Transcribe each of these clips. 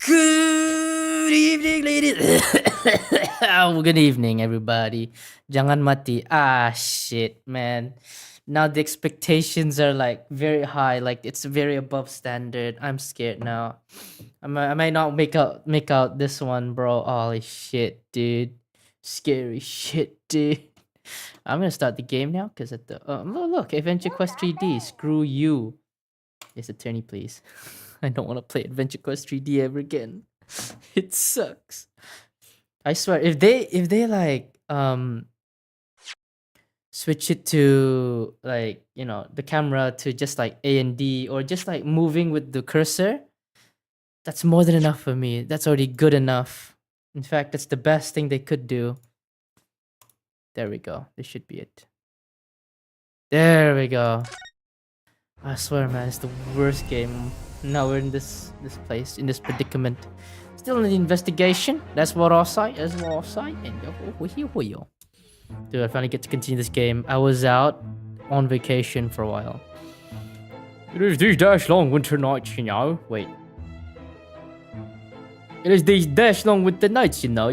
Good evening, ladies. Oh, good evening, everybody. Jangan mati. Ah, shit, man. Now the expectations are like very high. Like it's very above standard. I'm scared now. I might not make out this one, bro. Holy shit, dude. Scary shit, dude. I'm gonna start the game now because at the look, Adventure Quest 3D. Screw you. Yes, attorney, please. I don't want to play Adventure Quest 3D ever again. It sucks. I swear, if they like switch it to like the camera to just like A and D or just like moving with the cursor, that's more than enough for me. That's already good enough. In fact, that's the best thing they could do. There we go. This should be it. There we go. I swear, man, it's the worst game. Now we're in this place, in this predicament. Still in the investigation. That's what I say. That's what I say. And dude, I finally get to continue this game. I was out on vacation for a while. It is these dash long winter nights, you know. Wait. It is these dash long winter nights, you know.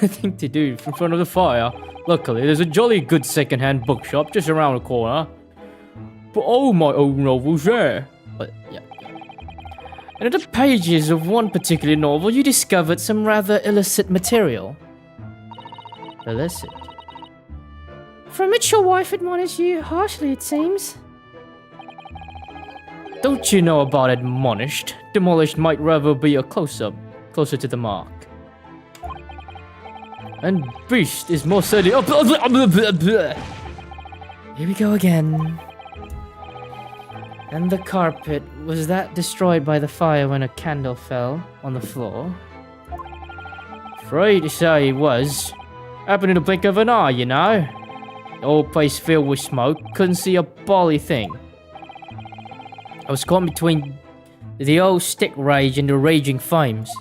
Nothing to do in front of the fire. Luckily, there's a jolly good second-hand bookshop just around the corner. But all my old novels there. But yeah. And in the pages of one particular novel, you discovered some rather illicit material. Illicit? From which your wife admonished you harshly, it seems. Don't you know about admonished? Demolished might rather be a closer to the mark. And beast is more certainly. Here we go again. And the carpet, was that destroyed by the fire when a candle fell on the floor? Afraid to say it was. Happened in the blink of an eye, you know. The whole place filled with smoke, couldn't see a bally thing. I was caught between the old stick rage and the raging flames.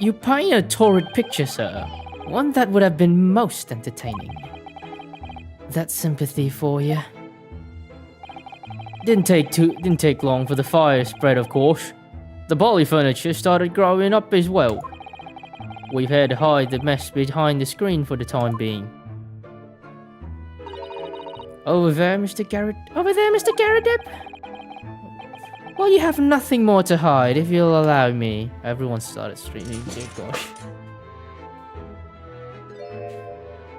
You paint a torrid picture, sir. One that would have been most entertaining. That's sympathy for you. Didn't take long for the fire to spread, of course. The bally furniture started growing up as well. We've had to hide the mess behind the screen for the time being. Over there, Mr. Garrett. Over there, Mr. Garrett. Well, you have nothing more to hide, if you'll allow me. Everyone started screaming. Dear gosh.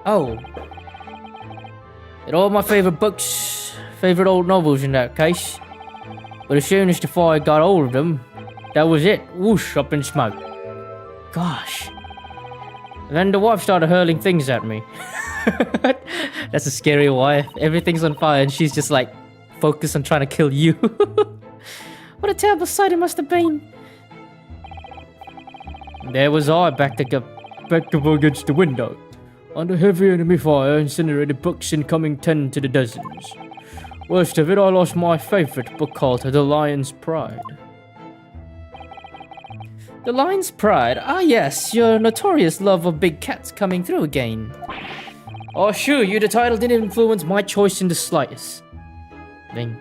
Oh. They're all my favorite books, favorite old novels in that case. But as soon as the fire got hold of them, that was it. Whoosh, up in smoke. Gosh. And then the wife started hurling things at me. That's a scary wife. Everything's on fire and she's just like focused on trying to kill you. What a terrible sight it must have been. There was I backed up against the window. Under heavy enemy fire, incinerated books incoming 10 to the dozens. Worst of it, I lost my favorite book called The Lion's Pride. The Lion's Pride? Ah yes, your notorious love of big cats coming through again. Oh sure, you, the title didn't influence my choice in the slightest. Bing.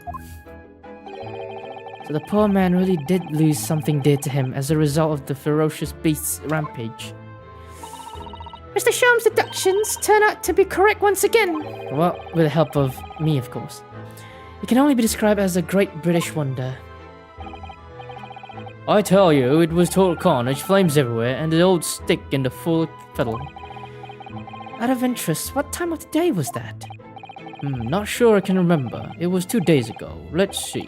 So the poor man really did lose something dear to him as a result of the ferocious beast's rampage. Mr. Sholmes' deductions turn out to be correct once again. Well, with the help of me, of course. It can only be described as a great British wonder. I tell you, it was total carnage, flames everywhere, and the old stick in the full fiddle. Out of interest, what time of the day was that? Not sure I can remember. It was 2 days ago. Let's see.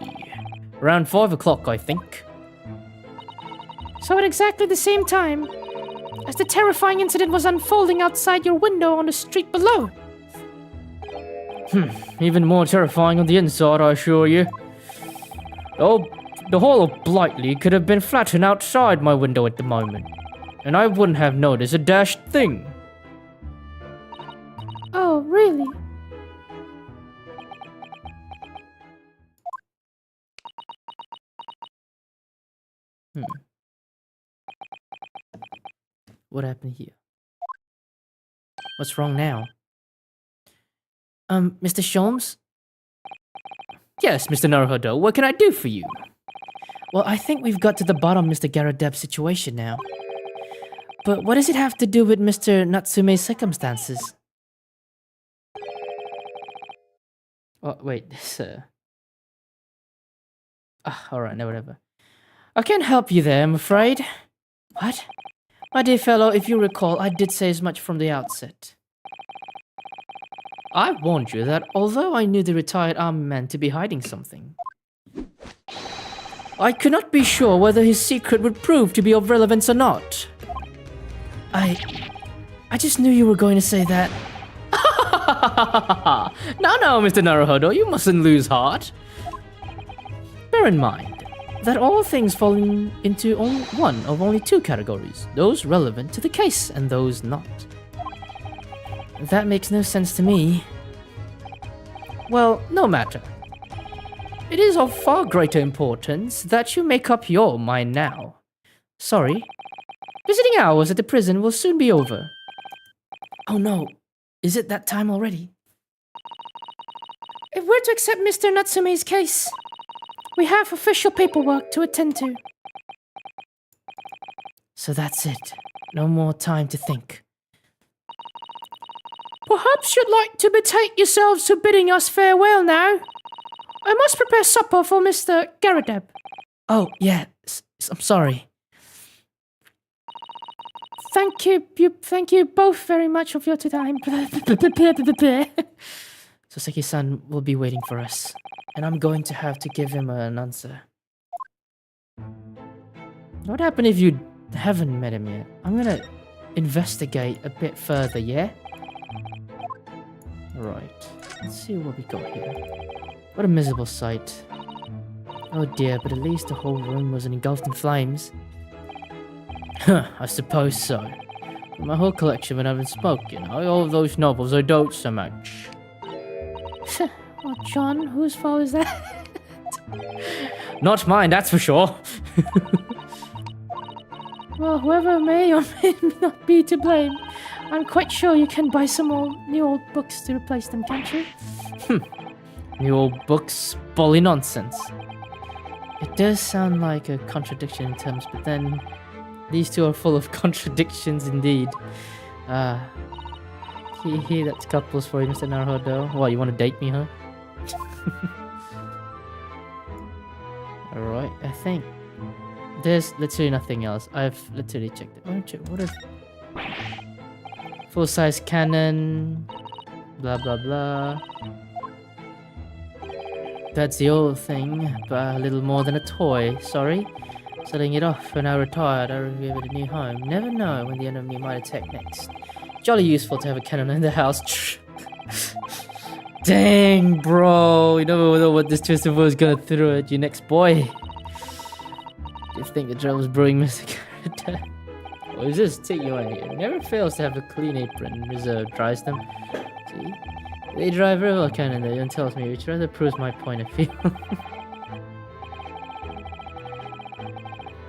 Around 5 o'clock, I think. So at exactly the same time as the terrifying incident was unfolding outside your window on the street below. Even more terrifying on the inside, I assure you. Oh, the whole of Blighty could have been flattened outside my window at the moment, and I wouldn't have noticed a dashed thing. Oh, really? What happened here? What's wrong now? Mr. Sholmes? Yes, Mr. Naruhodo, what can I do for you? Well, I think we've got to the bottom of Mr. Garadeb's situation now. But what does it have to do with Mr. Natsume's circumstances? Oh, wait, this, alright, no, whatever. I can't help you there, I'm afraid. What? My dear fellow, if you recall, I did say as much from the outset. I warned you that although I knew the retired army man to be hiding something, I could not be sure whether his secret would prove to be of relevance or not. I just knew you were going to say that. No, Mr. Naruhodo, you mustn't lose heart. Bear in mind that all things fall into one of only two categories, those relevant to the case and those not. That makes no sense to me. Well, no matter. It is of far greater importance that you make up your mind now. Sorry. Visiting hours at the prison will soon be over. Oh no, is it that time already? If we're to accept Mr. Natsume's case, we have official paperwork to attend to. So that's it. No more time to think. Perhaps you'd like to betake yourselves to bidding us farewell now. I must prepare supper for Mr. Garadeb. Oh, yeah. I'm sorry. Thank you both very much of your time. Soseki-san will be waiting for us, and I'm going to have to give him an answer. What happened if you haven't met him yet? I'm gonna investigate a bit further, yeah? Right, let's see what we got here. What a miserable sight. Oh dear, but at least the whole room wasn't engulfed in flames. Huh, I suppose so. My whole collection when I've been smoke, you know, all those novels I don't so much. Well, John, whose fault is that? Not mine, that's for sure. Well, whoever may or may not be to blame, I'm quite sure you can buy some new old books to replace them, can't you? New old books? Bully nonsense. It does sound like a contradiction in terms, but then these two are full of contradictions indeed. That's couples for you, Mr. Naruhodo. What, you want to date me, huh? Alright, I think there's literally nothing else. I've literally checked it. What if... Full-size cannon... Blah blah blah... That's the old thing, but a little more than a toy, sorry. Selling it off when I retired, I will give it a new home. Never know when the enemy might attack next. Jolly useful to have a cannon in the house. Dang, bro. You never know what this twisted was gonna throw at you next, boy. Do you think the trouble was brewing, Mr. Character? What is this? Take you on here. Never fails to have a clean apron reserved. Dries them. See? They drive very well, cannon, though, and tells me, which rather proves my point of view.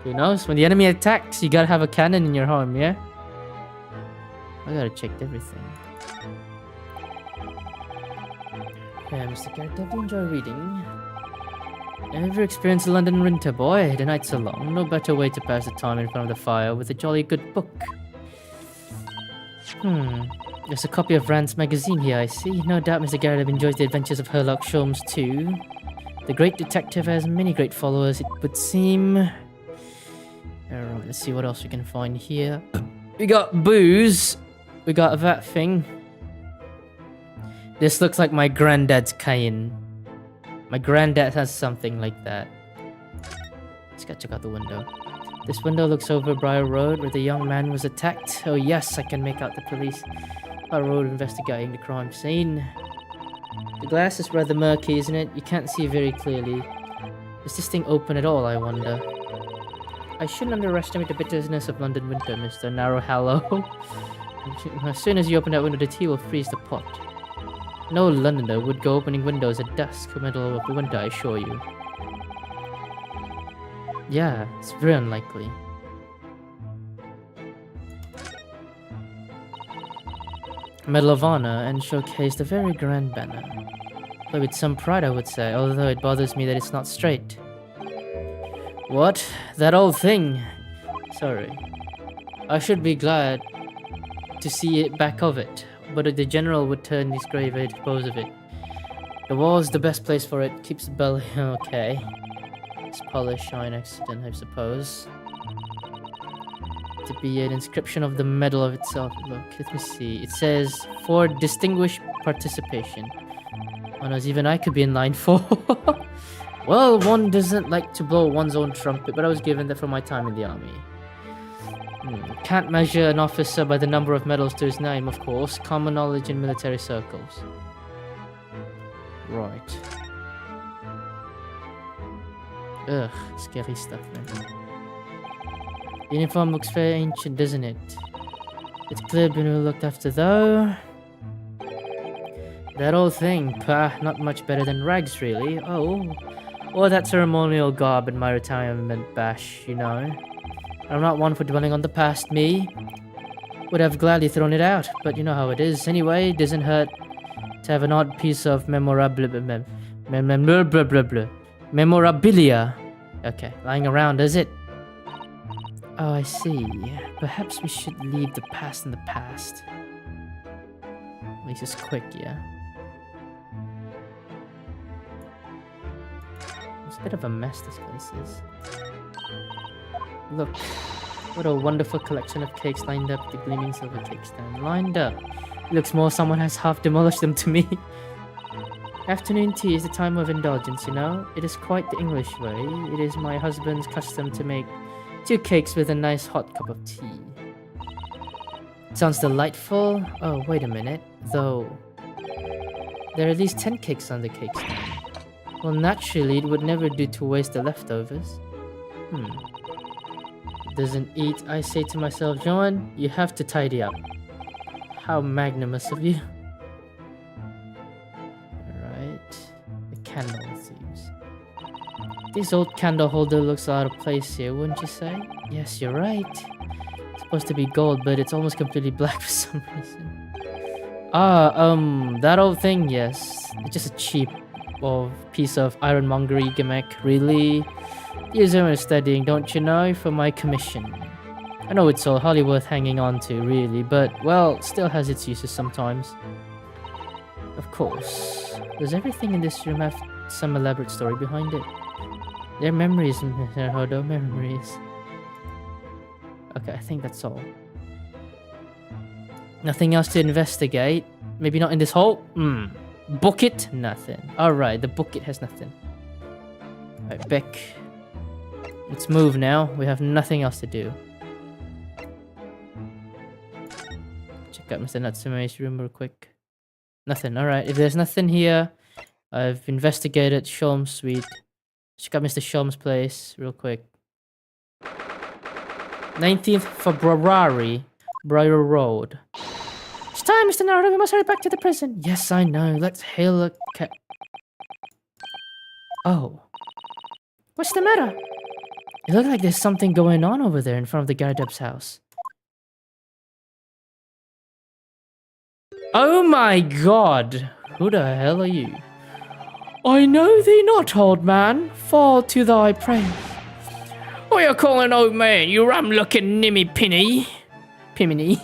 Who knows? When the enemy attacks, you gotta have a cannon in your home, yeah? I gotta check everything. Yeah, Mr. Character, do you enjoy reading? Ever experienced a London winter, boy? The nights are long. No better way to pass the time in front of the fire with a jolly good book. There's a copy of Rand's magazine here, I see. No doubt Mr. Garadeb enjoys the adventures of Sherlock Holmes too. The great detective has many great followers, it would seem. Alright, let's see what else we can find here. We got booze. We got that thing. This looks like my granddad's cane. My granddad has something like that. Let's go check out the window. This window looks over Briar Road where the young man was attacked. Oh yes, I can make out the police. Briar Road investigating the crime scene. The glass is rather murky, isn't it? You can't see very clearly. Is this thing open at all, I wonder? I shouldn't underestimate the bitterness of London winter, Mr. Narrowhallow. As soon as you open that window, the tea will freeze the pot. No Londoner would go opening windows at dusk in the middle of the winter, I assure you. Yeah, it's very unlikely. Medal of Honor and showcased a very grand banner. But with some pride, I would say, although it bothers me that it's not straight. What? That old thing? Sorry. I should be glad to see it back of it, but the general would turn his grave to dispose of it. The wall's the best place for it. Keeps the belly. Okay. It's polished shine accident, I suppose. To be an inscription of the medal of itself. Look, let me see. It says for distinguished participation. Oh no, even I could be in line for. Well, one doesn't like to blow one's own trumpet, but I was given that for my time in the army. Can't measure an officer by the number of medals to his name, of course. Common knowledge in military circles. Right. Ugh, scary stuff, man. Uniform looks very ancient, doesn't it? It's clear been well looked after, though. That old thing, pah, not much better than rags, really. Oh, or that ceremonial garb in my retirement bash, you know. I'm not one for dwelling on the past. Me would have gladly thrown it out, but you know how it is. Anyway, it doesn't hurt to have an odd piece of memorabilia. Okay, lying around, does it? Oh, I see. Perhaps we should leave the past in the past. At least it's quick, yeah. It's a bit of a mess, this place is. Look, what a wonderful collection of cakes lined up, the gleaming silver cake stand. Lined up. It looks more someone has half demolished them to me. Afternoon tea is a time of indulgence, you know. It is quite the English way. It is my husband's custom to make 2 cakes with a nice hot cup of tea. Sounds delightful. Oh, wait a minute. Though, there are at least 10 cakes on the cake stand. Well, naturally, it would never do to waste the leftovers. Doesn't eat, I say to myself, John, you have to tidy up. How magnanimous of you. Alright. The candle, it seems. This old candle holder looks out of place here, wouldn't you say? Yes, you're right. It's supposed to be gold, but it's almost completely black for some reason. That old thing, yes. It's just a cheap piece of ironmongery gimmick, really. Years I was studying, don't you know, for my commission. I know it's all hardly worth hanging on to, really, but, well, still has its uses sometimes. Of course. Does everything in this room have some elaborate story behind it? They're memories, Mr. Hodo, memories. Okay, I think that's all. Nothing else to investigate? Maybe not in this hole? Bucket? Nothing. Alright, the bucket has nothing. Alright, Beck. Let's move now. We have nothing else to do. Check out Mr. Natsume's room real quick. Nothing. Alright, if there's nothing here, I've investigated Sholm's suite. Check out Mr. Sholm's place real quick. 19th February, Briar Road. It's time, Mr. Naruto. We must hurry back to the prison. Yes, I know. Let's hail a cat. Oh. What's the matter? It looks like there's something going on over there in front of the Gardep's house. Oh my god! Who the hell are you? I know thee not, old man. Fall to thy praise. What you calling old man, you rum-looking nimmy-pinny? Piminy.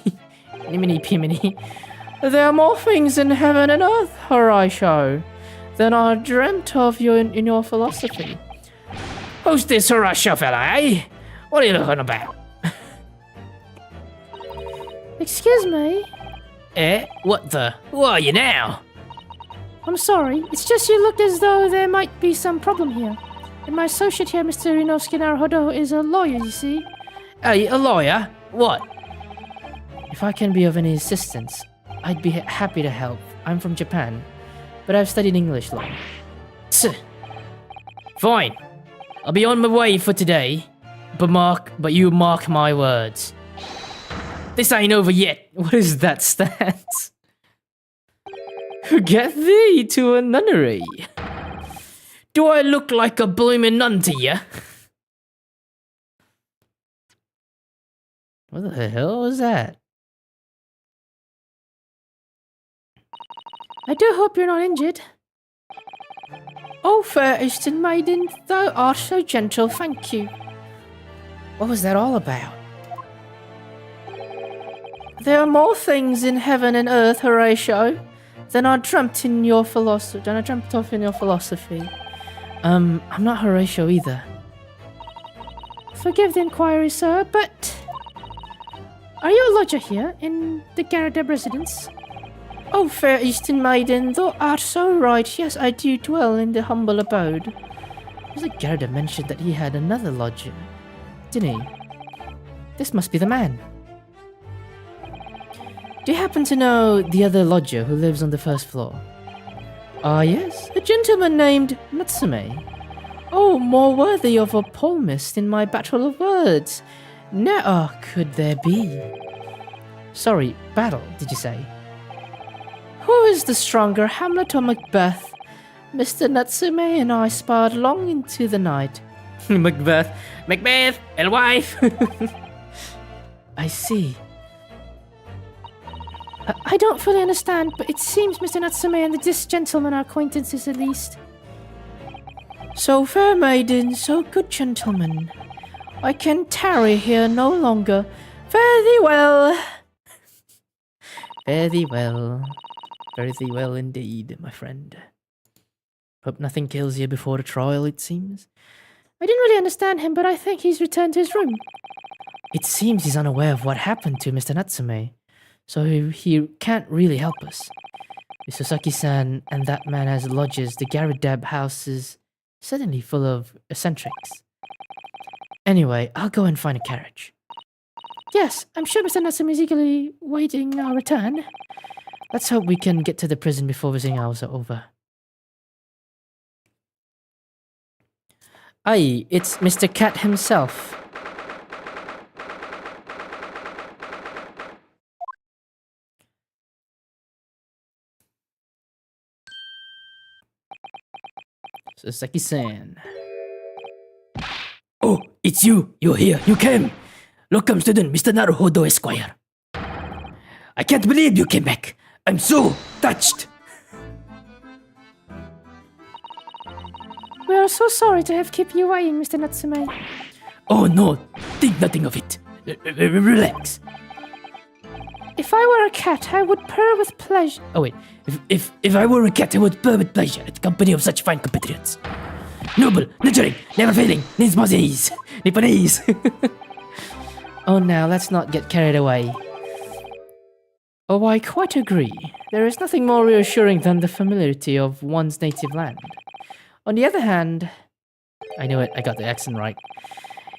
Niminy-piminy. There are more things in heaven and earth, Horatio, than I dreamt of you in your philosophy. Who's this Horatio fella, eh? What are you looking about? Excuse me? Eh? What the? Who are you now? I'm sorry. It's just you looked as though there might be some problem here. And my associate here, Mr. Inosuke Naruhodo, is a lawyer, you see. Hey, a lawyer? What? If I can be of any assistance, I'd be happy to help. I'm from Japan, but I've studied English law. Fine. I'll be on my way for today, but you mark my words. This ain't over yet. What is that stance? Get thee to a nunnery. Do I look like a bloomin' nun to you? What the hell was that? I do hope you're not injured. Oh, fair Eastern maiden, thou art so gentle, thank you. What was that all about? There are more things in heaven and earth, Horatio, than I dreamt of in your philosophy. I'm not Horatio either. Forgive the inquiry, sir, but are you a lodger here in the GIFTUBER residence? Oh, fair Eastern maiden, thou art so right. Yes, I do dwell in the humble abode. Mr. GIFTUBER mentioned that he had another lodger, didn't he? This must be the man. Do you happen to know the other lodger who lives on the first floor? Ah, yes, a gentleman named Natsume. Oh, more worthy of a palmist in my battle of words. Ne'er could there be. Sorry, battle, did you say? Who is the stronger, Hamlet or Macbeth? Mr. Natsume and I sparred long into the night. Macbeth, el wife. I see. I don't fully understand, but it seems Mr. Natsume and this gentleman are acquaintances at least. So fair maiden, so good gentleman. I can tarry here no longer. Fare thee well. Fare thee well. Fare thee well indeed, my friend. Hope nothing kills you before the trial, it seems. I didn't really understand him, but I think he's returned to his room. It seems he's unaware of what happened to Mr. Natsume, so he can't really help us. If Sasaki-san and that man has lodges, the GIFTUBER house is suddenly full of eccentrics. Anyway, I'll go and find a carriage. Yes, I'm sure Mr. Natsume is eagerly waiting our return. Let's hope we can get to the prison before visiting hours are over. Aye, it's Mr. Cat himself. Sasaki-san. Oh, it's you. You're here. You came. Welcome, student, Mr. Naruhodo Esquire. I can't believe you came back. I'm so touched. We are so sorry to have kept you waiting, Mr. Natsume. Oh no, think nothing of it. Relax. If I were a cat, I would purr with pleasure. Oh wait, if I were a cat, I would purr with pleasure at the company of such fine compatriots. Noble, nurturing, never failing, Nipponese. Oh, now let's not get carried away. Oh, I quite agree. There is nothing more reassuring than the familiarity of one's native land. On the other hand, I knew it, I got the accent right.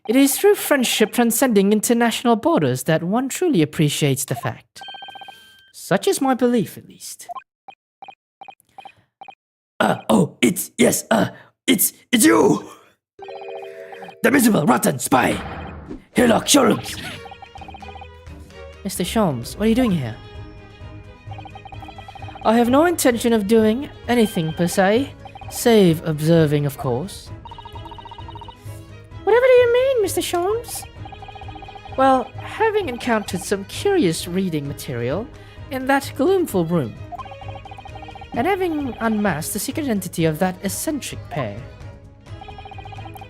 It is through friendship transcending international borders that one truly appreciates the fact. Such is my belief, at least. It's you! The miserable, rotten spy! Sherlock Sholmes! Mr. Sholmes, what are you doing here? I have no intention of doing anything per se, save observing, of course. Whatever do you mean, Mr. Sholmes? Well, having encountered some curious reading material in that gloomful room, and having unmasked the secret identity of that eccentric pair,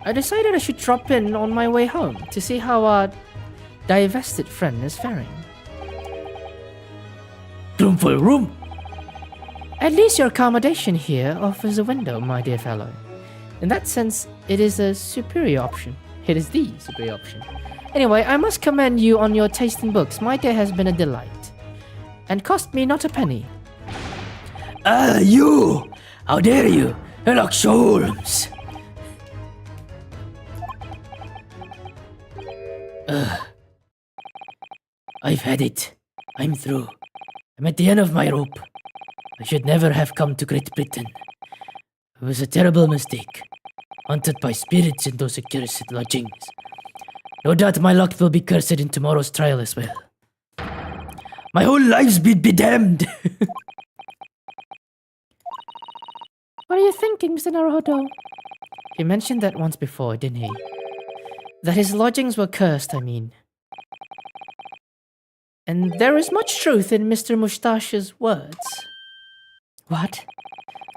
I decided I should drop in on my way home to see how our divested friend is faring. Gloomful room? At least your accommodation here offers a window, my dear fellow. In that sense, it is a superior option. It is the superior option. Anyway, I must commend you on your taste in books. My day has been a delight. And cost me not a penny. You! How dare you! Sherlock Sholmes! I've had it. I'm through. I'm at the end of my rope. I should never have come to Great Britain. It was a terrible mistake. Haunted by spirits in those accursed lodgings. No doubt my luck will be cursed in tomorrow's trial as well. My whole life's been bedamned. What are you thinking, Mr. Naruhodo? He mentioned that once before, didn't he? That his lodgings were cursed, I mean. And there is much truth in Mr. Mustache's words. What?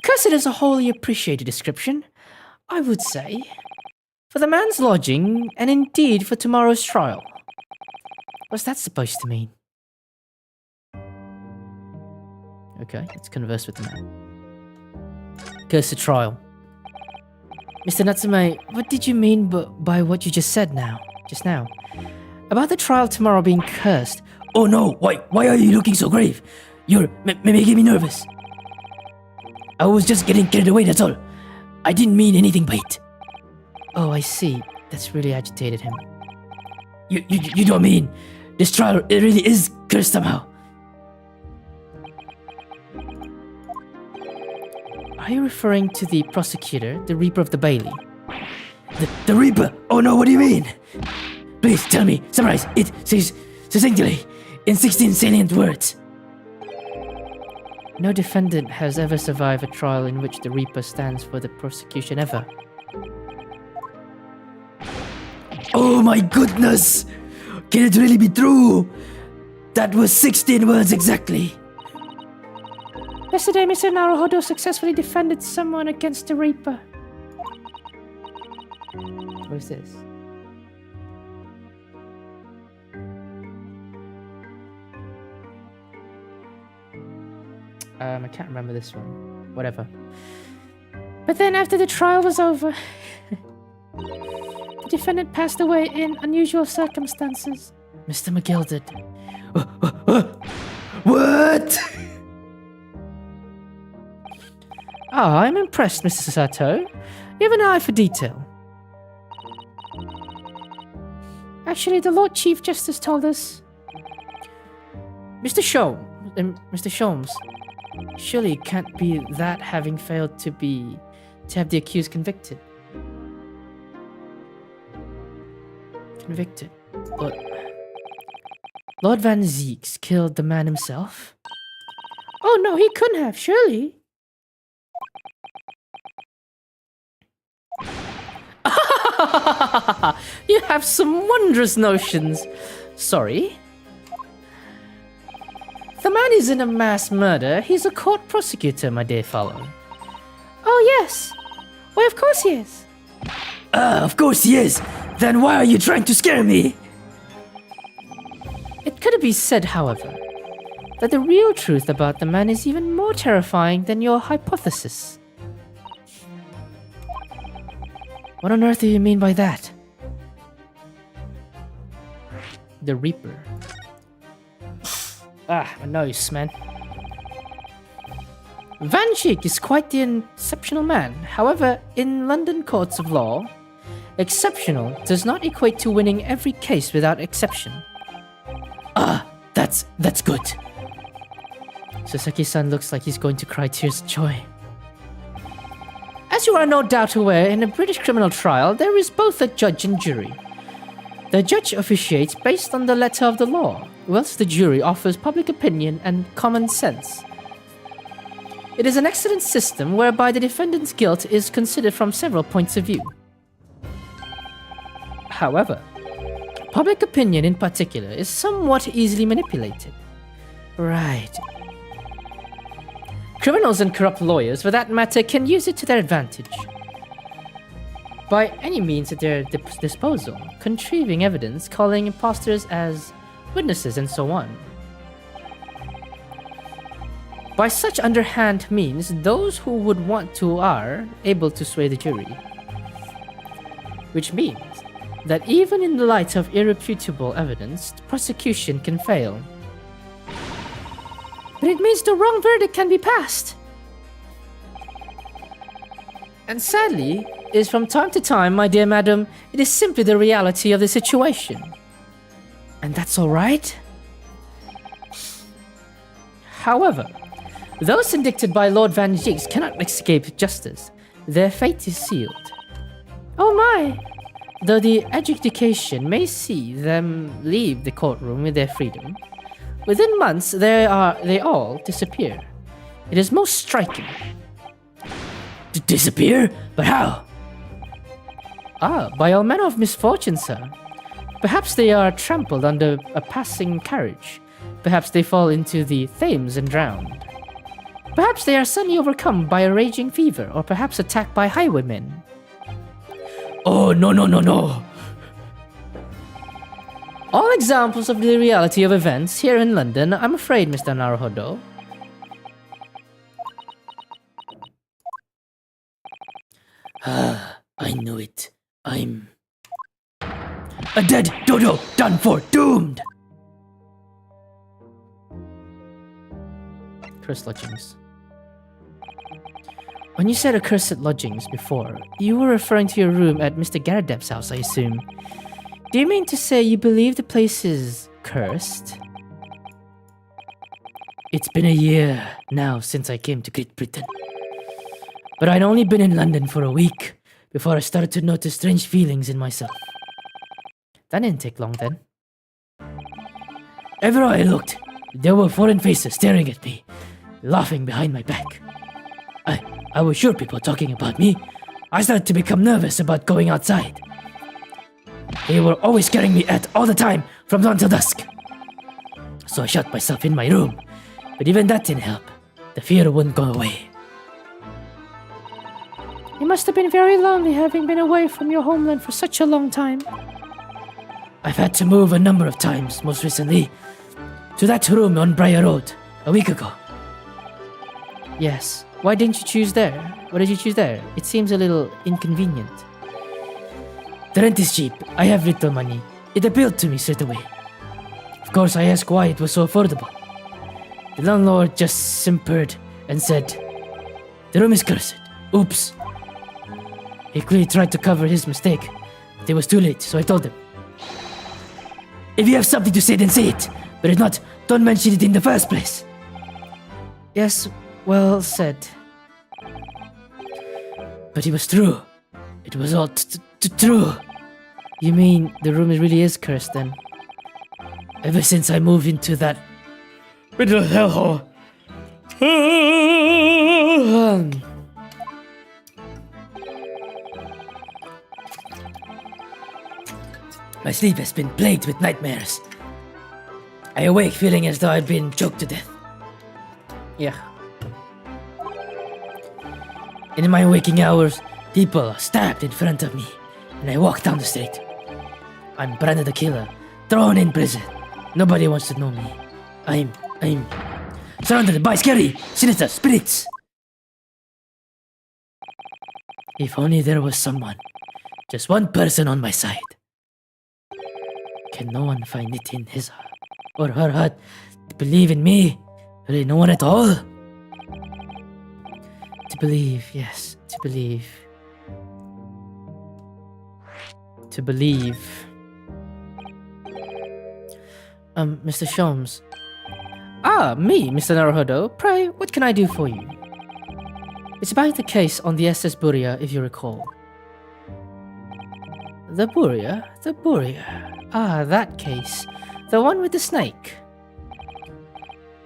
Because it is a wholly appreciated description, I would say, for the man's lodging, and indeed for tomorrow's trial. What's that supposed to mean? Okay, let's converse with the man. Curse the trial. Mr. Natsume, what did you mean by what you just said just now? About the trial tomorrow being cursed. Oh no, why are you looking so grave? You're making me nervous. I was just getting carried away, that's all. I didn't mean anything by it. Oh, I see. That's really agitated him. You don't mean this trial it really is cursed somehow? Are you referring to the prosecutor, the Reaper of the Bailey? The Reaper? Oh no, what do you mean? Please tell me, summarize it succinctly in 16 salient words. No defendant has ever survived a trial in which the Reaper stands for the prosecution ever. Oh my goodness! Can it really be true? That was 16 words exactly. Yesterday, Mr. Naruhodo successfully defended someone against the Reaper. What is this? I can't remember this one. Whatever. But then after the trial was over, the defendant passed away in unusual circumstances. Mr. McGill did. What? Ah, I'm impressed, Mr. Sato. You have an eye for detail. Actually, the Lord Chief Justice told us. Mr. Sholmes, surely it can't be that having failed to have the accused convicted. But Lord Van Zeeks killed the man himself? Oh no, he couldn't have, surely. You have some wondrous notions. Sorry. The man isn't a mass murder, he's a court prosecutor, my dear fellow. Oh yes. Why, of course he is. Of course he is. Then why are you trying to scare me? It could be said, however, that the real truth about the man is even more terrifying than your hypothesis. What on earth do you mean by that? The Reaper. Ah, my nose, man. Van Schick is quite the exceptional man. However, in London courts of law, exceptional does not equate to winning every case without exception. Ah, that's good. Sasaki-san looks like he's going to cry tears of joy. As you are no doubt aware, in a British criminal trial, there is both a judge and jury. The judge officiates based on the letter of the law, whilst the jury offers public opinion and common sense. It is an excellent system whereby the defendant's guilt is considered from several points of view. However, public opinion in particular is somewhat easily manipulated. Right. Criminals and corrupt lawyers, for that matter, can use it to their advantage. By any means at their disposal, contriving evidence, calling impostors as witnesses, and so on. By such underhand means, those who would want to are able to sway the jury. Which means that even in the light of irrefutable evidence, the prosecution can fail. But it means the wrong verdict can be passed. And sadly, is from time to time, my dear madam, it is simply the reality of the situation. And that's alright? However, those indicted by Lord Van Zeeks cannot escape justice. Their fate is sealed. Oh my! Though the adjudication may see them leave the courtroom with their freedom, within months they all disappear. It is most striking. Disappear? But how? Ah, by all manner of misfortune, sir. Perhaps they are trampled under a passing carriage. Perhaps they fall into the Thames and drowned. Perhaps they are suddenly overcome by a raging fever, or perhaps attacked by highwaymen. Oh, no, no, no, no. All examples of the reality of events here in London, I'm afraid, Mr. Naruhodo. I knew it. I'm a dead dodo, done for, doomed. Cursed lodgings. When you said accursed lodgings before, you were referring to your room at Mr. Garadep's house, I assume. Do you mean to say you believe the place is cursed? It's been a year now since I came to Great Britain. But I'd only been in London for a week before I started to notice strange feelings in myself. That didn't take long then. Everywhere I looked, there were foreign faces staring at me, laughing behind my back. I was sure people talking about me. I started to become nervous about going outside. They were always scaring me at all the time, from dawn till dusk. So I shut myself in my room, but even that didn't help. The fear wouldn't go away. You must have been very lonely having been away from your homeland for such a long time. I've had to move a number of times, most recently, to that room on Briar Road, a week ago. Yes. Why didn't you choose there? Why did you choose there? It seems a little inconvenient. The rent is cheap. I have little money. It appealed to me straight away. Of course, I asked why it was so affordable. The landlord just simpered and said, "The room is cursed. Oops." He clearly tried to cover his mistake, but it was too late, so I told him, "If you have something to say, then say it. But if not, don't mention it in the first place." Yes, well said. But it was true. It was all true. You mean the room really is cursed then? Ever since I moved into that little hellhole. My sleep has been plagued with nightmares. I awake feeling as though I'd been choked to death. Yeah. And in my waking hours, people are stabbed in front of me, and I walk down the street. I'm branded a killer, thrown in prison. Nobody wants to know me. I'm surrounded by scary, sinister spirits. If only there was someone, just one person on my side. Can no one find it in his or her heart to believe in me? Really, no one at all? To believe, yes, to believe. To believe. Mr. Sholmes. Ah, me, Mr. Naruhodo. Pray, what can I do for you? It's about the case on the SS BUNGAAA, if you recall. The BUNGAAA? The BUNGAAA. Ah, that case. The one with the snake.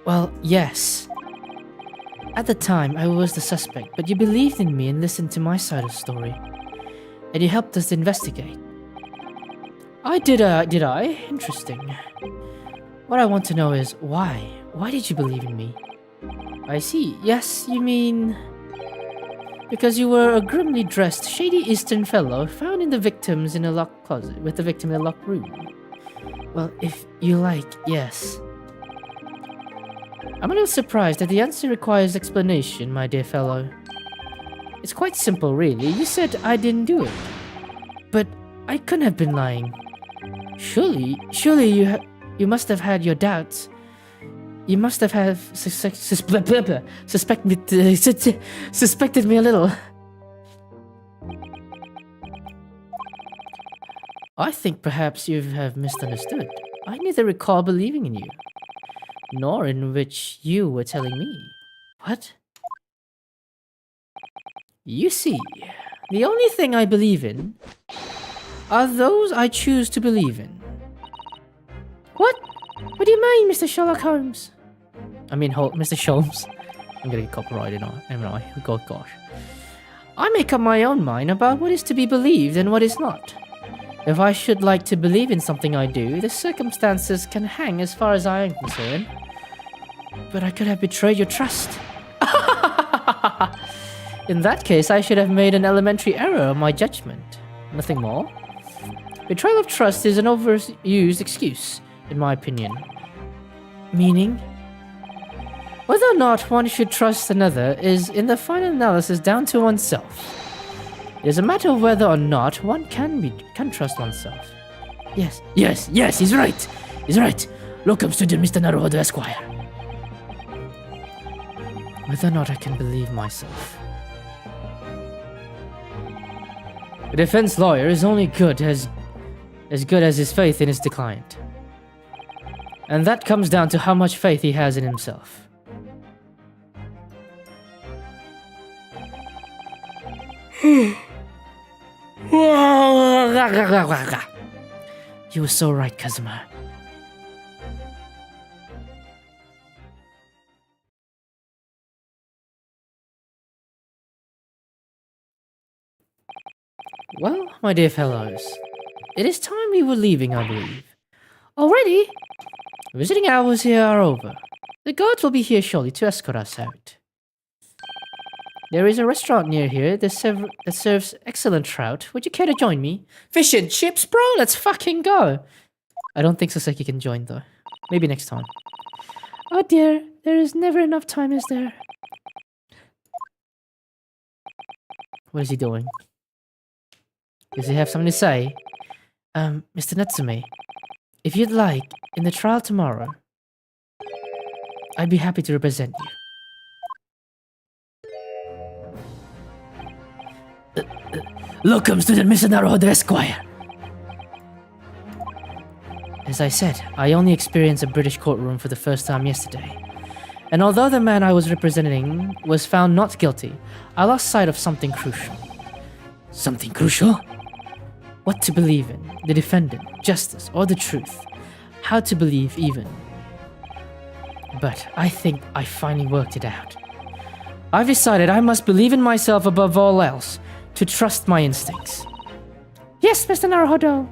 Well, yes. At the time, I was the suspect, but you believed in me and listened to my side of the story. And you helped us investigate. Did I? Interesting. What I want to know is, why? Why did you believe in me? I see. Yes, you mean... because you were a grimly dressed, shady Eastern fellow found in the victims in a locked closet, with the victim in a locked room. Well, if you like, yes. I'm a little surprised that the answer requires explanation, my dear fellow. It's quite simple, really. You said I didn't do it. But I couldn't have been lying. Surely you must have had your doubts. You must have suspected me a little. I think perhaps you have misunderstood. I neither recall believing in you, nor in which you were telling me. What? You see, the only thing I believe in are those I choose to believe in. What? What do you mean, Mr. Sherlock Holmes? I mean, Mr. Sholmes. I'm gonna get copyrighted on it. Anyway, gosh. I make up my own mind about what is to be believed and what is not. If I should like to believe in something I do, the circumstances can hang as far as I am concerned. But I could have betrayed your trust. In that case, I should have made an elementary error of my judgment. Nothing more. Betrayal of trust is an overused excuse, in my opinion. Meaning? Whether or not one should trust another is, in the final analysis, down to oneself. It is a matter of whether or not one can trust oneself. Yes, he's right. He's right. Welcome, student Mr. Naruhodo Esquire. Whether or not I can believe myself. A defense lawyer is only good as his faith in his client. And that comes down to how much faith he has in himself. You were so right, Kazuma. Well, my dear fellows, it is time we were leaving, I believe. Already? Visiting hours here are over. The guards will be here shortly to escort us out. There is a restaurant near here that serves excellent trout. Would you care to join me? Fish and chips, bro? Let's fucking go! I don't think Saseki can join, though. Maybe next time. Oh dear, there is never enough time, is there? What is he doing? Does he have something to say? Mr. Natsume, if you'd like, in the trial tomorrow, I'd be happy to represent you. Welcome, student Mr. Naruhodo Esquire. As I said, I only experienced a British courtroom for the first time yesterday. And although the man I was representing was found not guilty, I lost sight of something crucial. Something crucial? What to believe in, the defendant, justice, or the truth. How to believe even. But I think I finally worked it out. I've decided I must believe in myself above all else, to trust my instincts. Yes, Mr. Naruhodo!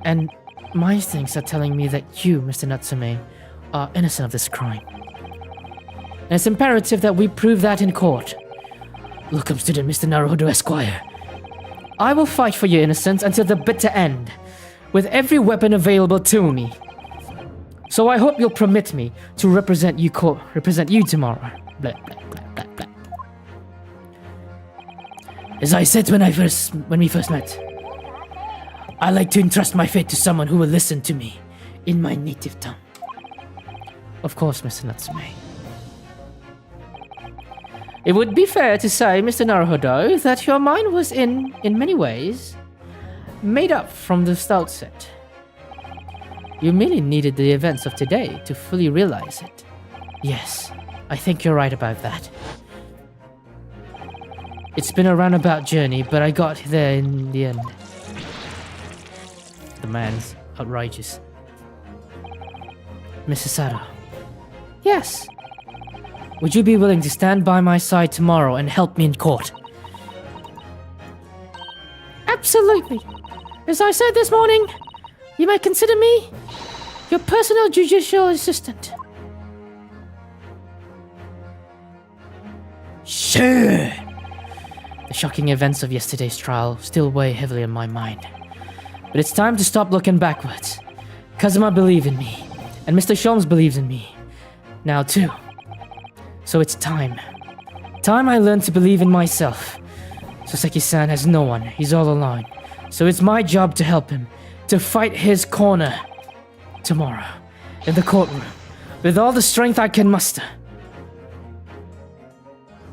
And my instincts are telling me that you, Mr. Natsume, are innocent of this crime. And it's imperative that we prove that in court. Welcome, student Mr. Naruhodo Esquire. I will fight for your innocence until the bitter end, with every weapon available to me. So I hope you'll permit me to represent you tomorrow. Blah, blah, blah, blah, blah. As I said when we first met, I like to entrust my fate to someone who will listen to me in my native tongue. Of course, Mr. Natsume. It would be fair to say, Mr. Naruhodo, that your mind was in many ways, made up from the outset. You merely needed the events of today to fully realize it. Yes, I think you're right about that. It's been a roundabout journey, but I got there in the end. The man's outrageous. Mrs. Sato. Yes. Would you be willing to stand by my side tomorrow and help me in court? Absolutely. As I said this morning, you may consider me your personal judicial assistant. Sure. The shocking events of yesterday's trial still weigh heavily on my mind. But it's time to stop looking backwards. Kazuma believed in me, and Mr. Sholmes believes in me. Now too. So it's time. Time I learned to believe in myself. Soseki-san has no one, he's all alone. So it's my job to help him, to fight his corner. Tomorrow, in the courtroom, with all the strength I can muster.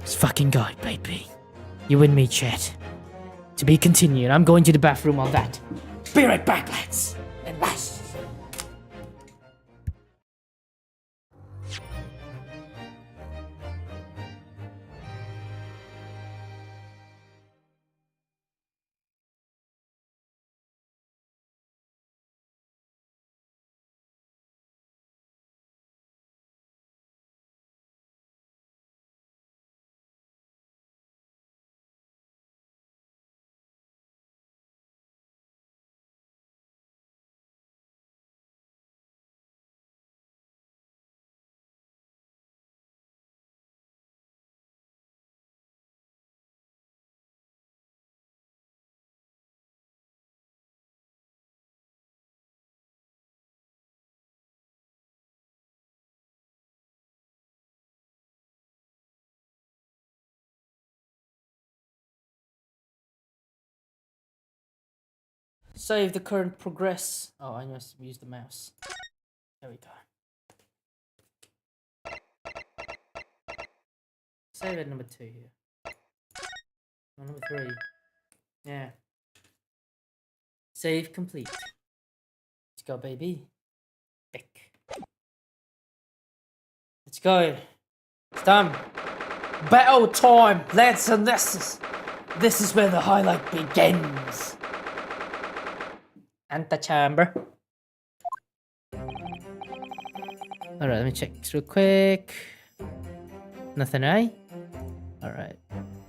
Let's fucking go, baby. You and me, Chet. To be continued. I'm going to the bathroom on that. Be right back, lads. And lass. Save the current progress. Oh, I must use the mouse. There we go. Save at number 2 here. Oh, number 3. Yeah. Save complete. Let's go, baby. Back. Let's go. It's done. Battle time, lads and lasses. This is where the highlight begins. Antechamber. Alright, let me check this real quick. Nothing, eh? Alright.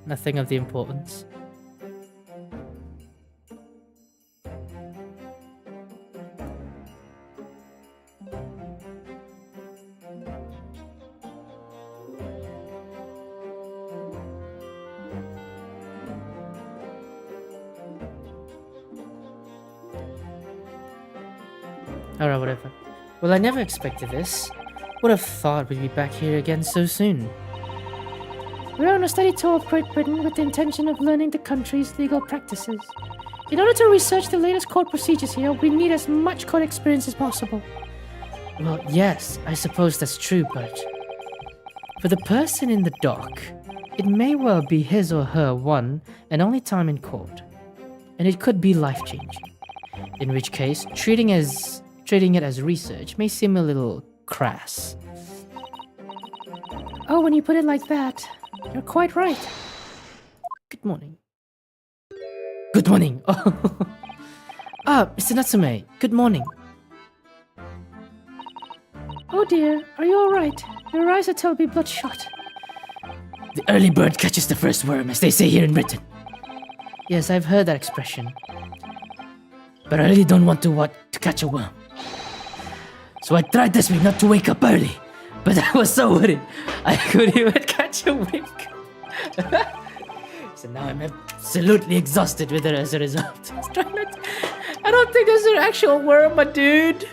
Nothing of the importance. Alright, whatever. Well, I never expected this. Would have thought we'd be back here again so soon. We're on a study tour of Great Britain with the intention of learning the country's legal practices. In order to research the latest court procedures here, we need as much court experience as possible. Well, yes, I suppose that's true, but for the person in the dock, it may well be his or her one and only time in court, and it could be life-changing. In which case, treating it as research may seem a little crass. Oh, when you put it like that, you're quite right. Good morning. Good morning. Ah, Mr. Natsume, good morning. Oh dear, are you alright? Your eyes are terribly bloodshot. The early bird catches the first worm, as they say here in Britain. Yes, I've heard that expression. But I really don't want to catch a worm. So I tried this week not to wake up early, but I was so worried I couldn't even catch a wink. So now I'm absolutely exhausted with it as a result. I don't think there's an actual worm, my dude.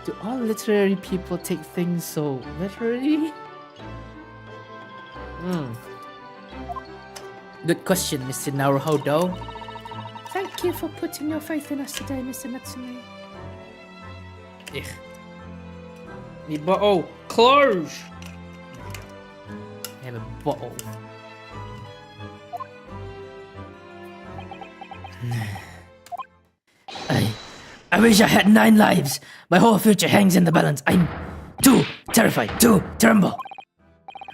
Do all literary people take things so literally? Good question, Mr. Naruhodo. Thank you for putting your faith in us today, Mr. Natsume. Ugh. The bottle. Close! I have a bottle. I wish I had 9 lives. My whole future hangs in the balance. I'm too terrified, too tremble.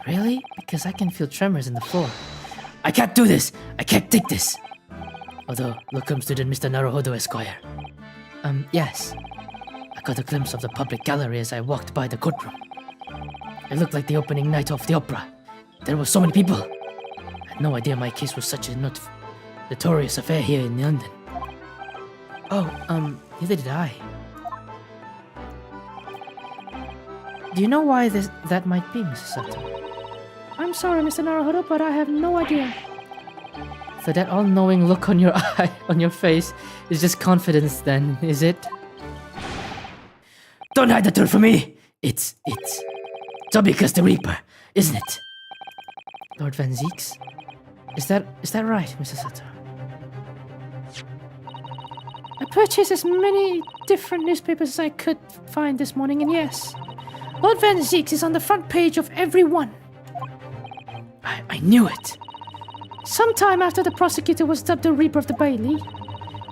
Really? Because I can feel tremors in the floor. I can't do this. I can't take this. Although, look comes student Mr. Naruhodo Esquire. Yes. I got a glimpse of the public gallery as I walked by the courtroom. It looked like the opening night of the opera. There were so many people. I had no idea my case was such a notorious affair here in London. Oh, neither did I. Do you know why that might be, Mrs. Sato? I'm sorry, Mr. Naruhodo, but I have no idea. So that all-knowing look on your eye, on your face, is just confidence then, is it? Don't hide the truth from me! It's Tobikas the Reaper, isn't it? Lord Van Zeeks? Is that right, Mrs. Sato? I purchased as many different newspapers as I could find this morning, and yes, Lord Van Zeeks is on the front page of every one. I knew it. Sometime after the prosecutor was dubbed the Reaper of the Bailey,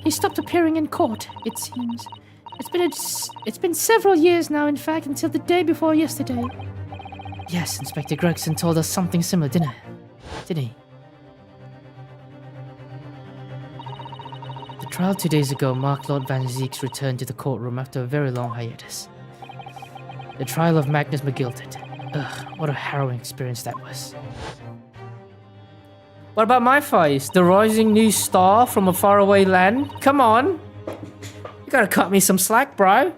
he stopped appearing in court, it seems. It's been several years now, in fact, until the day before yesterday. Yes, Inspector Gregson told us something similar, didn't he? The trial 2 days ago marked Lord Van Zeek's return to the courtroom after a very long hiatus. The trial of Magnus McGilted. Ugh, what a harrowing experience that was. What about my face? The rising new star from a faraway land? Come on! You gotta cut me some slack, bro.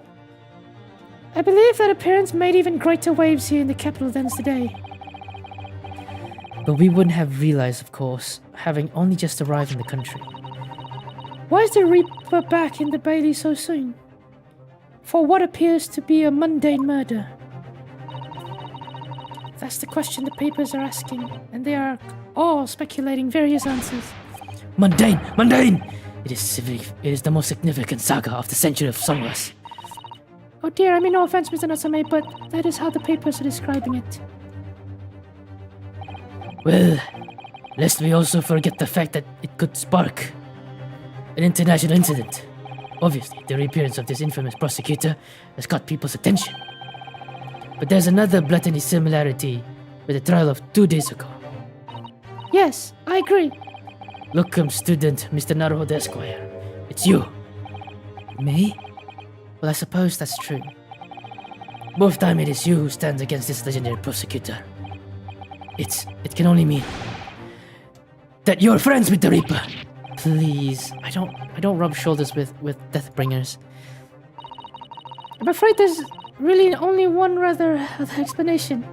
I believe that appearance made even greater waves here in the capital than today. But we wouldn't have realized, of course, having only just arrived in the country. Why is the Reaper back in the Bailey so soon? For what appears to be a mundane murder. That's the question the papers are asking, and they are all speculating various answers. Mundane! It is the most significant saga of the century of Songras. Oh dear, I mean no offense, Mr. Natsume, but that is how the papers are describing it. Well, lest we also forget the fact that it could spark an international incident. Obviously, the reappearance of this infamous prosecutor has caught people's attention. But there's another bloody similarity with the trial of 2 days ago. Yes, I agree. Locum student, Mr. Naruhodo Esquire. It's you. Me? Well, I suppose that's true. Both time it is you who stands against this legendary prosecutor. It can only mean that you're friends with the Reaper. Please, I don't rub shoulders with Deathbringers. I'm afraid there's really only one other explanation.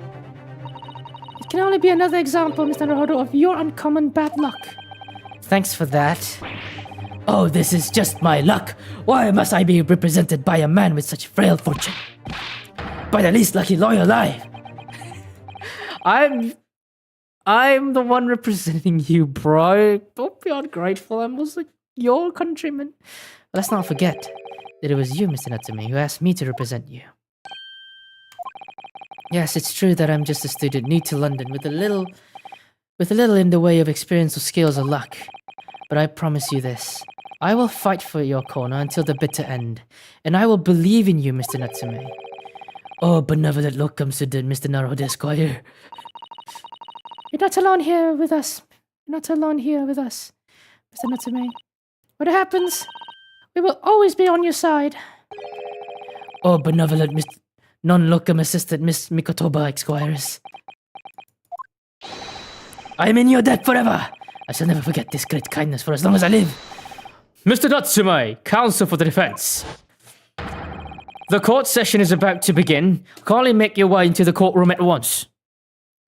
It can only be another example, Mr. Naruhodo, of your uncommon bad luck. Thanks for that. Oh, this is just my luck. Why must I be represented by a man with such frail fortune? By the least lucky lawyer alive. I'm the one representing you, bro. Don't be ungrateful. I'm also your countryman. Let's not forget that it was you, Mr. Natsume, who asked me to represent you. Yes, it's true that I'm just a student new to London with a little in the way of experience or skills or luck. But I promise you this. I will fight for your corner until the bitter end, and I will believe in you, Mr. Natsume. Oh, benevolent locum student, Mr. Naruhodo Esquire. You're not alone here with us. You're not alone here with us, Mr. Natsume. What happens, we will always be on your side. Oh, benevolent non-locum assistant Miss Mikotoba Esquires. I am in your debt forever. I shall never forget this great kindness for as long as I live. Mr. Natsume, counsel for the defense. The court session is about to begin. Kindly make your way into the courtroom at once.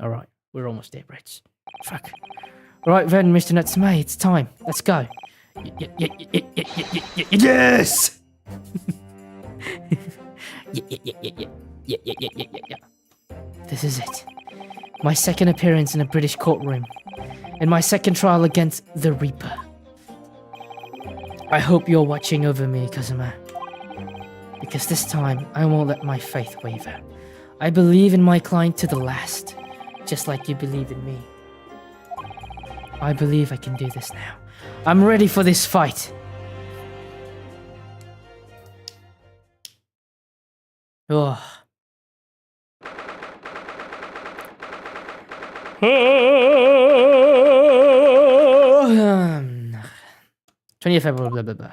All right, we're almost there, Rich. Fuck. All right then, Mr. Natsume, it's time. Let's go. Yes! This is it. My second appearance in a British courtroom. And my second trial against the Reaper. I hope you're watching over me, Kazuma. Because this time, I won't let my faith waver. I believe in my client to the last. Just like you believe in me. I believe I can do this now. I'm ready for this fight. Oh. 20th February, blah, blah, blah.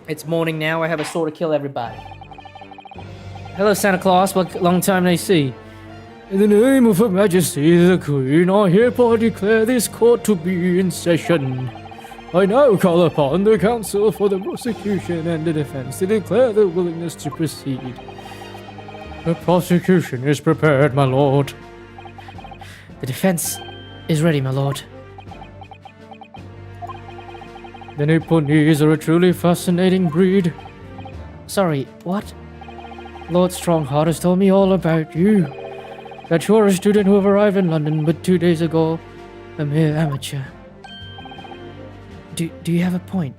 It's morning now. I have a sword to kill everybody. Hello, Santa Claus. What long time no see? In the name of Her Majesty the Queen, I hereby declare this court to be in session. I now call upon the counsel for the prosecution and the defense to declare their willingness to proceed. The prosecution is prepared, my lord. The defense is ready, my lord. The Nipponese are a truly fascinating breed. Sorry, what? Lord Strongheart has told me all about you. That you're a student who arrived in London but 2 days ago, a mere amateur. Do you have a point?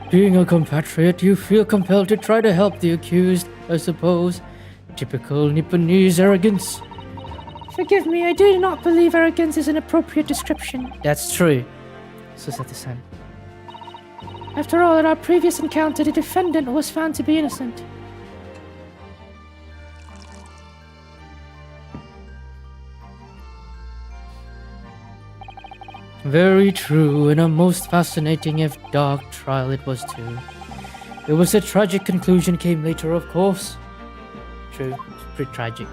Being a compatriot, you feel compelled to try to help the accused, I suppose. Typical Nipponese arrogance. Forgive me, I do not believe arrogance is an appropriate description. That's true. So said the son. After all, in our previous encounter, the defendant was found to be innocent. Very true, and a most fascinating if dark trial it was too. It was a tragic conclusion came later, of course. True, it's pretty tragic.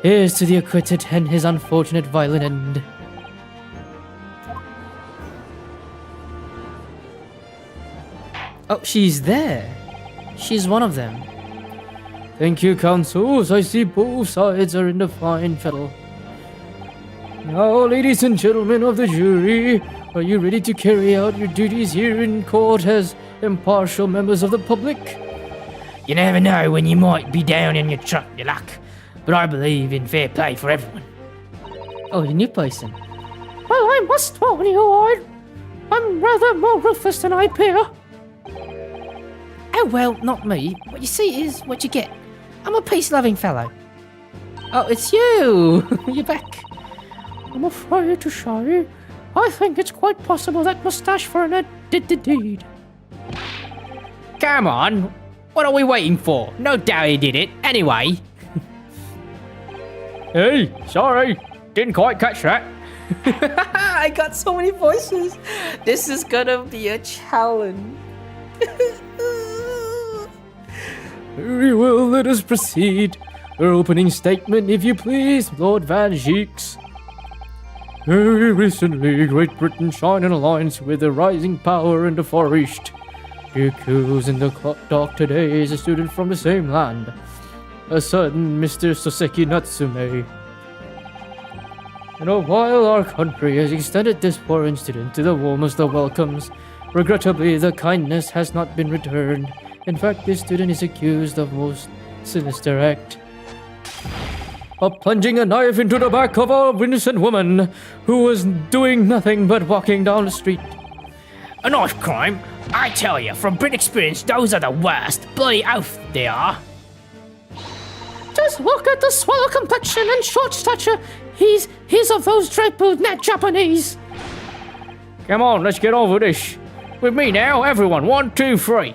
Here's to the acquitted and his unfortunate violent end. Oh, she's there. She's one of them. Thank you, counsels. I see both sides are in the fine fettle. Now, ladies and gentlemen of the jury, are you ready to carry out your duties here in court as impartial members of the public? You never know when you might be down in your luck, but I believe in fair play for everyone. Oh, a new person. Well, I must warn you, I'm rather more ruthless than I appear. Oh, well, not me. What you see is what you get. I'm a peace-loving fellow. Oh, it's you! You're back. I'm afraid to say, I think it's quite possible that Mustache Foreigner did the deed. Come on, what are we waiting for? No doubt he did it. Anyway. Hey, sorry, didn't quite catch that. I got so many voices. This is gonna be a challenge. Very well, let us proceed. Our opening statement, if you please, Lord Van Geeks. Very recently, Great Britain signed an alliance with a rising power in the Far East. The accused in the dock today is a student from the same land, a certain Mr. Soseki Natsume. And while our country has extended this foreign student to the warmest of welcomes, regrettably the kindness has not been returned. In fact, this student is accused of most sinister act of plunging a knife into the back of a innocent woman who was doing nothing but walking down the street. A knife crime? I tell you, from Brit experience, those are the worst. Bloody oath, they are. Just look at the swallow complexion and short stature. He's of those draped net Japanese. Come on, let's get on with this. With me now, everyone. 1, 2, 3.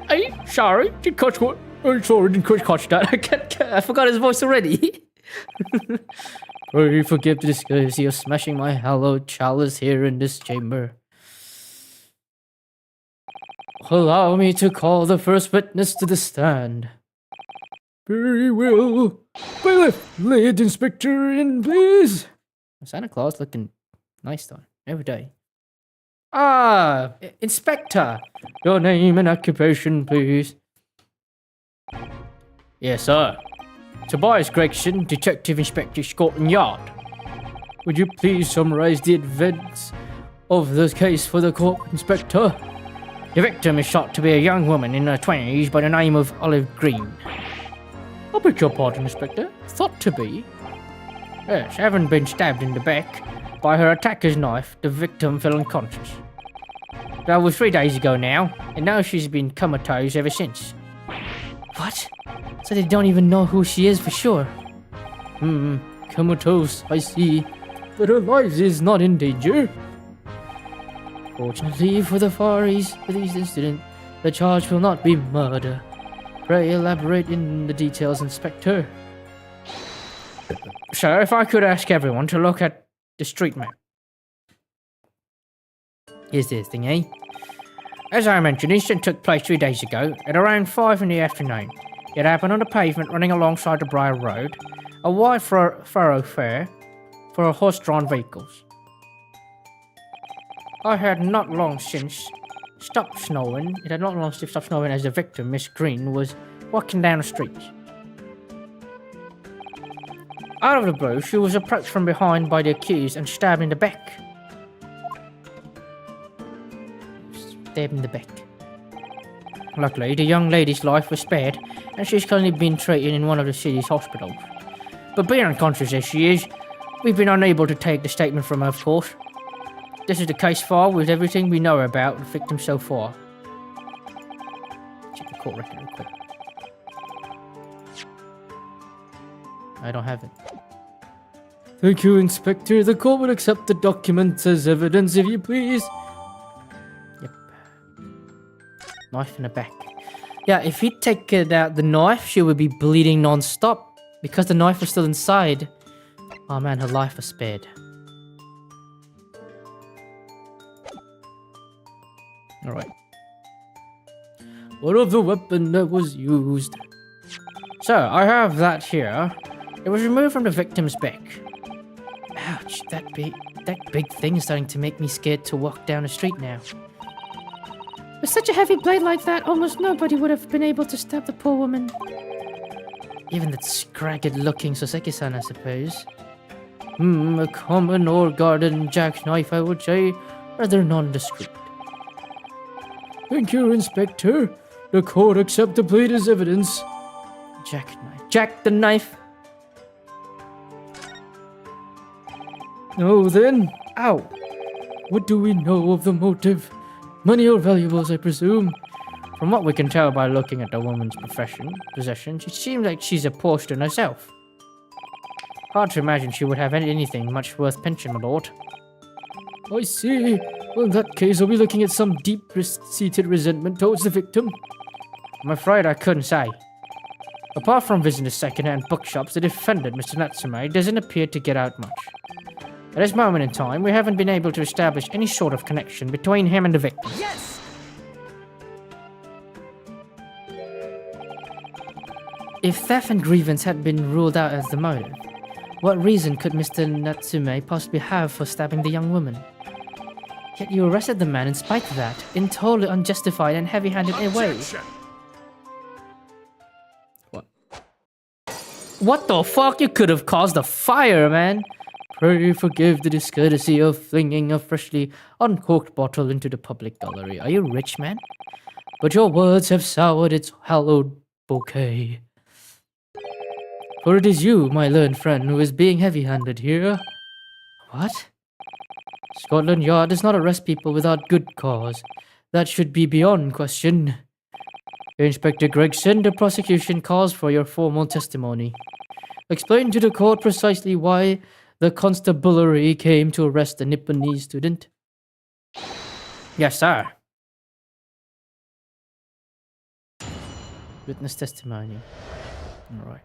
Hey, sorry, did catch what? I'm sorry, didn't quite catch that. I forgot his voice already. Pray forgive the discourtesy of smashing my hallowed chalice here in this chamber. Allow me to call the first witness to the stand. Very well. Bailiff, lead inspector in, please. Santa Claus looking nice though, every day. Ah, Inspector. Your name and occupation, please. Yes, sir. Tobias Gregson, Detective Inspector, Scotland Yard. Would you please summarize the events of the case for the court, Inspector? The victim is thought to be a young woman in her 20s by the name of Olive Green. I beg your pardon, Inspector. Thought to be? Yes, having been stabbed in the back by her attacker's knife, the victim fell unconscious. That was 3 days ago now, and now she's been comatose ever since. What? So they don't even know who she is for sure. Comatose, I see. But her life is not in danger. Fortunately for the Far East incident, the charge will not be murder. Pray elaborate in the details, Inspector. Sir, if I could ask everyone to look at the street map. Here's this thing, eh? As I mentioned, the incident took place 3 days ago at around 5 in the afternoon. It happened on the pavement running alongside the Briar Road, a wide thoroughfare for horse-drawn vehicles. It had not long since stopped snowing as the victim, Miss Green, was walking down the street. Out of the blue, she was approached from behind by the accused and stabbed in the back. Stabbed in the back. Luckily, the young lady's life was spared, and she's currently being treated in one of the city's hospitals. But being unconscious as she is, we've been unable to take the statement from her, of course. This is the case file with everything we know about the victim so far. Check the court record real quick. I don't have it. Thank you, Inspector. The court will accept the documents as evidence, if you please. Yep. Knife in the back. Yeah, if he'd taken out the knife, she would be bleeding non-stop. Because the knife was still inside. Oh man, her life was spared. Alright. What of the weapon that was used? So, I have that here. It was removed from the victim's back. Ouch, that big thing is starting to make me scared to walk down the street now. With such a heavy blade like that, almost nobody would have been able to stab the poor woman. Even that scragged-looking Soseki-san, I suppose. A common or garden jackknife, I would say. Rather nondescript. Thank you, Inspector. The court accept the plate as evidence. Jackknife. Jack the knife! Oh, then. Ow. What do we know of the motive? Money or valuables, I presume. From what we can tell by looking at the woman's possessions, it seems like she's a portion herself. Hard to imagine she would have anything much worth pinching, my lord. I see. Well, in that case, are we looking at some deep-seated resentment towards the victim? I'm afraid I couldn't say. Apart from visiting second-hand bookshops, the defendant, Mr. Natsume, doesn't appear to get out much. At this moment in time, we haven't been able to establish any sort of connection between him and the victim. Yes! If theft and grievance had been ruled out as the motive, what reason could Mr. Natsume possibly have for stabbing the young woman? Yet you arrested the man in spite of that, in totally unjustified and heavy-handed way. What the fuck? You could have caused a fire, man! Pray forgive the discourtesy of flinging a freshly uncorked bottle into the public gallery. Are you rich, man? But your words have soured its hallowed bouquet. For it is you, my learned friend, who is being heavy-handed here. What? Scotland Yard does not arrest people without good cause. That should be beyond question. Inspector Gregson, the prosecution calls for your formal testimony. Explain to the court precisely why the constabulary came to arrest the Nipponese student. Yes, sir. Witness testimony. Alright.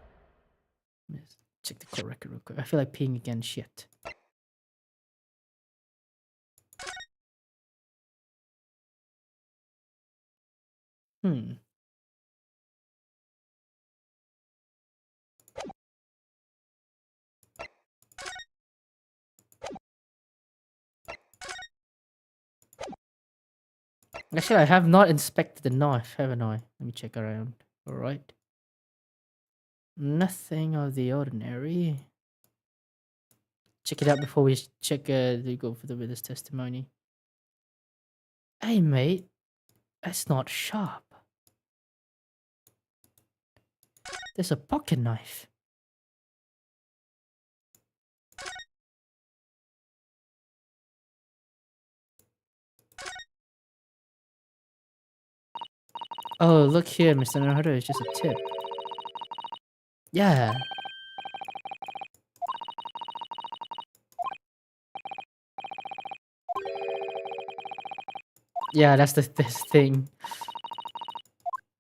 Let's check the court record real quick. I feel like peeing again. Shit. Actually, I have not inspected the knife, haven't I? Let me check around. Alright. Nothing of the ordinary. Check it out before we check the go for the witness testimony. Hey mate, that's not sharp. There's a pocket knife. Oh, look here, Mr. Naruto, it's just a tip. Yeah. Yeah, that's the thing.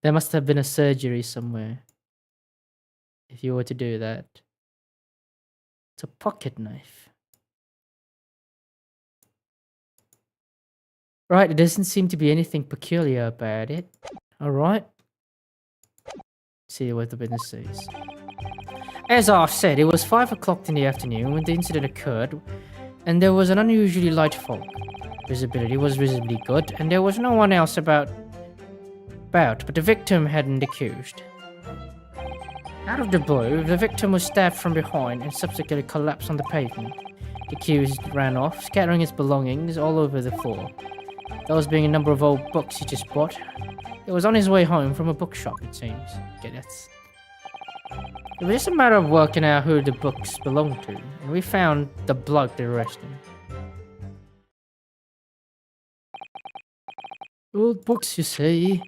There must have been a surgery somewhere. If you were to do that. It's a pocket knife. Right, there doesn't seem to be anything peculiar about it. Alright. See what the witness says. As I said, it was 5 o'clock in the afternoon when the incident occurred, and there was an unusually light fog. Visibility was visibly good, and there was no one else about, but the victim hadn't accused. Out of the blue, the victim was stabbed from behind and subsequently collapsed on the pavement. The accused ran off, scattering his belongings all over the floor. Those being a number of old books he just bought. He was on his way home from a bookshop, it seems. Okay, that's... It was just a matter of working out who the books belonged to, and we found the bloke that arrested him. Old books, you say?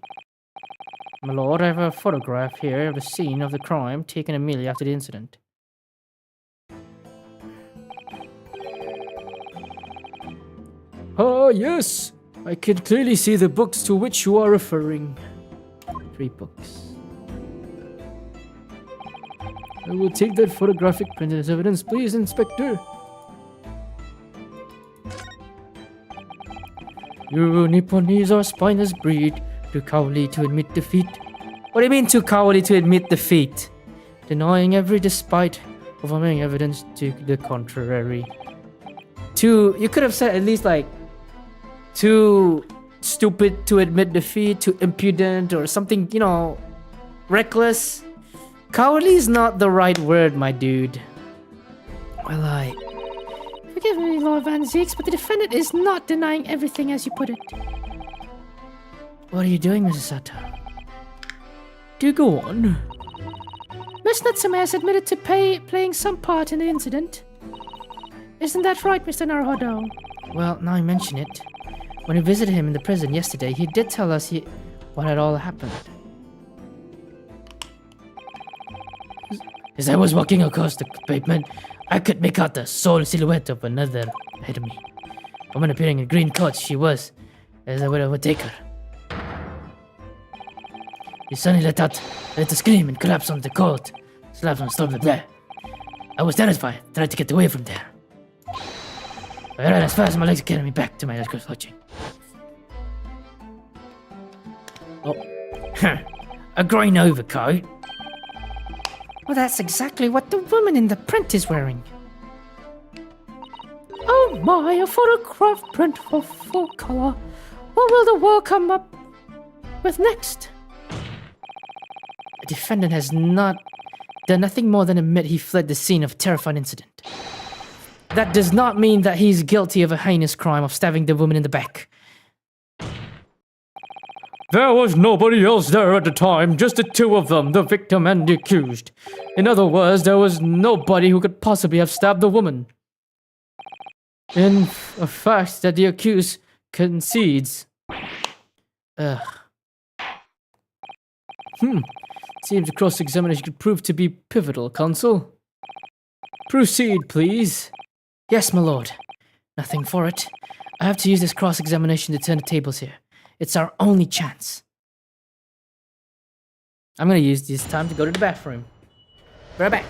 My lord, I have a photograph here of the scene of the crime taken immediately after the incident. Ah, yes! I can clearly see the books to which you are referring. 3 books. I will take that photographic print as evidence, please, Inspector. You Nipponese are spineless breed, too cowardly to admit defeat. What do you mean too cowardly to admit defeat? Denying every despite, overwhelming evidence to the contrary. You could have said at least like, too stupid to admit defeat, too impudent, or something, you know, reckless. Cowardly is not the right word, my dude. Well, forgive me, Lord Van Zeeks, but the defendant is not denying everything as you put it. What are you doing, Mrs. Sato? Do go on. Miss Natsume has admitted to playing some part in the incident. Isn't that right, Mr. Naruhodo? Well, now I mention it. When we visited him in the prison yesterday, he did tell us what had all happened. As I was walking across the pavement, I could make out the sole silhouette of another ahead of me. A woman appearing in green coat she was, as I would overtake her. He suddenly let a scream and collapsed on the coat, slapped on the stove there. I was terrified, tried to get away from there. I ran as fast as my legs could carry me back to my lodging. Oh, a green overcoat? Well, that's exactly what the woman in the print is wearing. Oh my, a photograph print for full color. What will the world come up with next? The defendant has not done nothing more than admit he fled the scene of a terrifying incident. That does not mean that he's guilty of a heinous crime of stabbing the woman in the back. There was nobody else there at the time, just the two of them, the victim and the accused. In other words, there was nobody who could possibly have stabbed the woman. In a fact that the accused concedes. Seems the cross-examination could prove to be pivotal, counsel. Proceed, please. Yes, my lord. Nothing for it. I have to use this cross-examination to turn the tables here. It's our only chance. I'm gonna use this time to go to the bathroom. Be right back.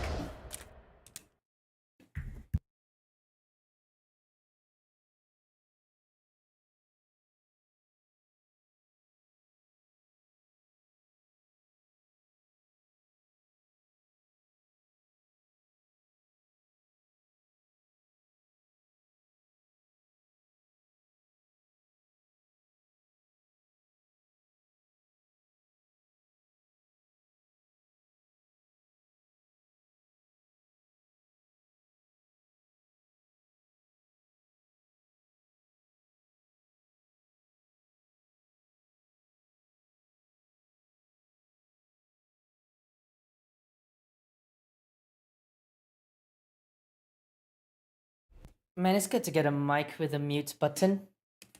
Man, it's good to get a mic with a mute button.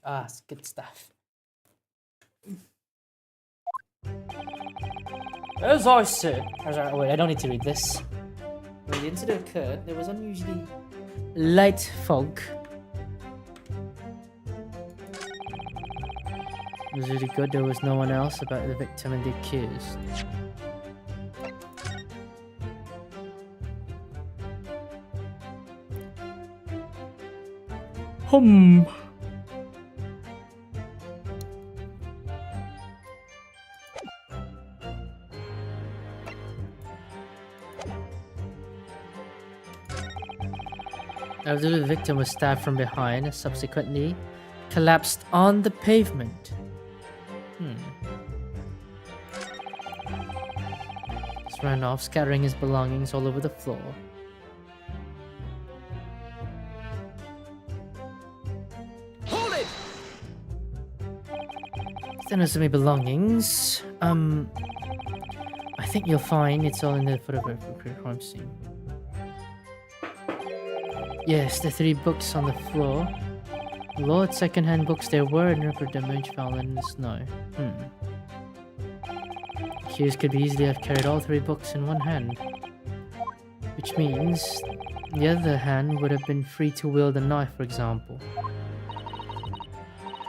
Ah, it's good stuff. As I said... Wait, I don't need to read this. When the incident occurred, there was unusually light fog. It was really good there was no one else about the victim and the accused. After the victim was stabbed from behind, subsequently collapsed on the pavement. Just ran off, scattering his belongings all over the floor. Hold it! Then there's some belongings. I think you'll find it's all in the photograph crime scene. Yes, the 3 books on the floor. Lord, second-hand books there were, and rubber damage found in the snow. Accused could easily have carried all 3 books in one hand. Which means the other hand would have been free to wield a knife, for example.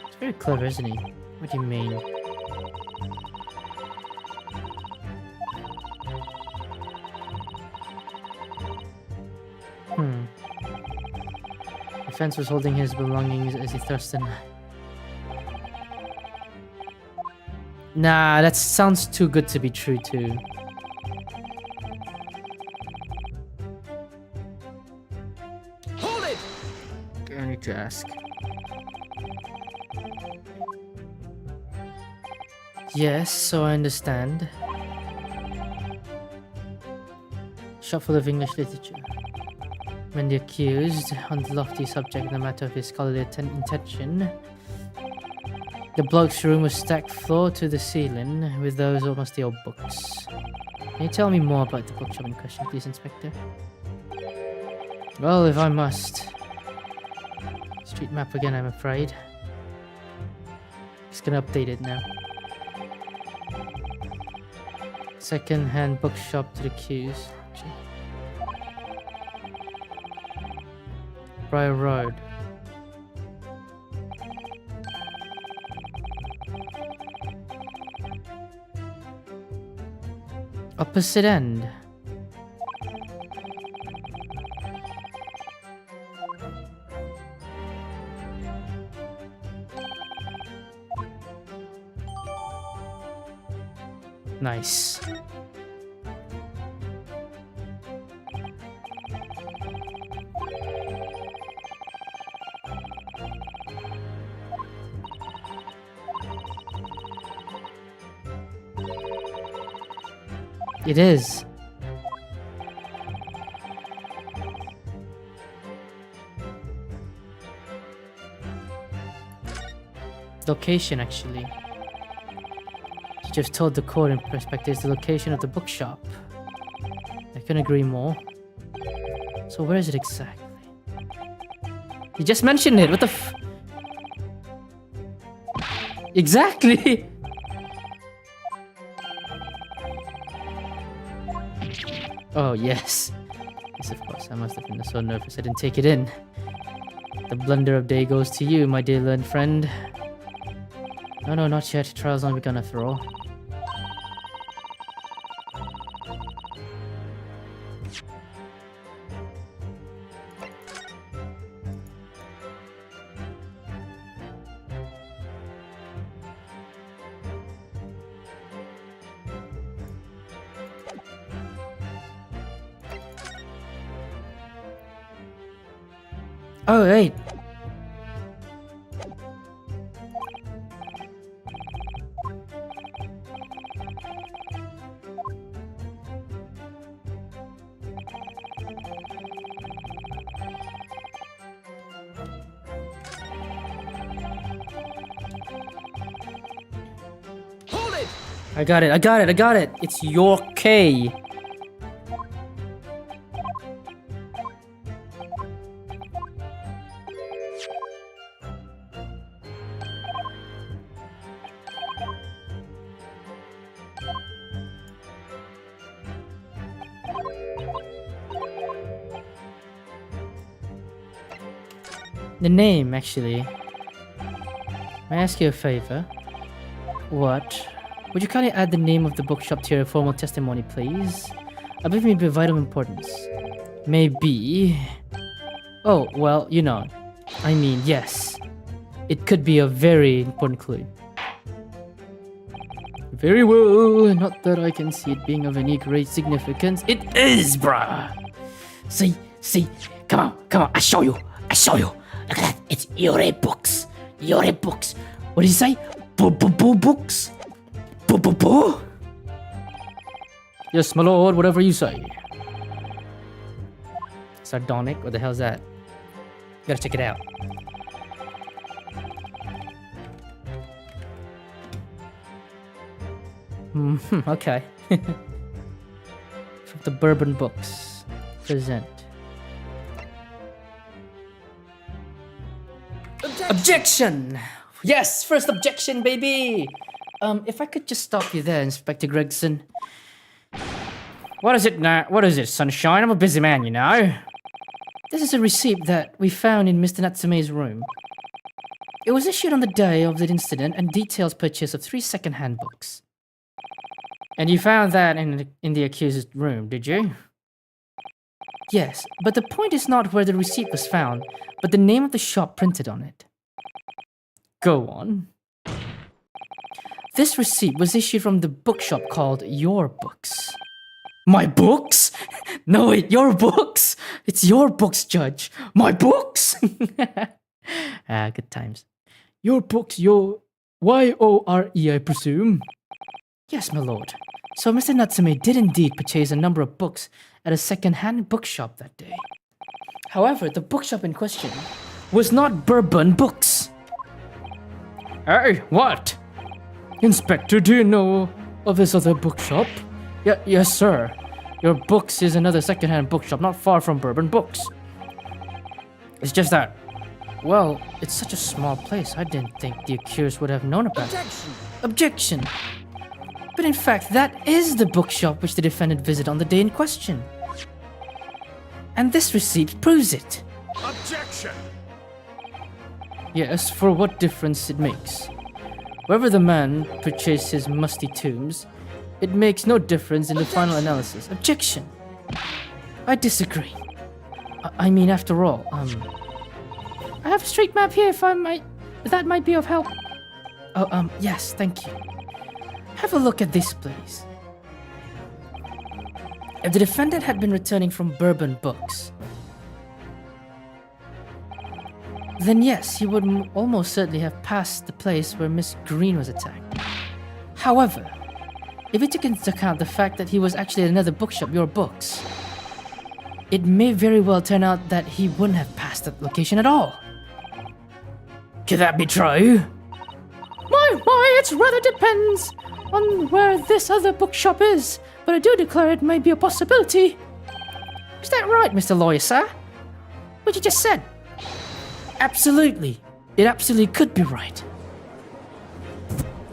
It's very clever, isn't he? What do you mean? The fence was holding his belongings as he thrust in. Nah, that sounds too good to be true too. Hold it! I need to ask. Yes, so I understand. Shop full of English literature. When the accused, on the lofty subject in the matter of his scholarly intention, the bloke's room was stacked floor to the ceiling with those almost the old books. Can you tell me more about the bookshop in question, please, Inspector? Well, if I must. Street map again, I'm afraid. Just gonna update it now. Second-hand bookshop to the queues. Briar Road. Opposite end. Nice. It is. Location, actually. You just told the court in perspective is the location of the bookshop. I couldn't agree more. So where is it exactly? You just mentioned it. What the f... Exactly! Oh, yes. Yes, of course. I must have been so nervous I didn't take it in. The blunder of day goes to you, my dear learned friend. No, no, not yet. Trial's not begun after all. Oh, wait. Hold it! I got it, I got it, I got it! It's your K. The name, actually. May I ask you a favor? What? Would you kindly add the name of the bookshop to your formal testimony, please? I believe it may be of vital importance. Maybe... Oh, well, you know. I mean, yes. It could be a very important clue. Very well, not that I can see it being of any great significance. It is, bruh! See, come on, I show you. Look at that, it's Yore books. What did he say? Books? Boo? Yes, my lord, whatever you say. Sardonic? What the hell's that? Gotta check it out. Okay. From the Bourbon Books. Present. Objection! Yes, first objection, baby! If I could just stop you there, Inspector Gregson. What is it now? What is it, Sunshine? I'm a busy man, you know. This is a receipt that we found in Mr. Natsume's room. It was issued on the day of the incident and details purchase of 3 second-hand books. And you found that in the accused's room, did you? Yes, but the point is not where the receipt was found, but the name of the shop printed on it. Go on. This receipt was issued from the bookshop called Your Books. My books? No, wait, your books? It's your books, Judge. My books? Good times. Your books, your Y-O-R-E, I presume? Yes, my lord. So Mr. Natsume did indeed purchase a number of books at a second-hand bookshop that day. However, the bookshop in question was not Bourbon Books. Hey, what? Inspector, do you know of this other bookshop? Yes, sir. Your Books is another second-hand bookshop not far from Bourbon Books. It's just that Well, it's such a small place. I didn't think the accused would have known about it. Objection! Objection! But in fact, that is the bookshop which the defendant visited on the day in question. And this receipt proves it. Objection! Yes, for what difference it makes. Wherever the man purchased his musty tombs, it makes no difference in the final analysis. Objection! I disagree. I mean, after all, I have a street map here if that might be of help. Oh, yes, thank you. Have a look at this, please. If the defendant had been returning from Bourbon Books, then yes, he would almost certainly have passed the place where Miss Green was attacked. However, if we took into account the fact that he was actually at another bookshop, Your Books, it may very well turn out that he wouldn't have passed that location at all. Could that be true? My, it rather depends on where this other bookshop is, but I do declare it may be a possibility. Is that right, Mr. Lawyer, sir? What you just said? Absolutely. It absolutely could be right.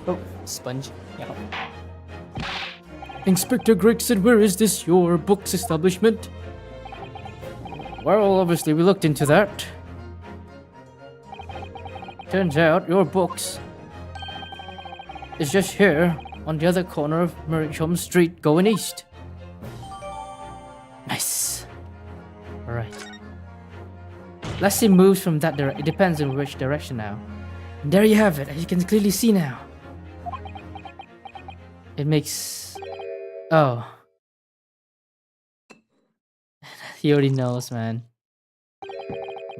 Oh, sponge. Yeah. Inspector Gregson, where is this your books establishment? Well, obviously we looked into that. Turns out Your Books is just here on the other corner of Merrichholm Street going east. Nice. Alright. Let's see moves from that direction. It depends on which direction now. And there you have it, as you can clearly see now. It makes... Oh. He already knows, man.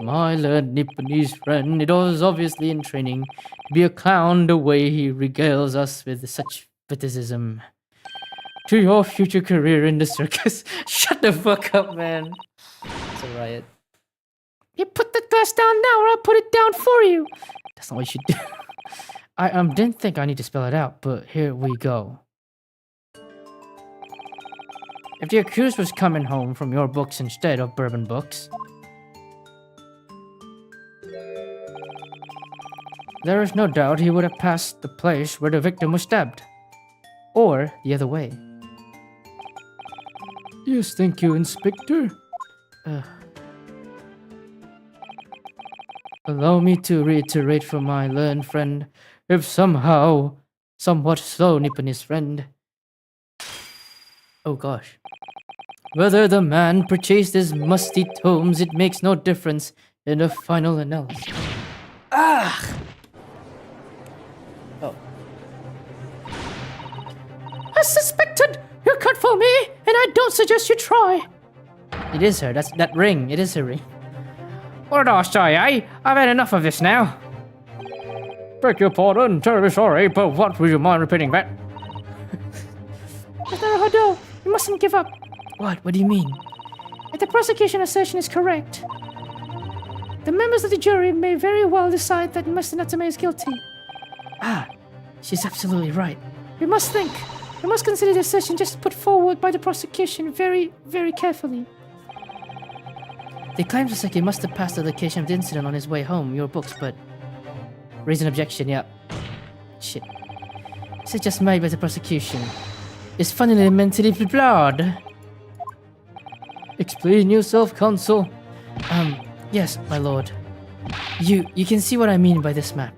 My learned Nipponese friend, it was obviously in training to be a clown the way he regales us with such witticism. To your future career in the circus. Shut the fuck up, man. It's a riot. You put the glass down now or I'll put it down for you. That's not what you should do. I didn't think I need to spell it out, but here we go. If the accused was coming home from Your Books instead of Bourbon Books, there is no doubt he would have passed the place where the victim was stabbed. Or the other way. Yes, thank you, Inspector. Allow me to reiterate for my learned friend, if somehow, somewhat slow Nipponese friend. Oh gosh. Whether the man purchased his musty tomes, it makes no difference in the final analysis. Ah! Oh. As suspected, you can't fool me, and I don't suggest you try. It is her. That's that ring. It is her ring. What did I say, eh? I've had enough of this now. Beg your pardon, terribly sorry, but what would you mind repeating that? Mr. Naruhodo, you mustn't give up. What? What do you mean? If the prosecution assertion is correct, the members of the jury may very well decide that Mr. Natsume is guilty. Ah, she's absolutely right. We must consider the assertion just put forward by the prosecution very, very carefully. They claim Sasaki must have passed the location of the incident on his way home, Your Books, but... Raise an objection, yeah. Shit. This is just made by the prosecution. It's fundamentally flawed. Explain yourself, counsel. Yes, my lord. You can see what I mean by this map.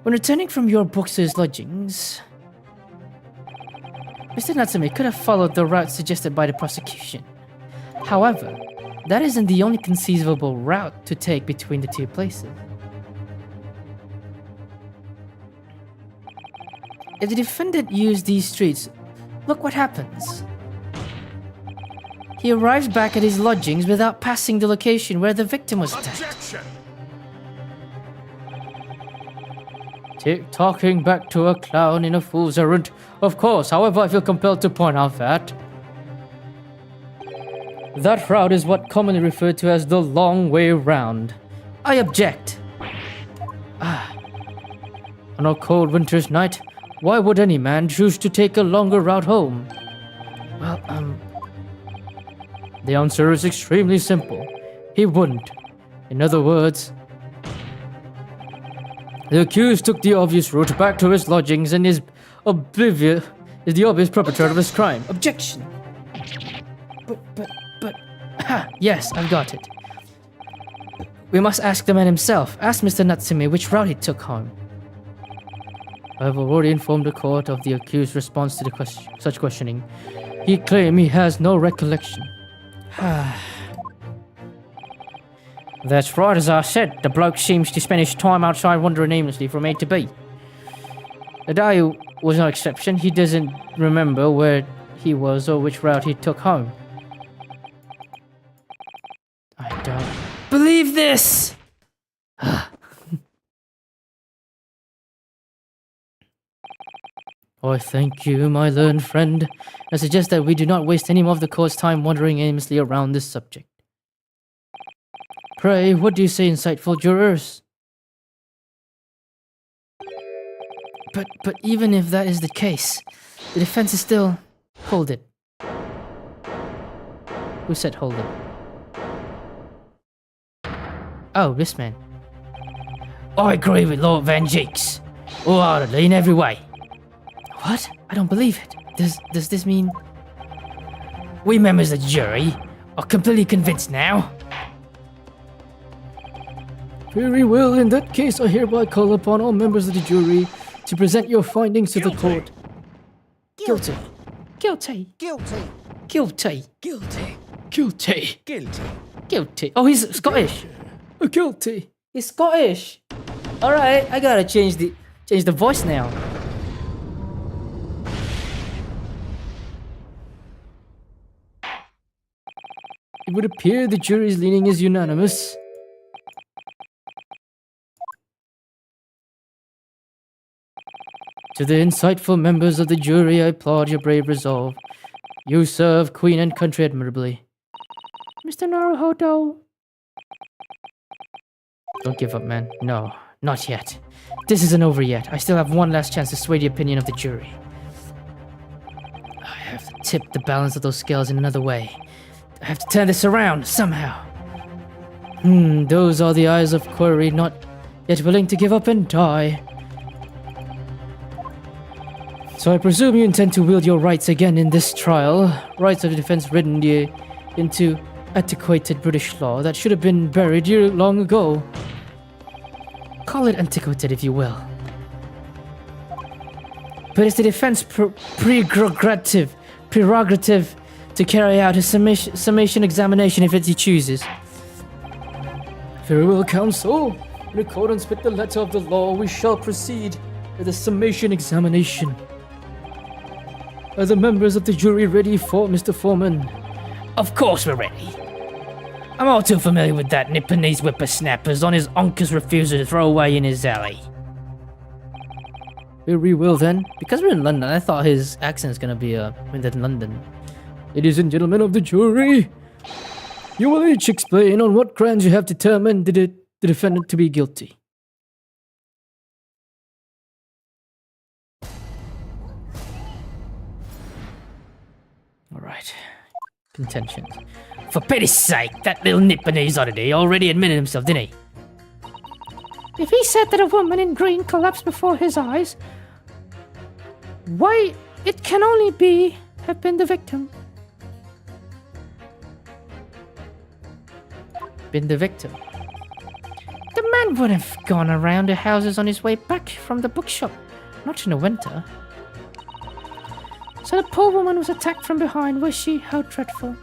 When returning from Your Books to his lodgings, Mr. Natsume could have followed the route suggested by the prosecution. However, that isn't the only conceivable route to take between the two places. If the defendant used these streets, look what happens. He arrives back at his lodgings without passing the location where the victim was attacked. Objection! Talking back to a clown in a fool's errand. Of course, however, I feel compelled to point out that that route is what commonly referred to as the long way round. I object. On a cold winter's night, why would any man choose to take a longer route home? Well, The answer is extremely simple. He wouldn't. In other words, the accused took the obvious route back to his lodgings and is the obvious perpetrator of his crime. Objection. But, ha, yes, I've got it. We must ask the man himself. Ask Mr. Natsume which route he took home. I have already informed the court of the accused's response to such questioning. He claimed he has no recollection. That's right, as I said. The bloke seems to spend his time outside wandering aimlessly from A to B. The day was no exception. He doesn't remember where he was or which route he took home. I don't believe this! I thank you, my learned friend. I suggest that we do not waste any more of the court's time wandering aimlessly around this subject. Pray, what do you say, insightful jurors? But even if that is the case, the defense is still... Hold it. Who said hold it? Oh, this man. I agree with Lord Van Jeeks. Wholeheartedly in every way. What? I don't believe it. Does this mean... We members of the jury are completely convinced now. Very well, in that case, I hereby call upon all members of the jury to present your findings to the court. Guilty. Guilty. Guilty. Guilty. Guilty. Guilty. Guilty. Guilty. Oh, he's Scottish. Guilty. He's Scottish. Alright, I gotta change the voice now. It would appear the jury's leaning is unanimous. To the insightful members of the jury, I applaud your brave resolve. You serve Queen and country admirably. Mr. Naruhodo. Don't give up, man. No, not yet. This isn't over yet. I still have one last chance to sway the opinion of the jury. I have to tip the balance of those scales in another way. I have to turn this around somehow. Those are the eyes of query, not yet willing to give up and die. So I presume you intend to wield your rights again in this trial. Rights of defense written into antiquated British law that should have been buried long ago. Call it antiquated if you will. But it's the defense prerogative to carry out a summation examination if it chooses. Very well, counsel. In accordance with the letter of the law, we shall proceed with the summation examination. Are the members of the jury ready for Mr. Foreman? Of course we're ready. I'm all too familiar with that Nipponese whippersnappers on his uncle's refusal to throw away in his alley. Very well then. Because we're in London, I thought his accent's gonna be in London. Ladies and gentlemen of the jury, you will each explain on what grounds you have determined the defendant to be guilty. Alright. Contentions. For pity's sake, that little Nipponese oddity already admitted himself, didn't he? If he said that a woman in green collapsed before his eyes, why, it can only have been the victim. Been the victim. The man would have gone around the houses on his way back from the bookshop, not in the winter. So the poor woman was attacked from behind, was she? How dreadful.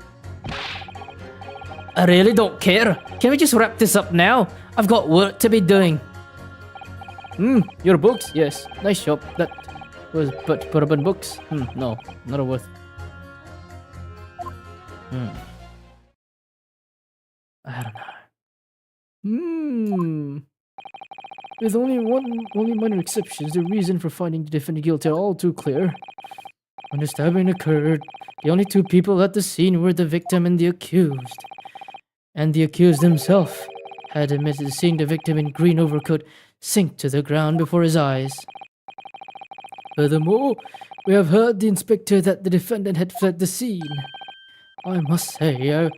I really don't care. Can we just wrap this up now? I've got work to be doing. Your books? Yes. Nice job. That was bourbon books? No, not worth. I don't know. With only minor exceptions, the reason for finding the defendant guilty are all too clear. When the stabbing occurred, the only two people at the scene were the victim and the accused. And the accused himself had admitted to seeing the victim in green overcoat sink to the ground before his eyes. Furthermore, we have heard the inspector that the defendant had fled the scene. I must say,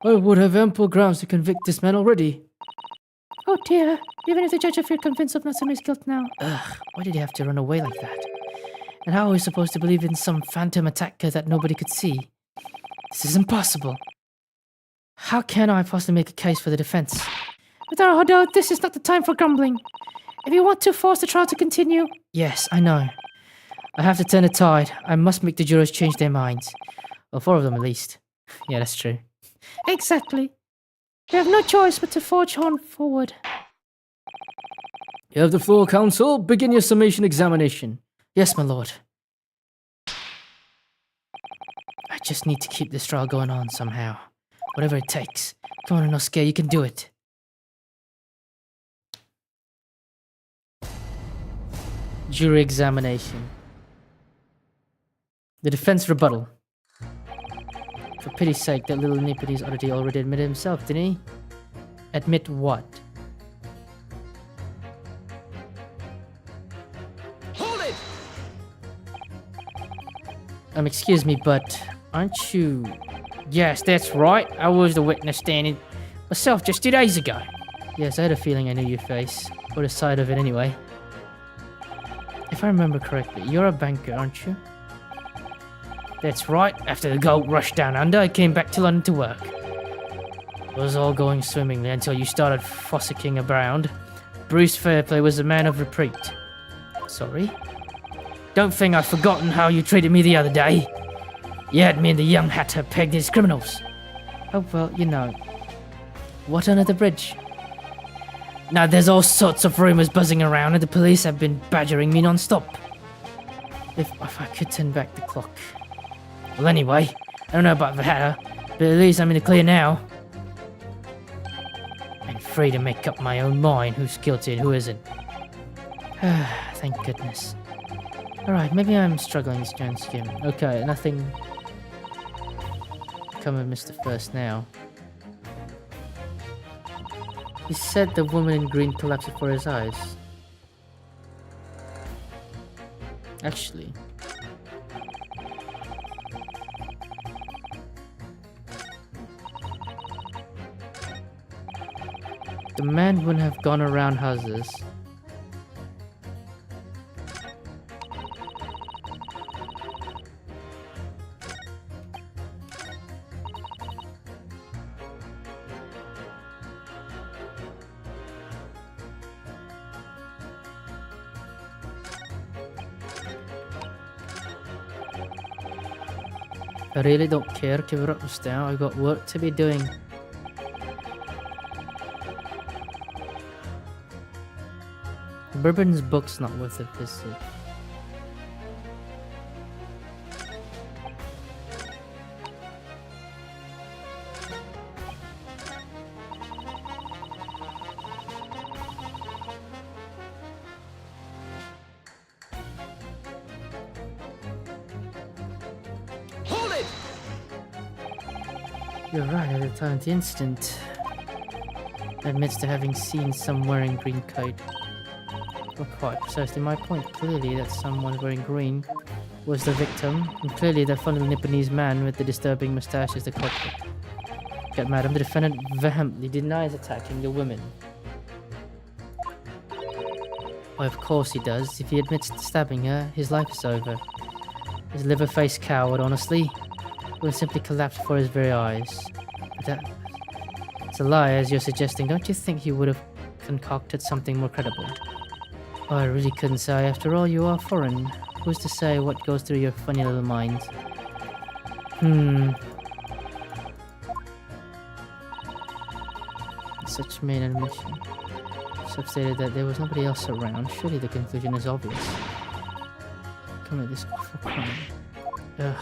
I would have ample grounds to convict this man already. Oh dear, even if the judge appeared convinced of Natsume's guilt now. Ugh, why did he have to run away like that? And how are we supposed to believe in some phantom attacker that nobody could see? This is impossible. How can I possibly make a case for the defense? Mr. Naruhodo, this is not the time for grumbling. If you want to force the trial to continue... Yes, I know. I have to turn the tide. I must make the jurors change their minds. Well, 4 of them at least. Yeah, that's true. Exactly. We have no choice but to forge on forward. You have the floor, counsel. Begin your summation examination. Yes, my lord. I just need to keep this trial going on somehow. Whatever it takes. Come on, Inosuke, you can do it. Jury examination. The defense rebuttal. For pity's sake, that little Nipponese oddity already admitted himself, didn't he? Admit what? Hold it! Excuse me, but aren't you... Yes, that's right. I was the witness standing myself just 2 days ago. Yes, I had a feeling I knew your face. Or the side of it anyway. If I remember correctly, you're a banker, aren't you? That's right. After the gold rush down under, I came back to London to work. It was all going swimmingly until you started fossicking around. Bruce Fairplay was a man of repute. Sorry? Don't think I've forgotten how you treated me the other day. You had me and the young hatter pegged as criminals. Oh, well, you know. What under the bridge? Now, there's all sorts of rumors buzzing around and the police have been badgering me non-stop. If I could turn back the clock. Well, anyway, I don't know about the hatter, but at least I'm in the clear now. I'm free to make up my own mind who's guilty and who isn't. Thank goodness. Alright, maybe I'm struggling this giant skin. Okay, nothing... Come with Mr. First now. He said the woman in green collapsed before his eyes. Actually... The man wouldn't have gone around houses. I really don't care, give it up just now. I've got work to be doing. Bourbon's book's not worth a visit. Hold it! You're right, at the time of the incident, admits to having seen some wearing green coat. Well, quite precisely my point. Clearly that someone wearing green was the victim, and clearly the funny Nipponese man with the disturbing moustache is the culprit. Yet, madam, the defendant vehemently denies attacking the women. Why, of course he does. If he admits to stabbing her, his life is over. His liver-faced coward, honestly, will simply collapse before his very eyes. But that's a lie, as you're suggesting. Don't you think he would have concocted something more credible? Oh, I really couldn't say. After all, you are foreign. Who's to say what goes through your funny little mind? Such main admission. Sub stated that there was nobody else around. Surely the conclusion is obvious. Commit this awful crime. Ugh.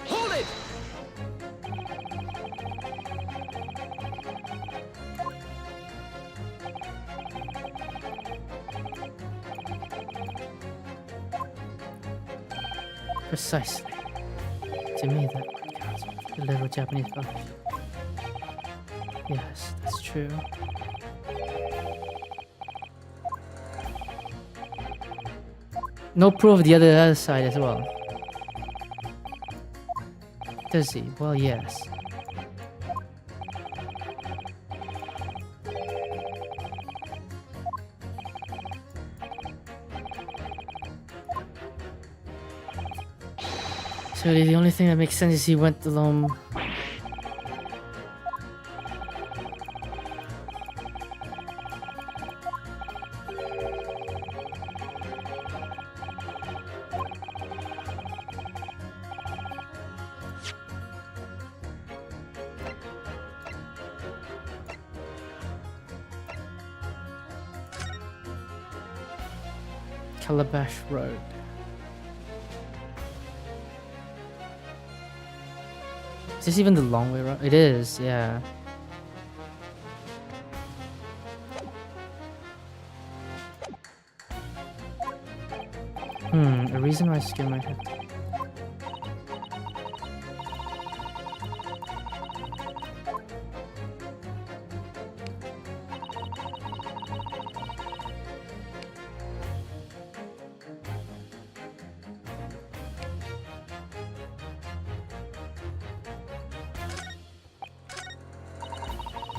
Hold it! Precisely. To me, that counts with the little Japanese village. Yes, that's true. No proof of the other side as well. Does he? Well, yes. So the only thing that makes sense is he went alone. Calabash Road. Is this even the long way around? It is, yeah. A reason why I skim my head.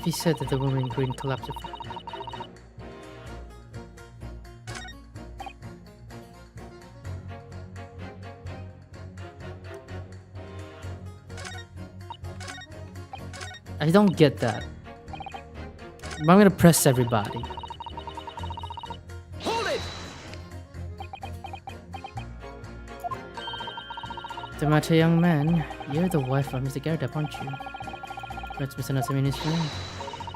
He said that the woman in green collapsed. I don't get that. But I'm gonna press everybody. Hold it! The matter, young man, you're the wife of Mr. Garrett, aren't you? That's Mr. Nasamini's friend.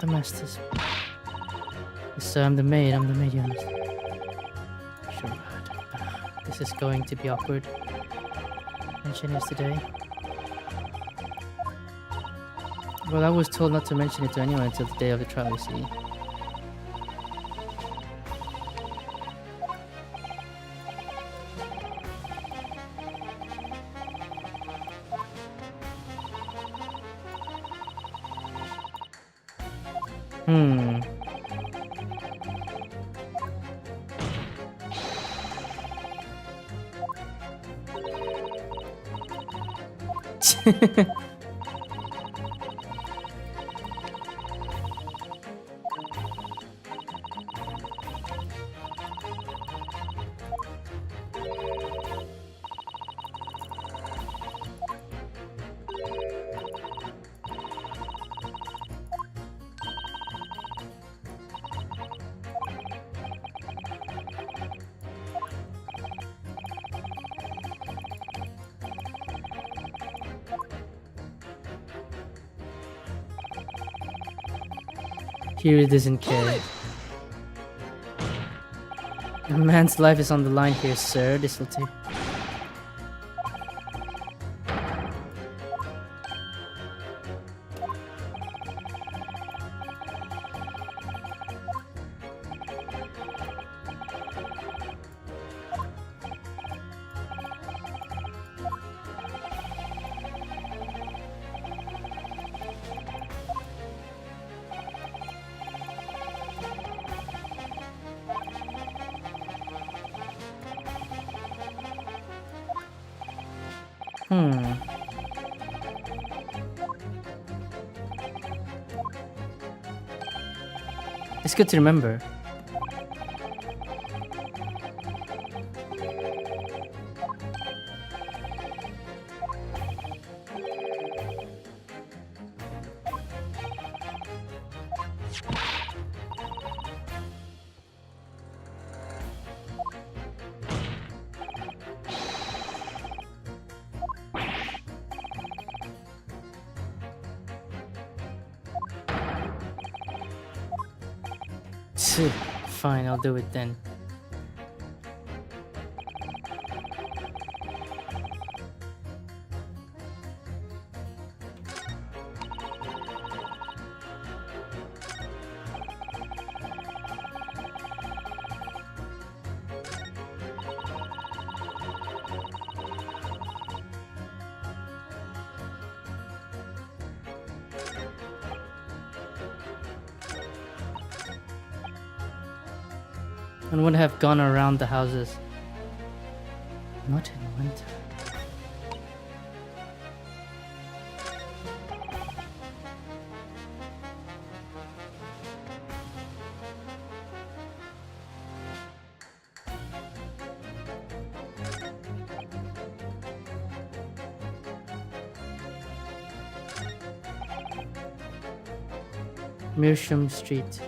The master's. Yes, sir, I'm the maid, you understand. Sure, right. This is going to be awkward. Mention yesterday. Well, I was told not to mention it to anyone until the day of the trial, you see. Here doesn't care. A man's life is on the line here, sir. This'll take. It's good to remember. Fine, I'll do it then. and would have gone around the houses. Not in winter. Mearsham Street.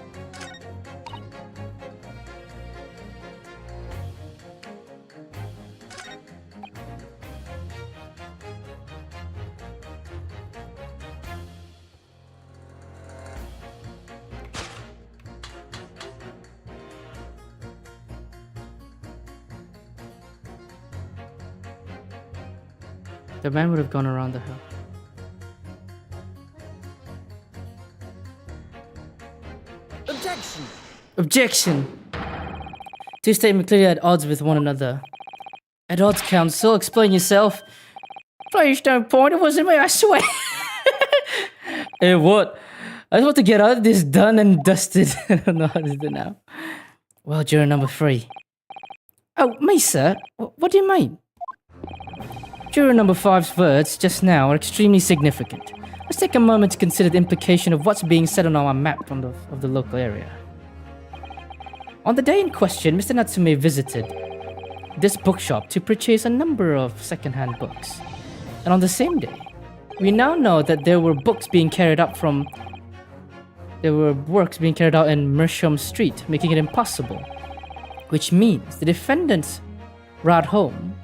The man would have gone around the house. Objection! Objection! Two statements clearly at odds with one another. At odds, counsel. Explain yourself. Please don't point. It wasn't me, I swear. Hey, what? I just want to get out of this done and dusted. I don't know how to do now. Well, juror number 3. Oh, me, sir? What do you mean? Juror number 5's words just now are extremely significant. Let's take a moment to consider the implication of what's being said on our map of the local area. On the day in question, Mr. Natsume visited this bookshop to purchase a number of second-hand books. And on the same day, we now know that there were works being carried out in Mearsham Street, making it impossible. Which means the defendant's route home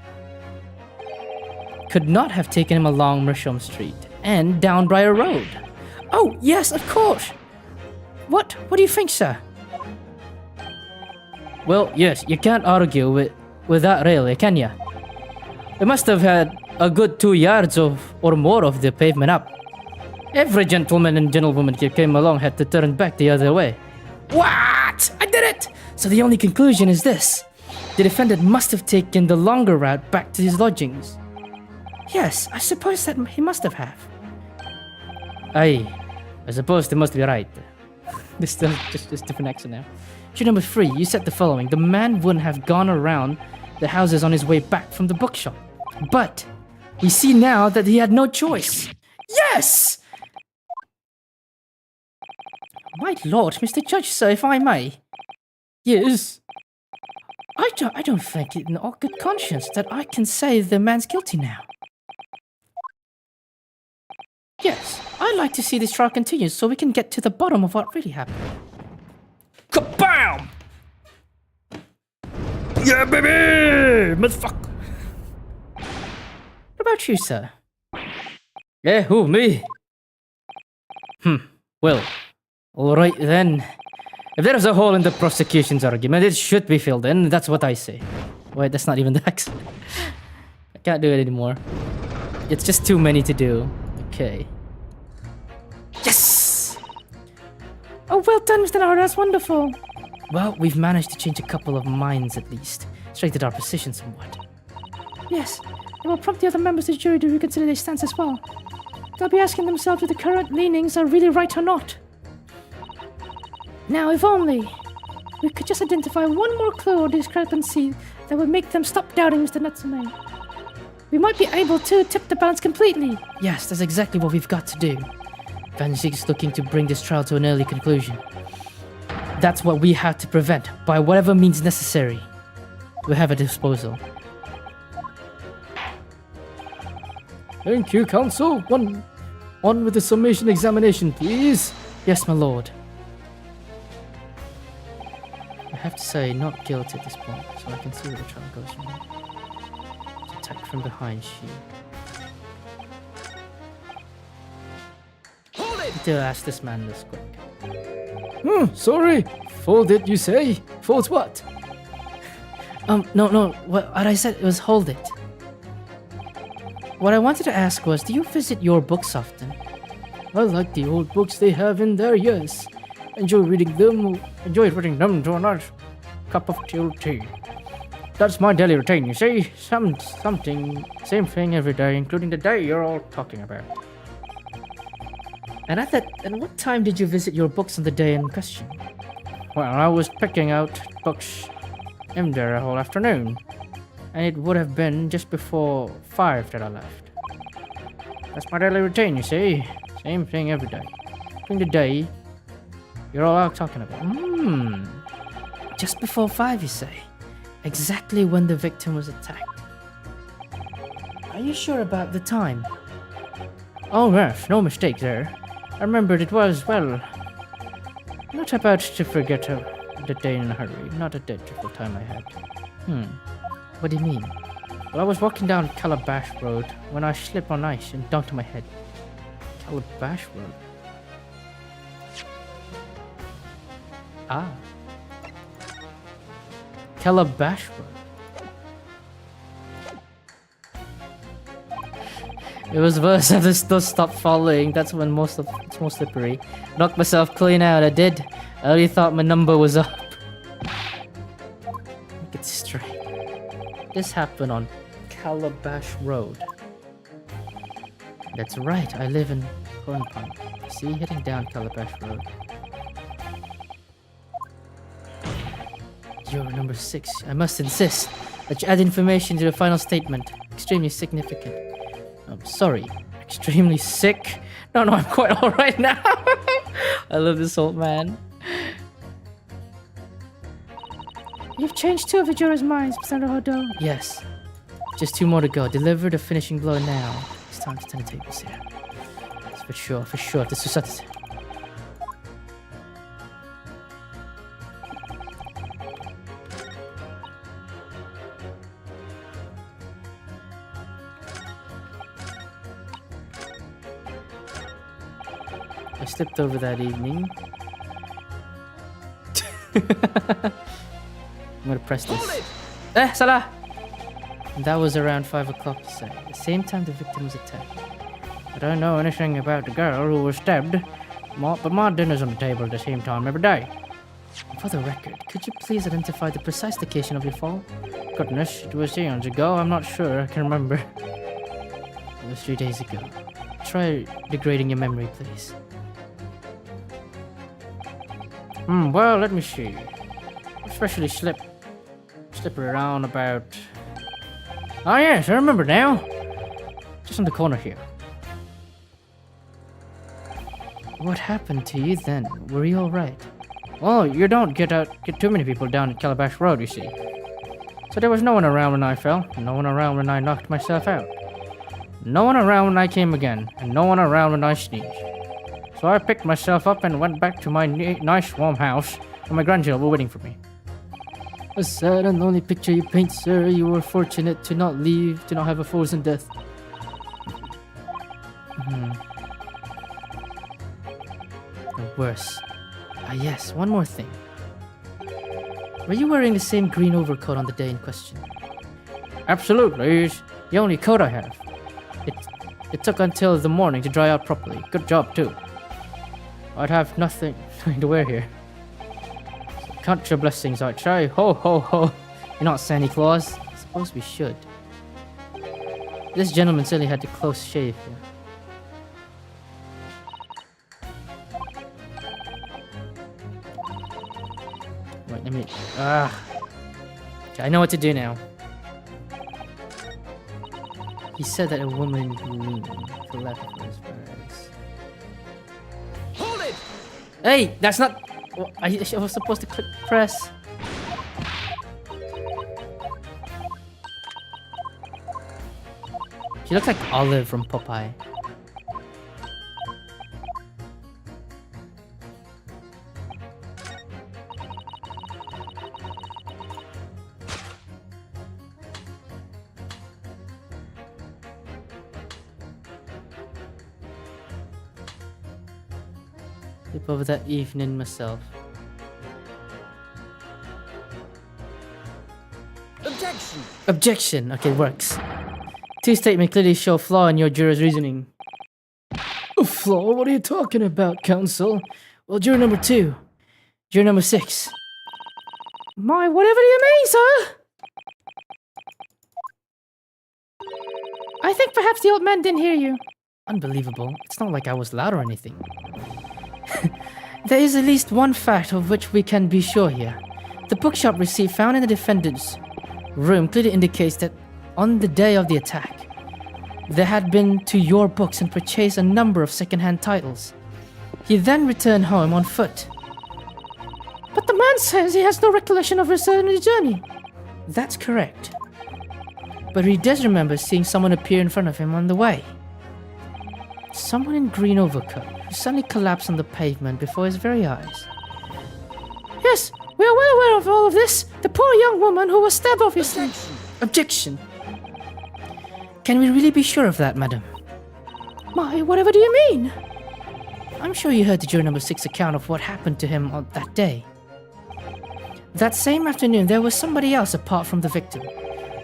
could not have taken him along Mearsham Street and down Briar Road. Oh, yes, of course. What do you think, sir? Well, yes, you can't argue with that really, can ya? It must have had a good 2 yards or more of the pavement up. Every gentleman and gentlewoman who came along had to turn back the other way. What? I did it! So the only conclusion is this. The defendant must have taken the longer route back to his lodgings. Yes, I suppose that he must have. I suppose they must be right. This still just different accent now. Issue number 3, you said the following. The man wouldn't have gone around the houses on his way back from the bookshop. But we see now that he had no choice. Yes! My lord, Mr. Judge, sir, if I may. Yes? I don't think in all good conscience that I can say the man's guilty now. Yes, I'd like to see this trial continue so we can get to the bottom of what really happened. Kabam! Yeah, baby! Motherfucker! What about you, sir? Yeah, who, me? Well, alright then. If there's a hole in the prosecution's argument, it should be filled in, that's what I say. Wait, that's not even the accent. I can't do it anymore. It's just too many to do. Okay. Yes! Oh, well done, Mr. Naruto. That's wonderful. Well, we've managed to change a couple of minds at least. Straightened our position somewhat. Yes, it will prompt the other members of the jury to reconsider their stance as well. They'll be asking themselves if the current leanings are really right or not. Now, if only we could just identify one more clue or discrepancy that would make them stop doubting Mr. Natsume. We might be able to tip the balance completely. Yes, that's exactly what we've got to do. Van Ziek's looking to bring this trial to an early conclusion. That's what we have to prevent, by whatever means necessary. We have at disposal. Thank you, counsel. On with the summation examination, please. Yes, my lord. I have to say, not guilty at this point, so I can see where the trial goes from here. It's attacked from behind, she. Hold it! Do ask this man this quick. Sorry. Fold it, you say? Fold what? No. What I said was hold it. What I wanted to ask was, do you visit your books often? I like the old books they have in there, yes. Enjoy reading them to a nice cup of chilled tea. That's my daily routine, you see? Same thing every day, including the day you're all talking about. And what time did you visit your books on the day in question? Well, I was picking out books I'm there a whole afternoon. And it would have been just before 5 that I left. That's my daily routine, you see. Same thing every day. During the day, you're all out talking about. Just before 5, you say? Exactly when the victim was attacked. Are you sure about the time? Oh yes, no mistake there. I remembered it was, well, not about to forget the day in a hurry. Not a dreadful time I had. What do you mean? Well, I was walking down Calabash Road when I slipped on ice and dunked my head. Calabash Road? Ah. Calabash Road. It was worse after still stopped falling. That's when it's more slippery. Knocked myself clean out, I did. I already thought my number was up. Make it straight. This happened on Calabash Road. That's right, I live in Cornpond. See, heading down Calabash Road. Juror number 6. I must insist that you add information to the final statement. Extremely significant. I'm sorry. Extremely sick? No, I'm quite alright now. I love this old man. You've changed 2 of the jurors' minds, Mr. Hodo. Yes. Just 2 more to go. Deliver the finishing blow now. It's time to turn the tables here. It's for sure. This is it. I slipped over that evening. I'm gonna press this. Salah! That was around 5 o'clock, you say. The same time the victim was attacked. I don't know anything about the girl who was stabbed, but my dinner's on the table at the same time every day. For the record, could you please identify the precise location of your fall? Goodness, it was eons ago. I'm not sure. I can remember. It was 3 days ago. Try degrading your memory, please. Well, let me see. Especially slip around about... Oh yes, I remember now. Just on the corner here. What happened to you then? Were you alright? Well, you don't get too many people down at Calabash Road, you see. So there was no one around when I fell, no one around when I knocked myself out. No one around when I came again, and no one around when I sneezed. So I picked myself up and went back to my nice warm house, where my grandchildren were waiting for me. A sad and lonely picture you paint, sir. You were fortunate to not have a frozen death. Or worse. Ah yes, one more thing. Were you wearing the same green overcoat on the day in question? Absolutely. It's the only coat I have. It took until the morning to dry out properly. Good job, too. I'd have nothing to wear here. So count your blessings, I'd say. Ho, ho, ho. You're not Santa Claus. I suppose we should. This gentleman certainly had the close shave here. Wait, let me... Okay, I know what to do now. He said that a woman leaned to the left of his words. Hold it! Hey, that's not... I was supposed to click press. She looks like Olive from Popeye. Sleep over that evening myself. Objection! Objection. Okay, works. 2 statements clearly show flaw in your juror's reasoning. A flaw? What are you talking about, counsel? Well, juror number 2. Juror number 6. My, whatever do you mean, sir? I think perhaps the old man didn't hear you. Unbelievable. It's not like I was loud or anything. There is at least one fact of which we can be sure here. The bookshop receipt found in the defendant's room clearly indicates that on the day of the attack, they had been to your books and purchased a number of second-hand titles. He then returned home on foot. But the man says he has no recollection of returning the journey. That's correct. But he does remember seeing someone appear in front of him on the way. Someone in green overcoat who suddenly collapsed on the pavement before his very eyes. Yes, we are well aware of all of this. The poor young woman who was stabbed, obviously. Objection. Can we really be sure of that, madam? My, whatever do you mean? I'm sure you heard the juror number 6 account of what happened to him on that day. That same afternoon, there was somebody else apart from the victim,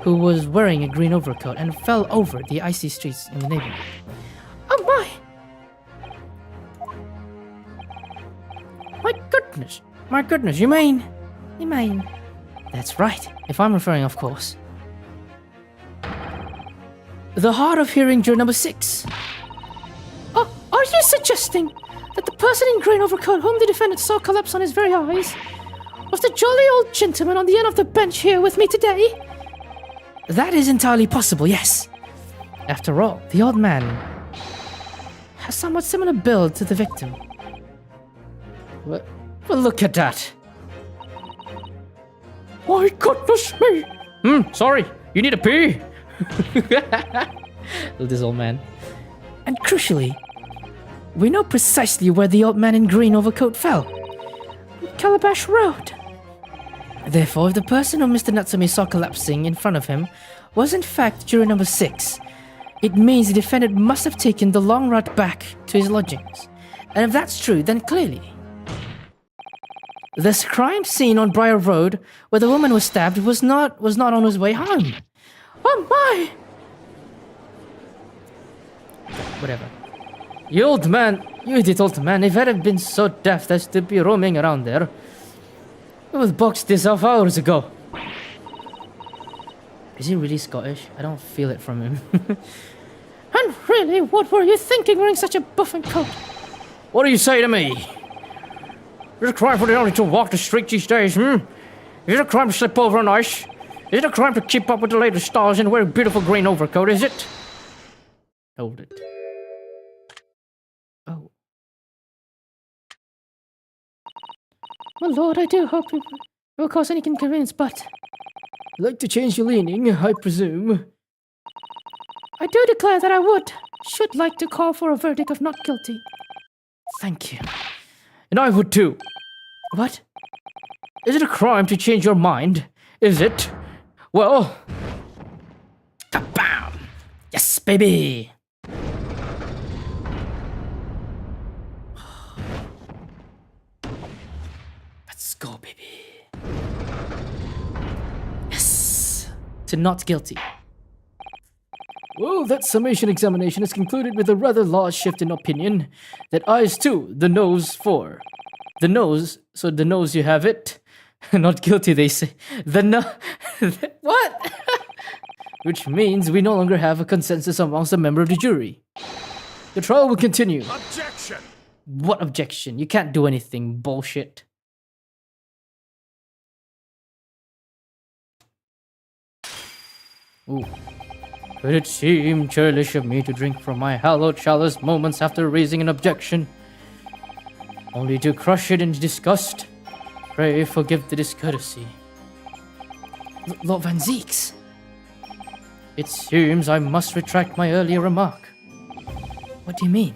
who was wearing a green overcoat and fell over the icy streets in the neighborhood. Oh my! My goodness, you mean? That's right, if I'm referring, of course. The hard of hearing juror number 6. Oh, are you suggesting that the person in green overcoat whom the defendant saw collapse on his very eyes was the jolly old gentleman on the end of the bench here with me today? That is entirely possible, yes. After all, the old man has somewhat similar build to the victim. Well, look at that. My goodness me! Sorry, you need a pee? This old man. And crucially, we know precisely where the old man in green overcoat fell. Calabash Road. Therefore, if the person whom Mr. Natsume saw collapsing in front of him was in fact juror number 6, it means the defendant must have taken the long route back to his lodgings. And if that's true, then clearly this crime scene on Briar Road, where the woman was stabbed, was not on his way home. Oh my! Whatever. You idiot old man, if I'd have been so daft as to be roaming around there, I would have boxed this off hours ago. Is he really Scottish? I don't feel it from him. And really, what were you thinking wearing such a buffing coat? What do you say to me? Is it a crime for the only to walk the street these days, Is it a crime to slip over on ice? Is it a crime to keep up with the latest stars and wear a beautiful green overcoat, is it? Hold it. Oh. Well, Lord, I do hope it will cause any inconvenience, but Like to change your leaning, I presume. I do declare that I should like to call for a verdict of not guilty. Thank you. And I would too. What? Is it a crime to change your mind? Is it? Well... Kabam! Yes, baby! Let's go, baby. Yes! To not guilty. Well, that summation examination is concluded with a rather large shift in opinion. That eyes to, the nose for. The nose, so the nose you have it. Not guilty, they say. What? Which means we no longer have a consensus amongst a member of the jury. The trial will continue. Objection! What objection? You can't do anything, bullshit. Ooh. But it seemed churlish of me to drink from my hallowed chalice moments after raising an objection, only to crush it in disgust. Pray forgive the discourtesy. Lord Van Zeeks. It seems I must retract my earlier remark. What do you mean?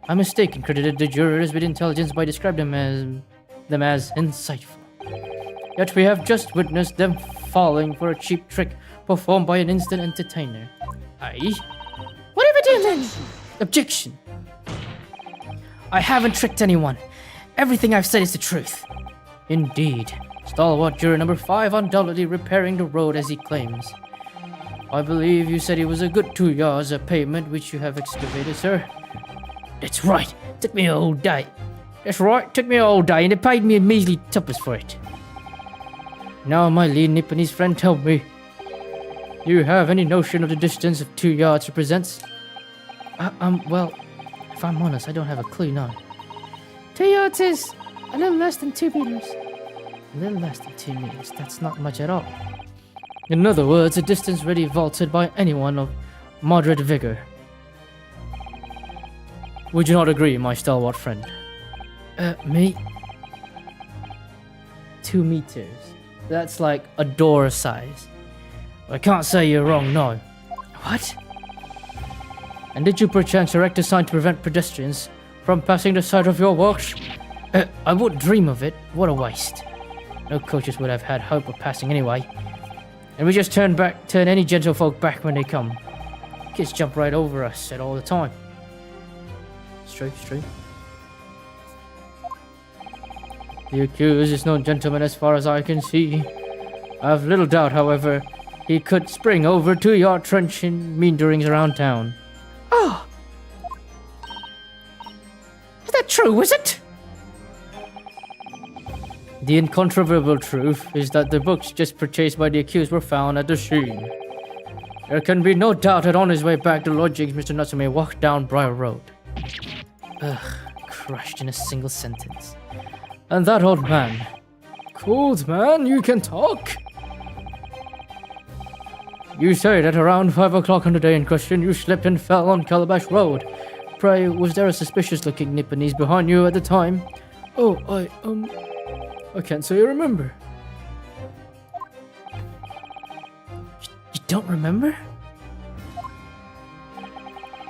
I mistaken credited the jurors with intelligence by describing them as insightful. Yet we have just witnessed them falling for a cheap trick performed by an instant entertainer. Aye? Whatever do you mean? Objection. I haven't tricked anyone. Everything I've said is the truth. Indeed. Stalwart juror number 5 undoubtedly repairing the road as he claims. I believe you said it was a good 2 yards of pavement which you have excavated, sir. That's right. Took me a whole day. That's right, took me a whole day and they paid me a measly tuppence for it. Now my lead Nipponese friend tell me, do you have any notion of the distance of 2 yards represents? Well, if I'm honest, I don't have a clue now. 2 yards is a little less than 2 meters. A little less than 2 meters. That's not much at all. In other words, a distance ready vaulted by anyone of moderate vigor. Would you not agree, my stalwart friend? Me? 2 meters. That's like a door size. I can't say you're wrong, no. What? And did you perchance erect a sign to prevent pedestrians from passing the site of your works? I wouldn't dream of it. What a waste. No coaches would have had hope of passing anyway. And we just turn any gentlefolk back when they come. Kids jump right over us all the time. It's true, it's true. The accused is no gentleman as far as I can see. I have little doubt, however, he could spring over to your trench and meanderings around town. Oh! Is that true, is it? The incontrovertible truth is that the books just purchased by the accused were found at the scene. There can be no doubt that on his way back, the Lord James Mr. Natsume walked down Briar Road. Ugh, crushed in a single sentence. And that old man. Cold man, you can talk. You say that around 5 o'clock on the day in question, you slipped and fell on Calabash Road. Pray, was there a suspicious-looking Nipponese behind you at the time? Oh, I can't say I remember. You don't remember?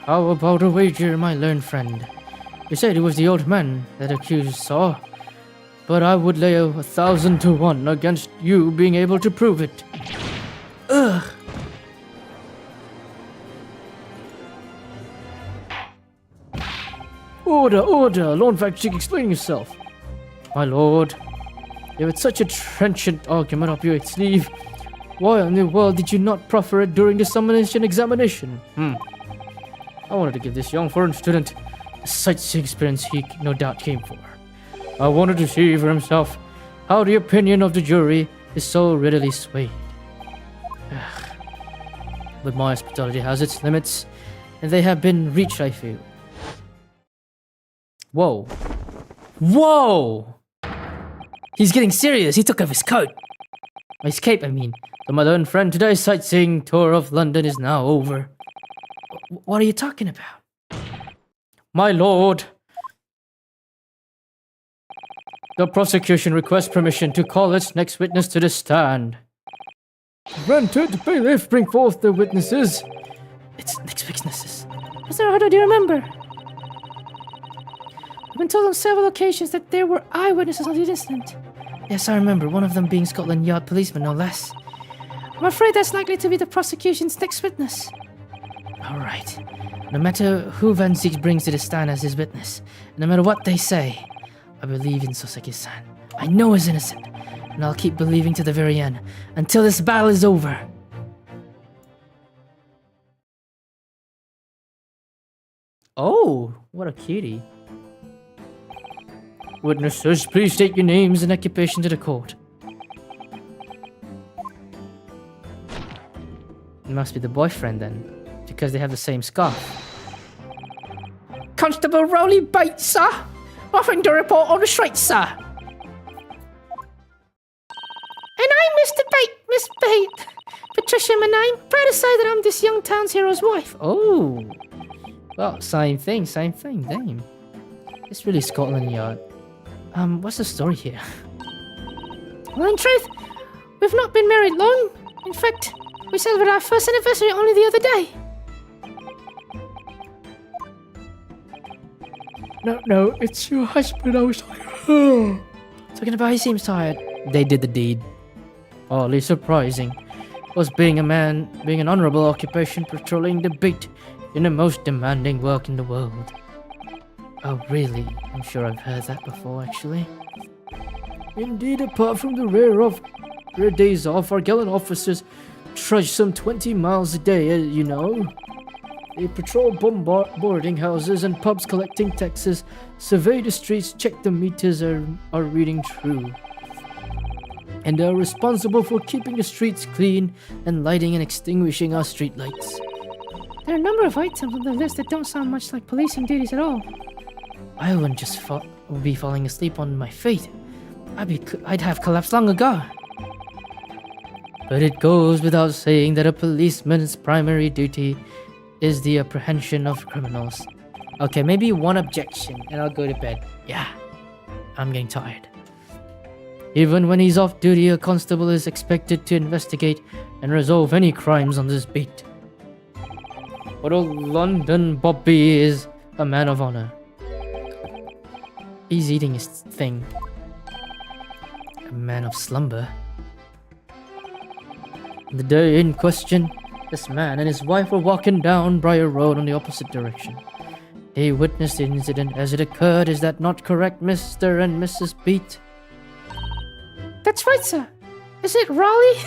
How about a wager, my learned friend? You said it was the old man that accused saw, but I would lay 1,000 to 1 against you being able to prove it. Ugh. Order, Lord Vtuber, explain yourself. My lord, you had such a trenchant argument up your sleeve. Why in the world did you not proffer it during the summonation examination? I wanted to give this young foreign student a sightseeing experience he no doubt came for. I wanted to see for himself how the opinion of the jury is so readily swayed. But my hospitality has its limits, and they have been reached, I feel. Whoa. Whoa! He's getting serious. He took off his coat. His cape, I mean. So my learned friend, today's sightseeing tour of London is now over. What are you talking about? My lord, the prosecution requests permission to call its next witness to the stand. Granted, bailiff, bring forth the witnesses. It's next witnesses. Mr. Protato, do you remember? I've been told on several occasions that there were eyewitnesses of the incident. Yes, I remember. One of them being Scotland Yard policeman, no less. I'm afraid that's likely to be the prosecution's next witness. All right. No matter who Van Zieks brings to the stand as his witness, no matter what they say, I believe in Soseki-san. I know he's innocent, and I'll keep believing to the very end, until this battle is over. Oh, what a cutie. Witnesses, please state your names and occupation to the court. It must be the boyfriend then, because they have the same scarf. Constable Rowley Bates, sir. Offering to report on the street, sir. And I'm Mr. Bate, Miss Bate. Patricia, my name. Proud to say that I'm this young town's hero's wife. Oh. Well, same thing, damn. It's really Scotland Yard. What's the story here? Well, in truth, we've not been married long. In fact, we celebrated our first anniversary only the other day. No, it's your husband I was talking. Talking about he seems tired. They did the deed. Hardly surprising. Was being an honorable occupation patrolling the beat in the most demanding work in the world. Oh, really? I'm sure I've heard that before, actually. Indeed, apart from the rare days off, our gallant officers trudge some 20 miles a day, you know. They patrol boarding houses and pubs collecting taxes, survey the streets, check the meters are reading true. And they are responsible for keeping the streets clean and lighting and extinguishing our streetlights. There are a number of items on the list that don't sound much like policing duties at all. I wouldn't just be falling asleep on my feet. I'd have collapsed long ago. But it goes without saying that a policeman's primary duty is the apprehension of criminals. Okay, maybe one objection and I'll go to bed. Yeah, I'm getting tired. Even when he's off duty, a constable is expected to investigate and resolve any crimes on this beat. But old London Bobby is a man of honor. He's eating his thing. A man of slumber. The day in question, this man and his wife were walking down Briar Road on the opposite direction. They witnessed the incident as it occurred. Is that not correct, Mr. and Mrs. Beat? That's right, sir. Is it Raleigh?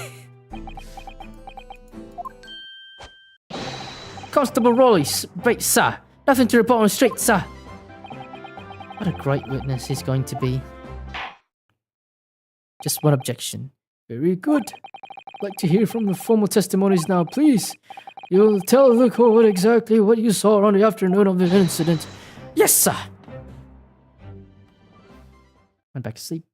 Constable Raleigh, right, sir. Nothing to report on the street, sir. What a great witness he's going to be. Just one objection. Very good. I'd like to hear from the formal testimonies now, please. You'll tell the court exactly what you saw on the afternoon of the incident. Yes, sir. Went back to sleep.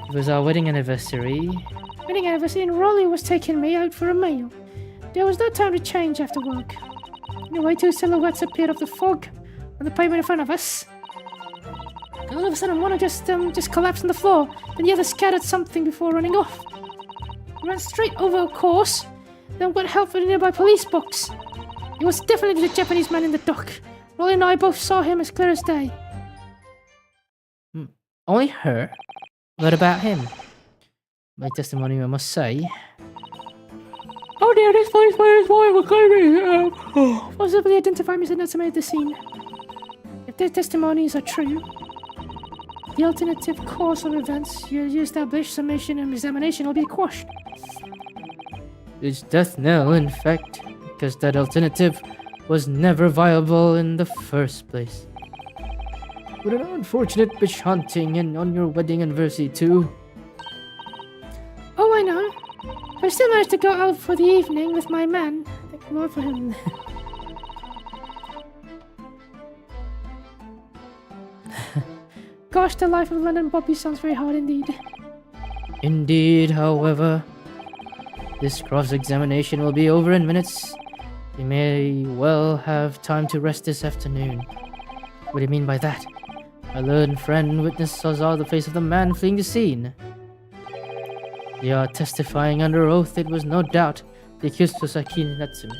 It was our wedding anniversary. Wedding anniversary, and Raleigh was taking me out for a meal. There was no time to change after work. Anyway, two silhouettes appeared off the fog on the pavement in front of us. And all of a sudden, one just collapsed on the floor, and the other scattered something before running off. He ran straight over a course, then got help from the nearby police box. It was definitely the Japanese man in the dock. Raleigh and I both saw him as clear as day. Only her? What about him? My testimony, I must say. Oh dear, this policeman is why we're claiming possibly identify Mr. Natsume at the scene. If their testimonies are true, the alternative course of events you established, summation and examination will be quashed. It's death knell, in fact, because that alternative was never viable in the first place. What an unfortunate witch hunting, and on your wedding anniversary too. Oh, I know. But I still managed to go out for the evening with my man. Thank the Lord for him. Gosh, the life of London Bobby sounds very hard indeed. Indeed, however, this cross-examination will be over in minutes. We may well have time to rest this afternoon. What do you mean by that? My learned friend witness saw the face of the man fleeing the scene. They are testifying under oath it was no doubt the accused was Akine Natsume.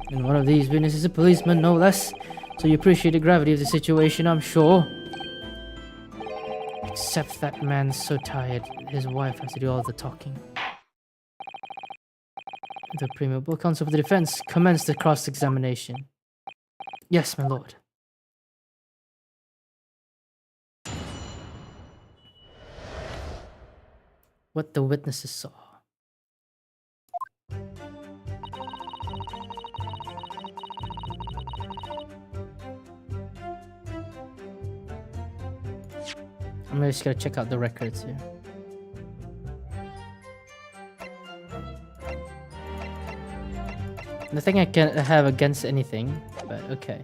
And one of these witnesses is a policeman, no less, so you appreciate the gravity of the situation, I'm sure. Except that man's so tired, his wife has to do all the talking. The Premier Counsel for the Defense commenced the cross-examination. Yes, my lord. What the witnesses saw. I'm just gonna check out the records here. Nothing I can have against anything, but okay.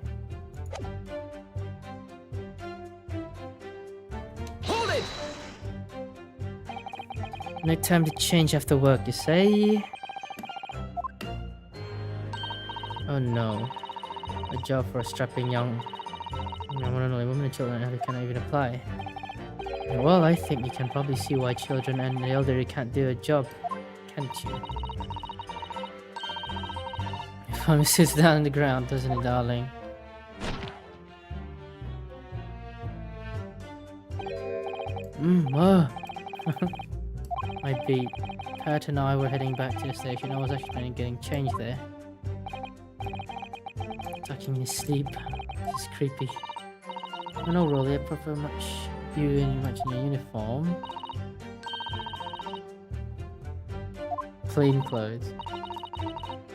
Hold it! No time to change after work, you say? Oh no. A job for a strapping young one and only woman and children and cannot even apply. Well, I think you can probably see why children and the elderly can't do a job, can't you? If one sits down on the ground, doesn't it, darling? Oh. My beat. Pat and I were heading back to the station. I was actually getting changed there. Talking in his sleep. This is creepy. I know, Rolly, I prefer much you in your uniform. Plain clothes.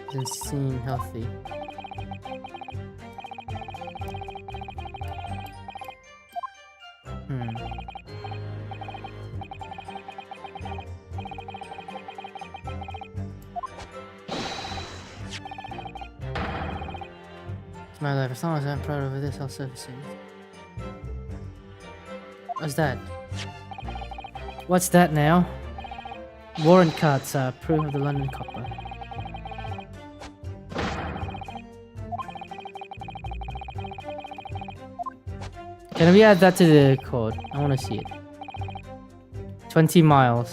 Doesn't seem healthy. It's my life. As long as I'm proud of this, I'll service it. What's that? What's that now? Warrant cards are proof of the London copper. Can we add that to the code? I want to see it. 20 miles.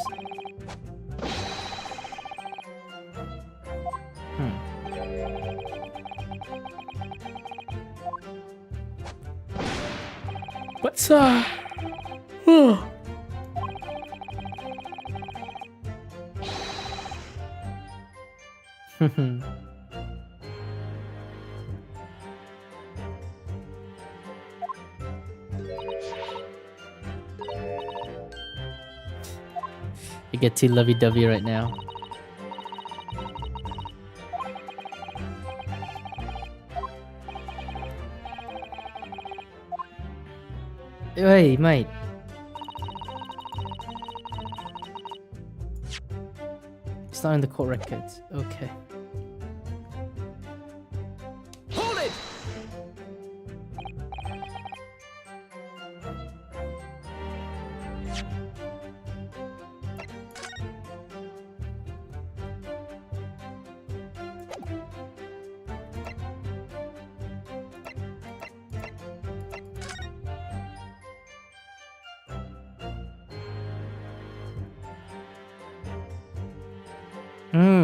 What's oh. I get too lovey-dovey right now. Hey, mate. It's not in the court records. Okay. Hold it!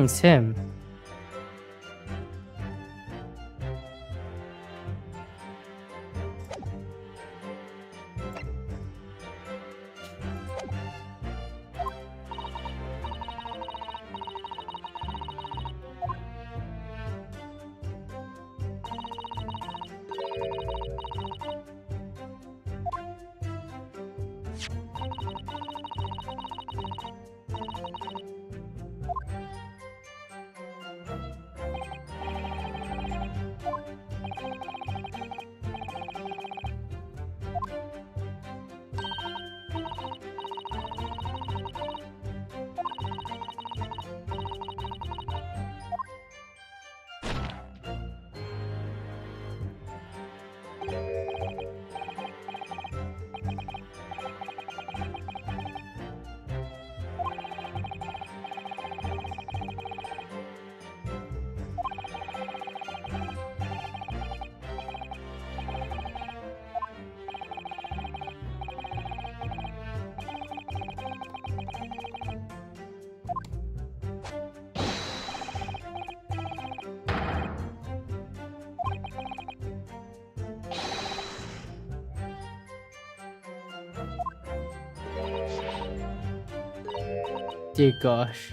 It's him. Dear gosh.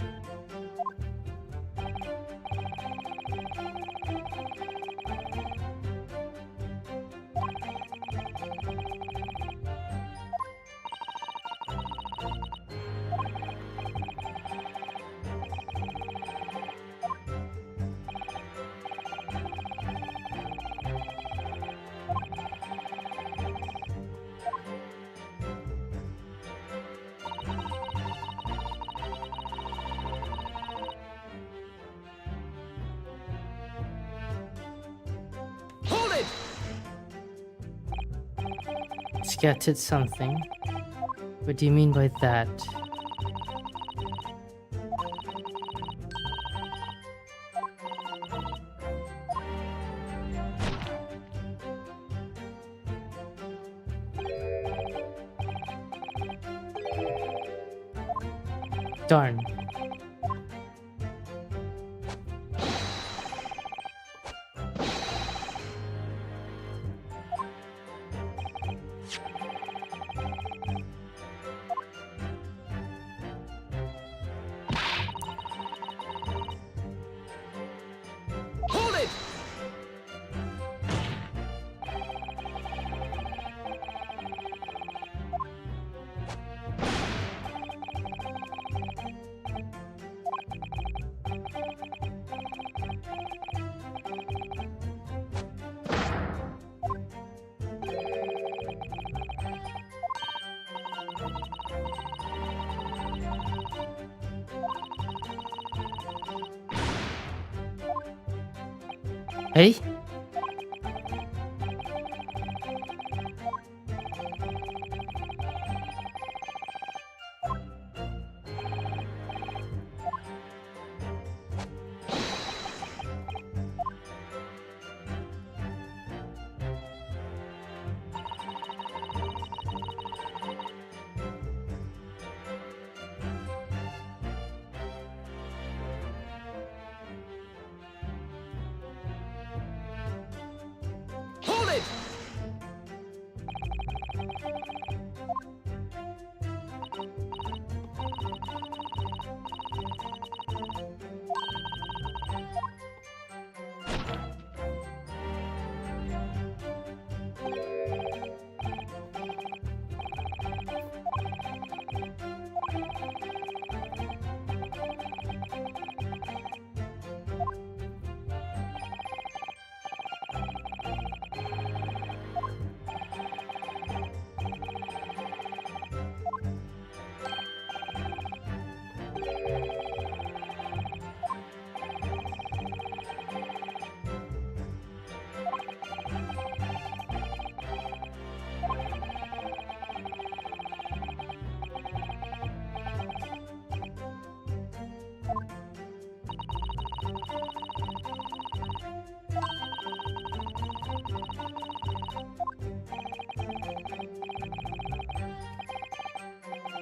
Hold it! Scattered something. What do you mean by that? Darn. Hold it! Hey?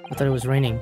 I thought it was raining.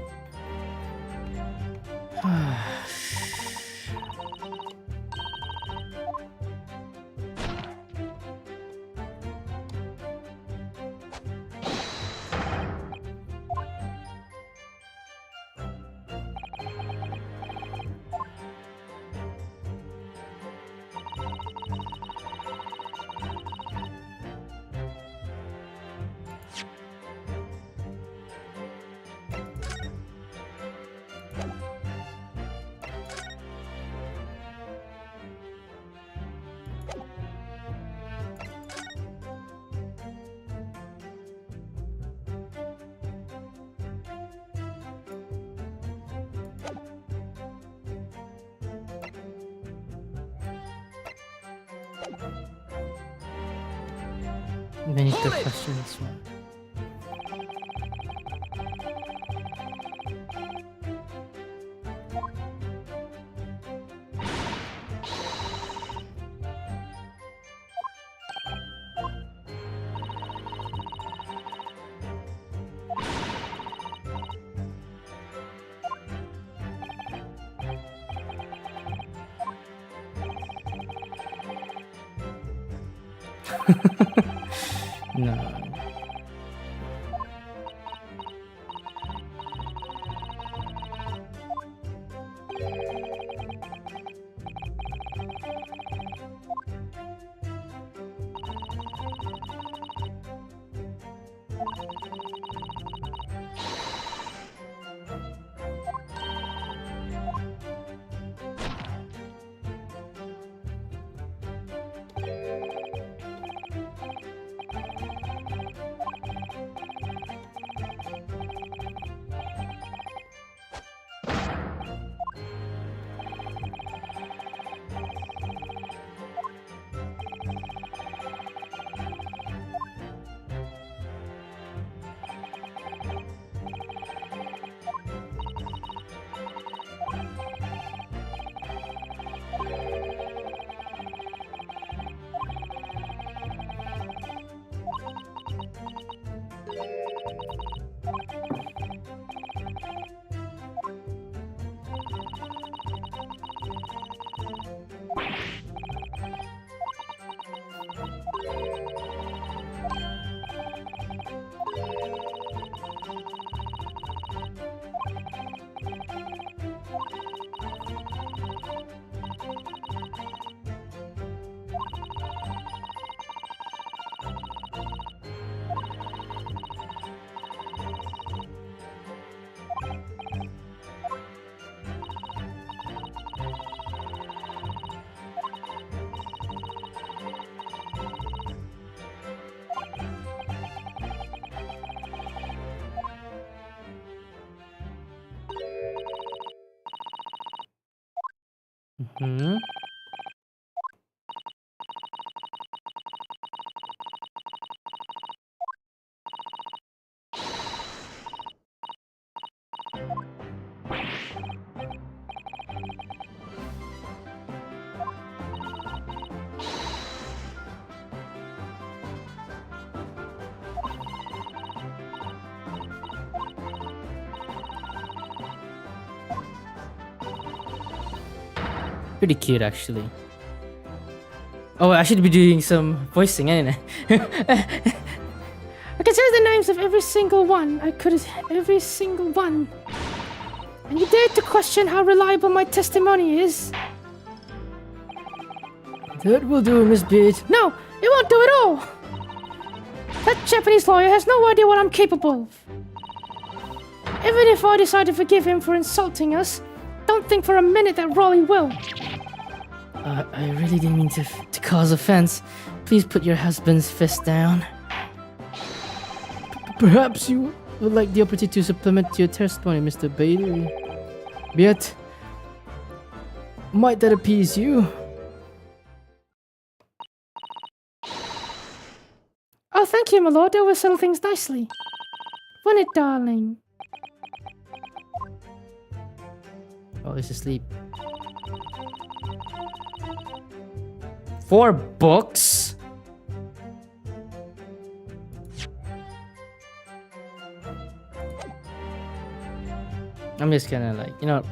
Many good Hold it! questions. No. Hmm. Pretty cute, actually. Oh, I should be doing some voicing, ain't I? I can say the names of every single one. Every single one. And you dare to question how reliable my testimony is? That will do, Miss Beard. No, it won't do at all! That Japanese lawyer has no idea what I'm capable of. Even if I decide to forgive him for insulting us, don't think for a minute that Raleigh will. I really didn't mean to cause offense. Please put your husband's fist down. Perhaps you would like the opportunity to supplement your testimony, Mr. Bailey. Yet, might that appease you? Oh, thank you, my lord. That will settle things nicely. Won't it, darling? Oh, he's asleep. 4 books? I'm just gonna like, you know,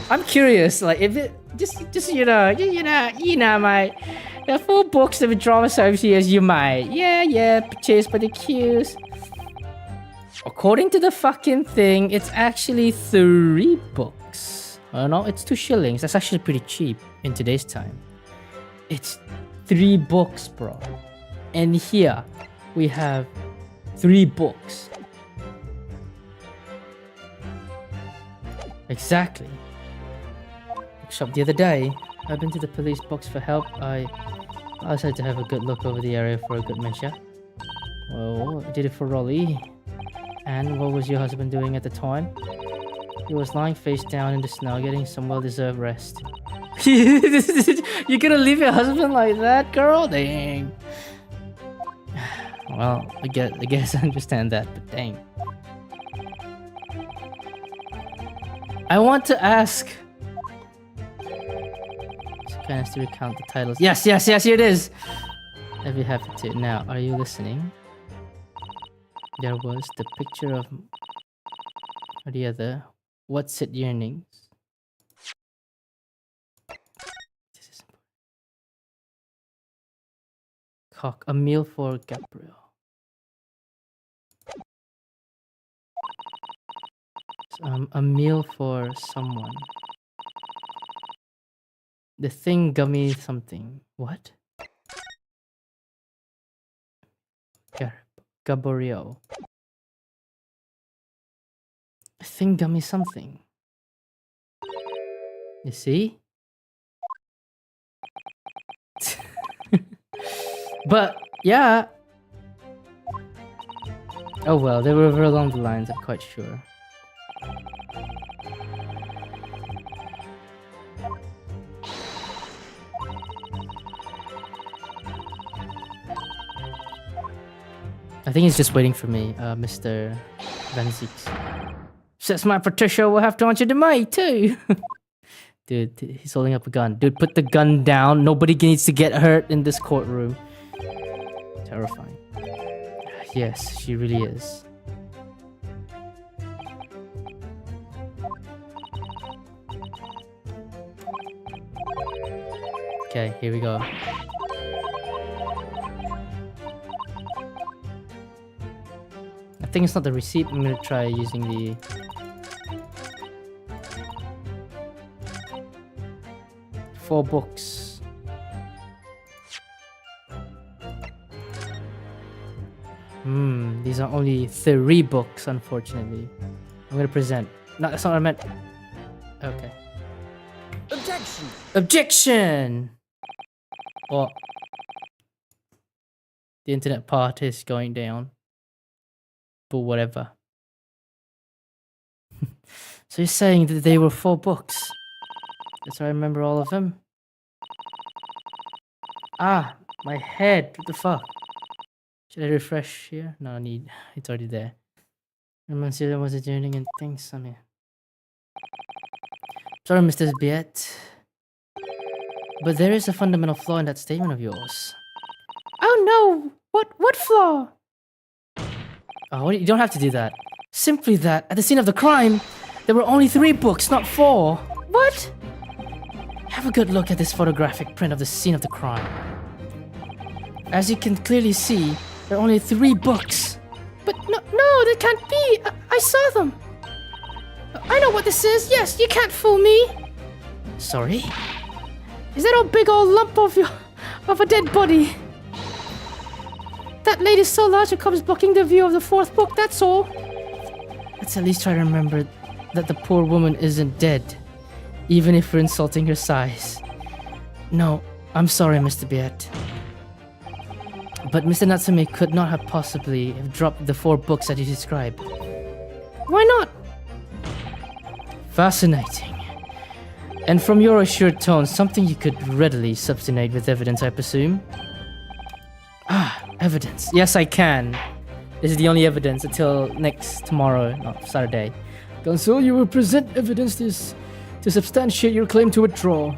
I'm curious, like if it just you know, mate. The 4 books of drama services you might, yeah, purchased by the queues. According to the fucking thing, it's actually 3 books. Oh no, it's 2 shillings. That's actually pretty cheap in today's time. It's 3 books, bro. And here we have 3 books. Exactly. Bookshop the other day. I've been to the police box for help. I decided to have a good look over the area for a good measure. Well, I did it for Raleigh. And what was your husband doing at the time? He was lying face down in the snow, getting some well-deserved rest. You're gonna leave your husband like that, girl? Dang. Well, I guess I understand that, but dang. I want to ask. So kind of to recount the titles. Yes, here it is. I'd be happy to. Now, are you listening? There was the picture of or the other. What's it yearnings? This is cock. A meal for Gabriel. A meal for someone. The thing gummy something. What? Gabriel. A thing gummy something. You see? But yeah. Oh well, they were along the lines, I'm quite sure. I think he's just waiting for me, Mr. Van Zieks. Says my Patricia will have to answer to me too. Dude, he's holding up a gun. Dude, put the gun down. Nobody needs to get hurt in this courtroom. Terrifying. Yes, she really is. Okay, here we go. I think it's not the receipt. I'm gonna try using the... Four books. These are only 3 books, unfortunately. I'm gonna present. No, that's not what I meant. Okay. Objection! Objection! What? The internet part is going down. But whatever. So you're saying that they were 4 books? Yes, I remember all of them. Ah, my head. What the fuck? Should I refresh here? No need. It's already there. Remember, was it doing and things on here? Sorry, Mr. Biet. But there is a fundamental flaw in that statement of yours. Oh no! What flaw? Oh, you don't have to do that. Simply that, at the scene of the crime, there were only 3 books, not 4. What? Have a good look at this photographic print of the scene of the crime. As you can clearly see, there are only 3 books. But no, that can't be. I saw them. I know what this is. Yes, you can't fool me. Sorry? Is that a big old lump of a dead body? That lady's so large it comes blocking the view of the fourth book, that's all. Let's at least try to remember that the poor woman isn't dead, even if we're insulting her size. No, I'm sorry, Mr. Beat. But Mr. Natsume could not have possibly have dropped the 4 books that you described. Why not? Fascinating. And from your assured tone, something you could readily substantiate with evidence, I presume? Ah, evidence. Yes, I can. This is the only evidence until tomorrow, Saturday. Counsel, you will present evidence to substantiate your claim to withdraw.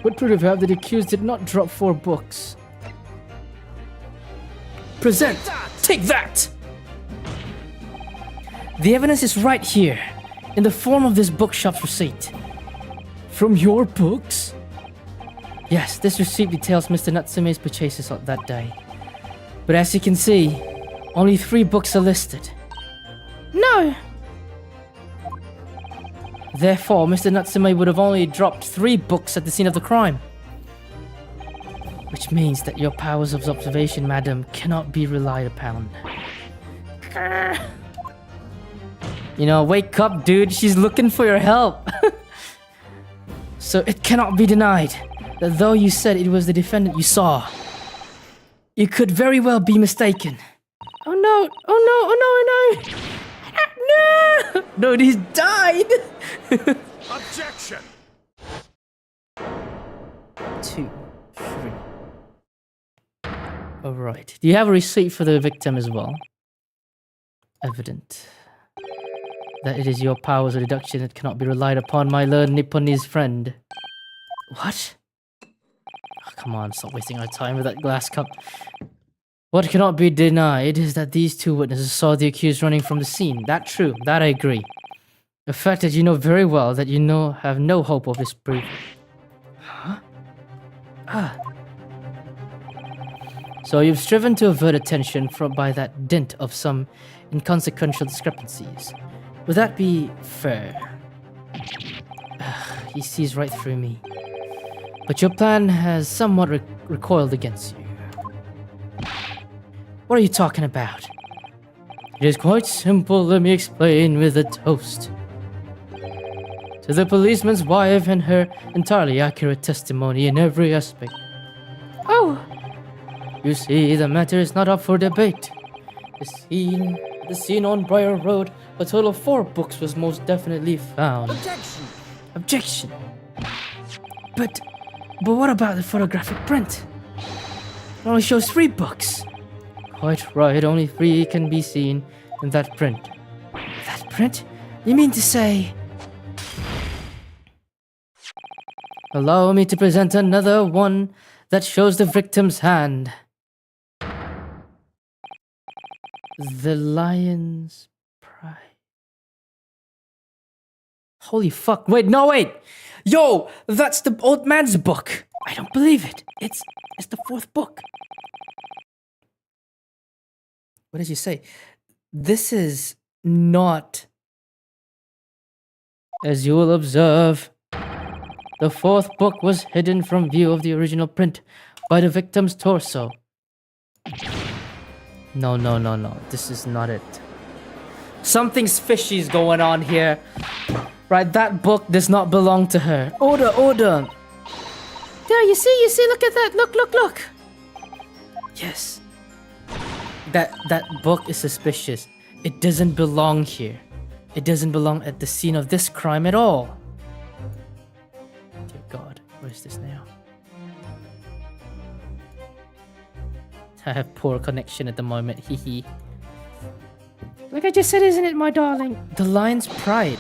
What proof you have that the accused did not drop 4 books? Present! Take that! The evidence is right here, in the form of this bookshop's receipt. From your books? Yes, this receipt details Mr. Natsume's purchases on that day. But as you can see, only 3 books are listed. No! Therefore, Mr. Natsume would have only dropped 3 books at the scene of the crime. Which means that your powers of observation, madam, cannot be relied upon. You know, wake up, dude. She's looking for your help. So it cannot be denied that though you said it was the defendant you saw, you could very well be mistaken. Oh no! Oh no! Oh no! Oh no! No! No, he's died! Objection! 2, 3. Alright. Do you have a receipt for the victim as well? Evident that it is your powers of deduction that cannot be relied upon, my learned Nipponese friend. What? Oh, come on, stop wasting our time with that glass cup. What cannot be denied is that these 2 witnesses saw the accused running from the scene. That true, that I agree. The fact that you know very well that you have no hope of disproving. Huh? Ah. So you've striven to avert attention by that dint of some inconsequential discrepancies. Would that be fair? He sees right through me. But your plan has somewhat recoiled against you. What are you talking about? It is quite simple, let me explain with a toast. To the policeman's wife and her entirely accurate testimony in every aspect. Oh! You see, the matter is not up for debate. The scene on Briar Road, a total of 4 books was most definitely found. Objection! Objection. But what about the photographic print? It only shows 3 books. Quite right, only 3 can be seen in that print. That print? You mean to say... Allow me to present another one that shows the victim's hand. The Lion's Pride. Holy fuck. Wait, no, wait! Yo! That's the old man's book! I don't believe it. It's the 4th book. What did you say? This is not... As you will observe, the 4th book was hidden from view of the original print by the victim's torso. No. This is not it. Something's fishy's going on here. Right, that book does not belong to her. Order! There, you see, look at that. Look. Yes. That book is suspicious. It doesn't belong here. It doesn't belong at the scene of this crime at all. Dear God, where is this now? I have poor connection at the moment, hee. Like I just said, isn't it, my darling? The Lion's Pride.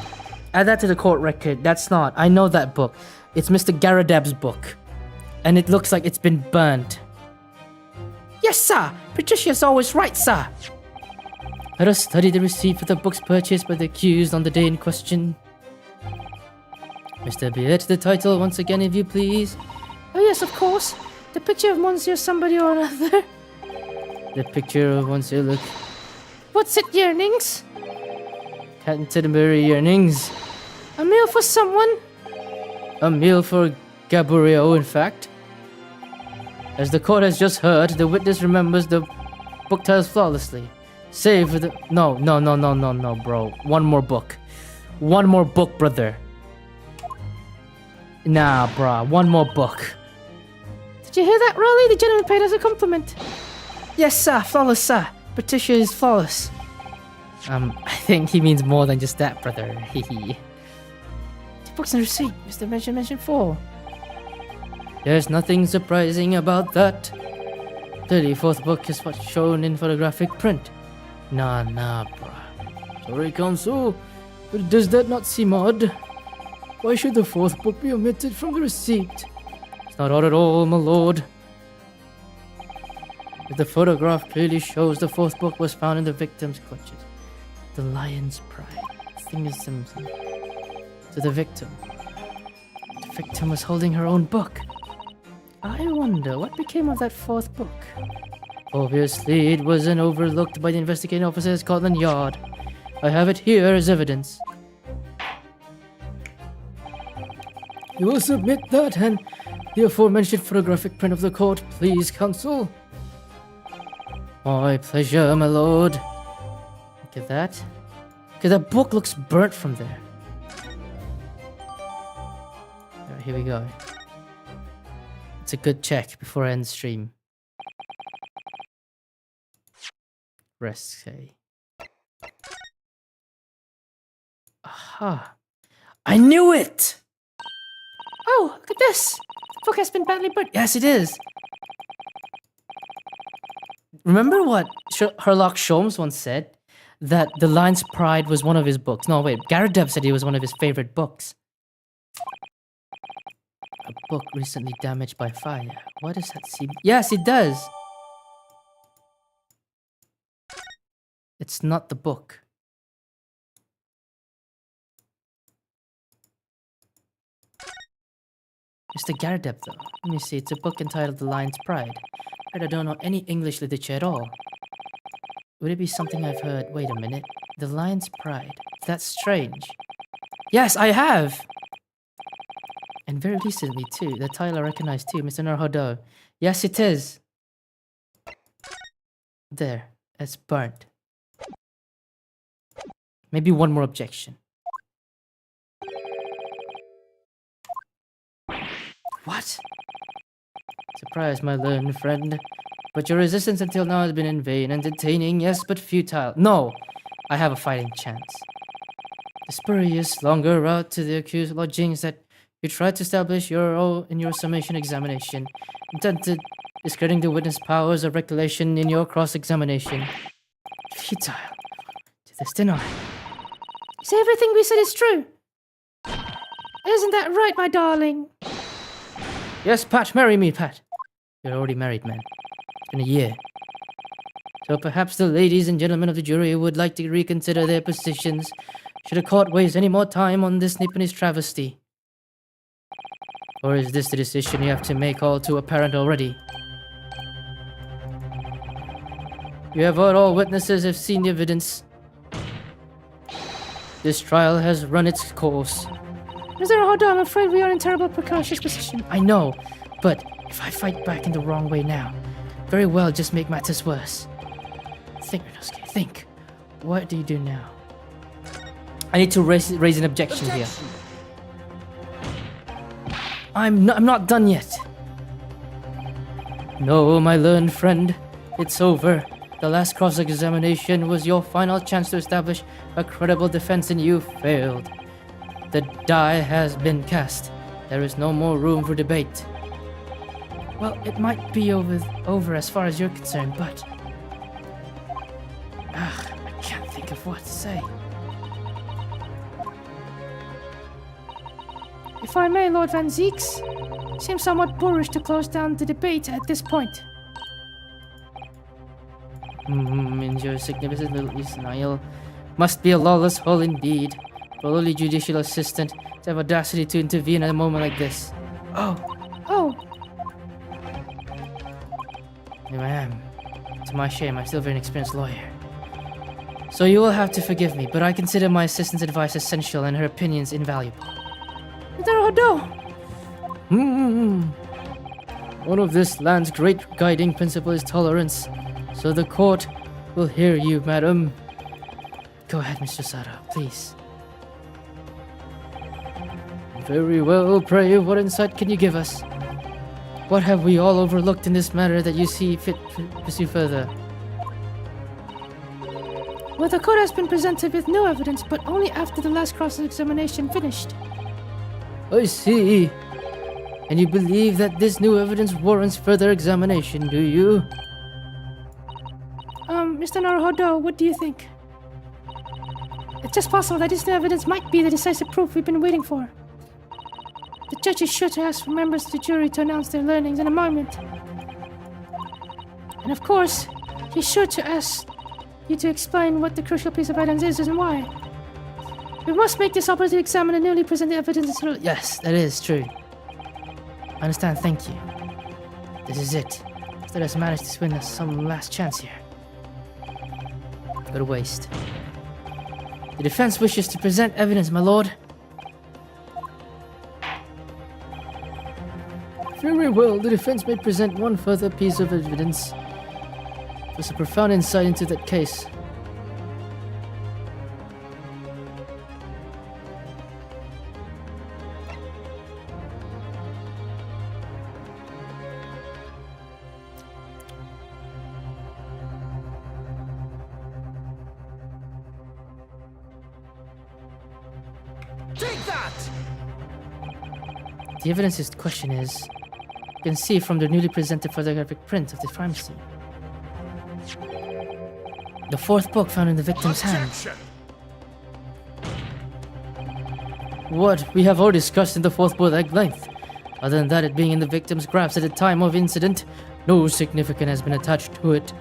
Add that to the court record. That's not. I know that book. It's Mr. Garadab's book. And it looks like it's been burnt. Yes, sir. Patricia's always right, sir. Let us study the receipt for the books purchased by the accused on the day in question. Mr. Beat, the title once again, if you please. Oh yes, of course. The picture of Monsieur somebody or other. The picture of Monsieur look. What's it, yearnings? Canterbury earnings. A meal for someone? A meal for Gabriel, in fact. As the court has just heard, the witness remembers the book tells flawlessly. Save for the... No, bro. One more book. One more book, brother. Nah, bruh. One more book. Did you hear that, Raleigh? The gentleman paid us a compliment. Yes, sir. Flawless, sir. Patricia is flawless. I think he means more than just that, brother. Hehe. The book's in receipt, Mr. Mentioned 4. There's nothing surprising about that. The fourth book is what's shown in photographic print. Nah, bruh. Sorry, counsel, but does that not seem odd? Why should the fourth book be omitted from the receipt? It's not odd at all, my lord. But the photograph clearly shows the fourth book was found in the victim's clutches. The lion's pride. The thing is something. To the victim. The victim was holding her own book. I wonder what became of that fourth book. Obviously, it wasn't overlooked by the investigating officer at Scotland Yard. I have it here as evidence. You will submit that and the aforementioned photographic print of the court, please, counsel. My pleasure, my lord. Look at that. Okay, that book looks burnt from there. Alright, here we go. It's a good check before I end the stream. Rest, say. Aha. I knew it! Oh, look at this! The book has been badly burnt. Yes, it is. Remember what Sherlock Sholmes once said? That The Lion's Pride was one of his books. No, wait. Garrett Deb said it was one of his favorite books. A book recently damaged by fire. What does that seem? Yes, it does. It's not the book. Mr. Gardeb, though. Let me see. It's a book entitled The Lion's Pride. I don't know any English literature at all. Would it be something I've heard? Wait a minute. The Lion's Pride. That's strange. Yes, I have! And very recently, too. The title I recognize, too. Mr. Narhodo. Yes, it is. There. It's burnt. Maybe one more objection. What? Surprise, my learned friend. But your resistance until now has been in vain. Entertaining, yes, but futile. No! I have a fighting chance. The spurious, longer route to the accused lodgings that you tried to establish in your summation examination, intended discrediting the witness powers of recollection in your cross-examination. Futile. To this deny. So everything we said is true? Isn't that right, my darling? Yes, Pat, marry me, Pat. You're already married, man. It's been a year. So perhaps the ladies and gentlemen of the jury would like to reconsider their positions should the court waste any more time on this Nipponese travesty. Or is this the decision you have to make all too apparent already? You have heard all witnesses have seen the evidence. This trial has run its course. Mr. Narhodo, I'm afraid we are in terrible precarious position. I know, but if I fight back in the wrong way now, very well just make matters worse. Think, Rinosuke, think. What do you do now? I need to raise an objection here. I'm not done yet. No, my learned friend, it's over. The last cross-examination was your final chance to establish a credible defense and you failed. The die has been cast. There is no more room for debate. Well, it might be over as far as you're concerned, but... I can't think of what to say. If I may, Lord Van Zeeks, it seems somewhat boorish to close down the debate at this point. In your significant little Ismail must be a lawless hole indeed. For a lowly judicial assistant to have audacity to intervene at a moment like this. Oh. Here I am. To my shame, I'm still a very inexperienced lawyer. So you will have to forgive me, but I consider my assistant's advice essential and her opinions invaluable. Naruhodo! One of this land's great guiding principle is tolerance, so the court will hear you, madam. Go ahead, Mr. Sato, please. Very well, pray, what insight can you give us? What have we all overlooked in this matter that you see fit to pursue further? Well, the court has been presented with no evidence, but only after the last cross-examination finished. I see. And you believe that this new evidence warrants further examination, do you? Mr. Naruhodo, what do you think? It's just possible that this new evidence might be the decisive proof we've been waiting for. The judge is sure to ask for members of the jury to announce their learnings in a moment. And of course, he's sure to ask you to explain what the crucial piece of evidence is and why. We must make this opportunity to examine the newly presented evidence. Yes, that is true. I understand, thank you. This is it. Let us manage to win us some last chance here. What a waste. The defense wishes to present evidence, my lord. Very well, the defense may present one further piece of evidence. There's a profound insight into that case. Take that! The evidence in question is, you can see from the newly presented photographic print of the crime scene. The fourth book found in the victim's hand. Objection! What we have already discussed in the fourth book at length. Other than that, it being in the victim's grasp at the time of incident, no significance has been attached to it.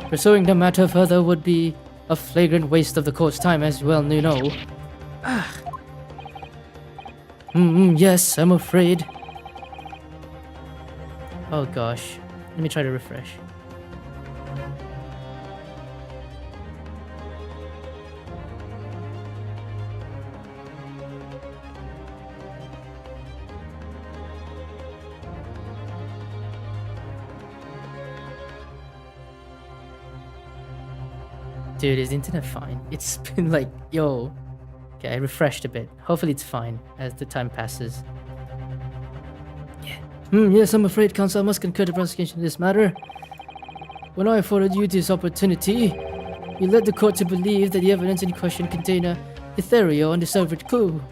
Pursuing the matter further would be a flagrant waste of the court's time, as well you know. Yes, I'm afraid. Oh gosh. Let me try to refresh. Dude, is the internet fine? It's been like, yo. Okay, I refreshed a bit. Hopefully it's fine as the time passes. Yes, I'm afraid, counsel, I must concur the prosecution in this matter. When I afforded you this opportunity, you led the court to believe that the evidence in question contained a ethereal, undiscovered clue.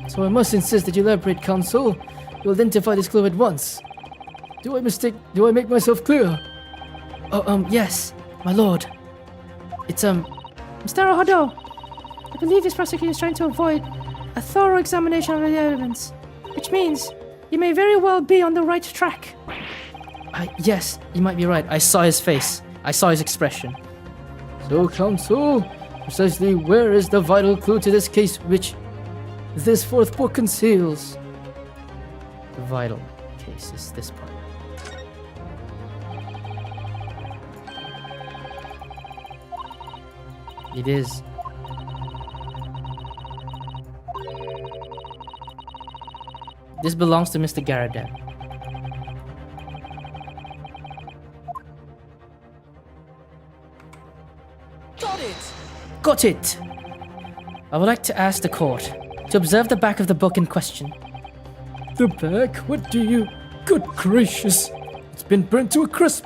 So I must insist that you elaborate, counsel. You identify this clue at once. Do I make myself clear? Yes, my lord. It's, Mr. Naruhodo, I believe this prosecutor is trying to avoid a thorough examination of the evidence, which means you may very well be on the right track. Yes, you might be right. I saw his face. I saw his expression. So, counsel, precisely where is the vital clue to this case which this fourth book conceals? The vital case is this part. It is. This belongs to Mr. Garadan. Got it! I would like to ask the court to observe the back of the book in question. The back? What do you... Good gracious! It's been burnt to a crisp!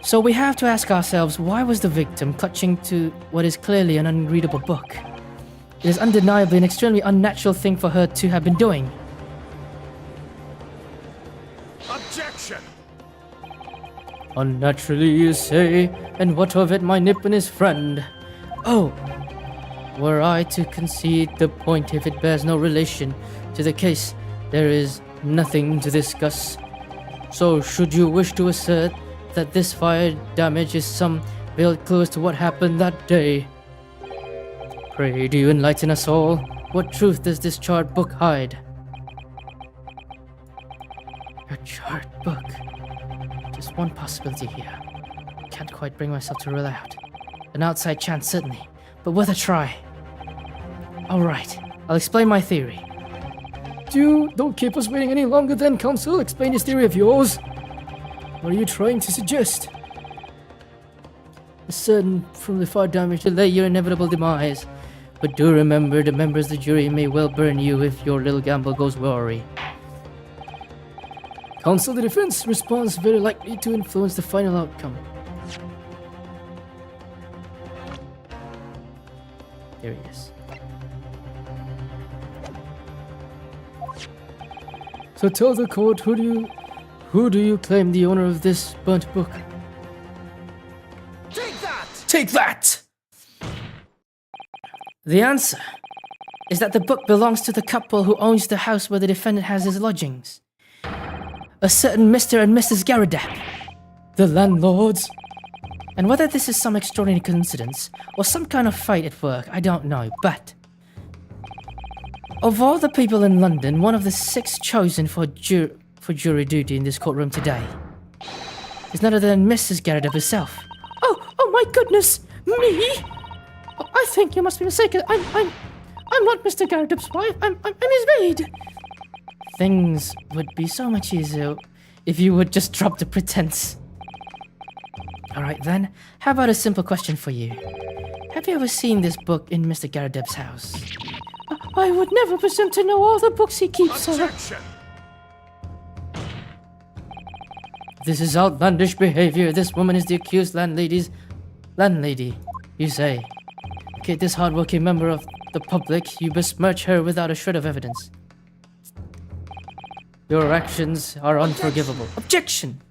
So we have to ask ourselves, why was the victim clutching to what is clearly an unreadable book? It is undeniably an extremely unnatural thing for her to have been doing. Objection! Unnaturally, you say, and what of it, my nip and his friend? Oh, Were I to concede the point if it bears no relation to the case, there is nothing to discuss. So, should you wish to assert that this fire damage is some veiled clue as to what happened that day, pray do you enlighten us all. What truth does this charred book hide? A charred book. Just one possibility here. can't quite bring myself to rule out. An outside chance, certainly, but worth a try. Alright, I'll explain my theory. Don't keep us waiting any longer then, Counsel. Explain this theory of yours. What are you trying to suggest? Certain from the fire damage delay your inevitable demise. But do remember, the members of the jury may well burn you if your little gamble goes awry. Counsel, the defense response very likely to influence the final outcome. There he is. So tell the court, who do you claim the owner of this burnt book? Take that! Take that! The answer is that the book belongs to the couple who owns the house where the defendant has his lodgings. A certain Mr. and Mrs. Garadap. The landlords? And whether this is some extraordinary coincidence or some kind of fate at work, I don't know, but of all the people in London, one of the 6 chosen for jury duty in this courtroom today is none other than Mrs. Garadap herself. Oh my goodness! Me? I think you must be mistaken. I'm not Mr. Garadap's wife. I'm his maid. Things would be so much easier if you would just drop the pretense. Alright then, how about a simple question for you? Have you ever seen this book in Mr. Garadap's house? I would never presume to know all the books he keeps, sir. Objection! This is outlandish behavior. This woman is the accused landlady, you say. Okay, this hardworking member of the public, you besmirch her without a shred of evidence. Your actions are unforgivable. Objection!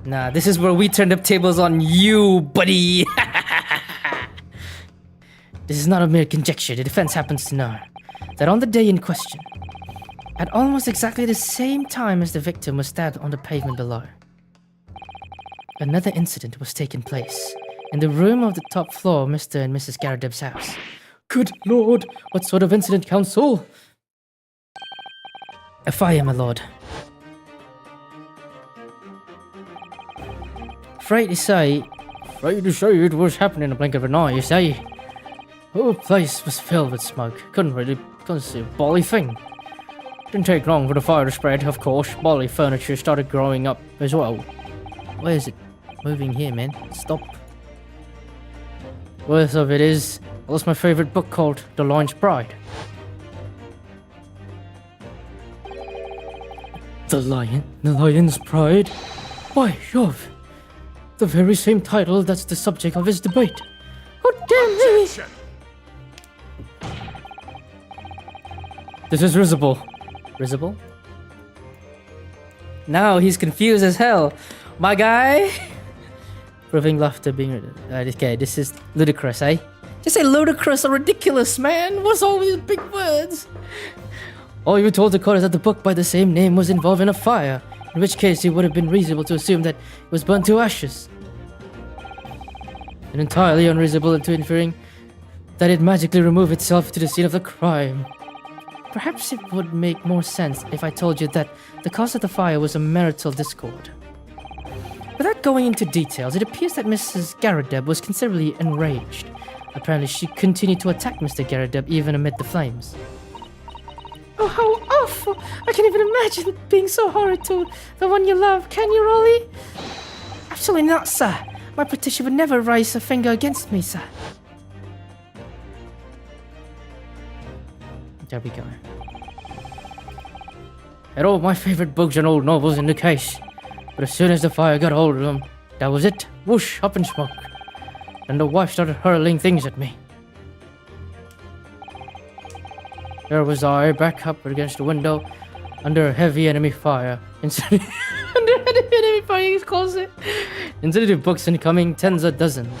Nah, this is where we turned up tables on you, buddy. This is not a mere conjecture. The defense happens to know that on the day in question, at almost exactly the same time as the victim was stabbed on the pavement below, another incident was taking place in the room of the top floor of Mr. and Mrs. Garadap's house. Good lord, what sort of incident, Counsel? A fire, my lord. Afraid to say it was happening in a blink of an eye, you say. The whole place was filled with smoke. Couldn't see a bally thing. Didn't take long for the fire to spread, of course. Bally furniture started growing up as well. Where is it? Moving here, man. Stop. Worst of it is, I lost my favorite book called The Lion's Pride. The Lion's Pride? Why, Shove. The very same title that's the subject of his debate. Oh, damn me! Objection! This is risible. Risible? Now he's confused as hell. My guy? Proving laughter being... okay, this is ludicrous, eh? Just say ludicrous or ridiculous, man. What's all these big words? All you told the court is that the book by the same name was involved in a fire, in which case it would have been reasonable to assume that it was burnt to ashes. And entirely unreasonable to inferring that it magically removed itself to the scene of the crime. Perhaps it would make more sense if I told you that the cause of the fire was a marital discord. Without going into details, it appears that Mrs. Garadap was considerably enraged. Apparently, she continued to attack Mr. Garadap even amid the flames. Oh, how awful! I can't even imagine being so horrid to the one you love. Can you, Rolly? Absolutely not, sir. My petition would never raise a finger against me, sir. There we go. Had all my favorite books and old novels in the case. But as soon as the fire got hold of them, that was it. Whoosh, up in smoke. And the wife started hurling things at me. There was I, back up against the window, under heavy enemy fire. Under enemy fire, he calls it. Instead of books incoming, tens of dozens.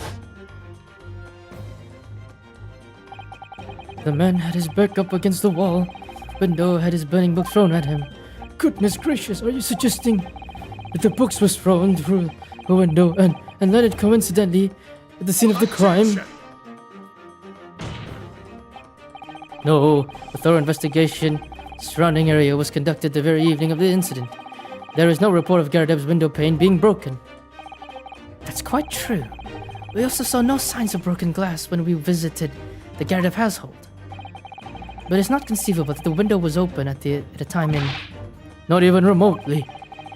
The man had his back up against the wall. Window had his burning book thrown at him. Goodness gracious, are you suggesting that the books was thrown through a window and landed coincidentally at the scene of the crime? Objection! No, a thorough investigation surrounding area was conducted the very evening of the incident. There is no report of Garadap's window pane being broken. That's quite true. We also saw no signs of broken glass when we visited the Gyartub household. But it's not conceivable that the window was open at a time in... Not even remotely.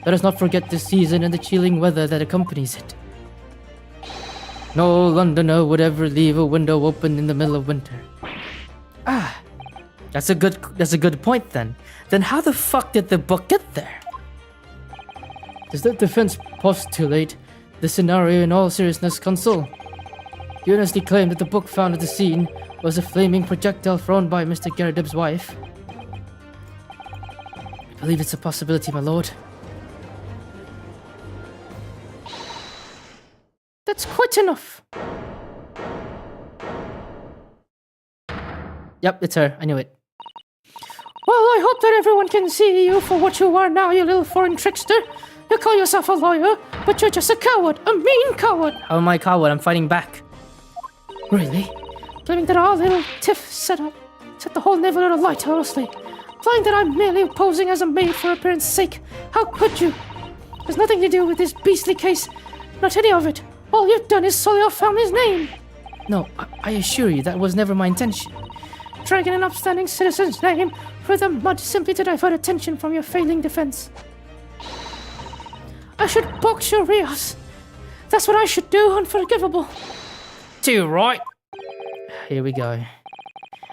Let us not forget the season and the chilling weather that accompanies it. No Londoner would ever leave a window open in the middle of winter. Ah, that's a good point then. Then how the fuck did the book get there? Does that defense postulate the scenario in all seriousness, Consul? You honestly claim that the book found at the scene was a flaming projectile thrown by Mr. Gyartub's wife? I believe it's a possibility, my lord. That's quite enough. Yep, it's her. I knew it. Well, I hope that everyone can see you for what you are now, you little foreign trickster. You call yourself a lawyer, but you're just a coward, a mean coward. How am I a coward? I'm fighting back. Really? Claiming that our little tiff set the whole naval under light, honestly. Implying that I'm merely posing as a maid for appearance sake. How could you? There's nothing to do with this beastly case. Not any of it. All you've done is sully our family's name. No, I assure you that was never my intention. Dragging an upstanding citizen's name through the mud simply to divert attention from your failing defense. I should box your ears. That's what I should do, unforgivable. Too right. Here we go.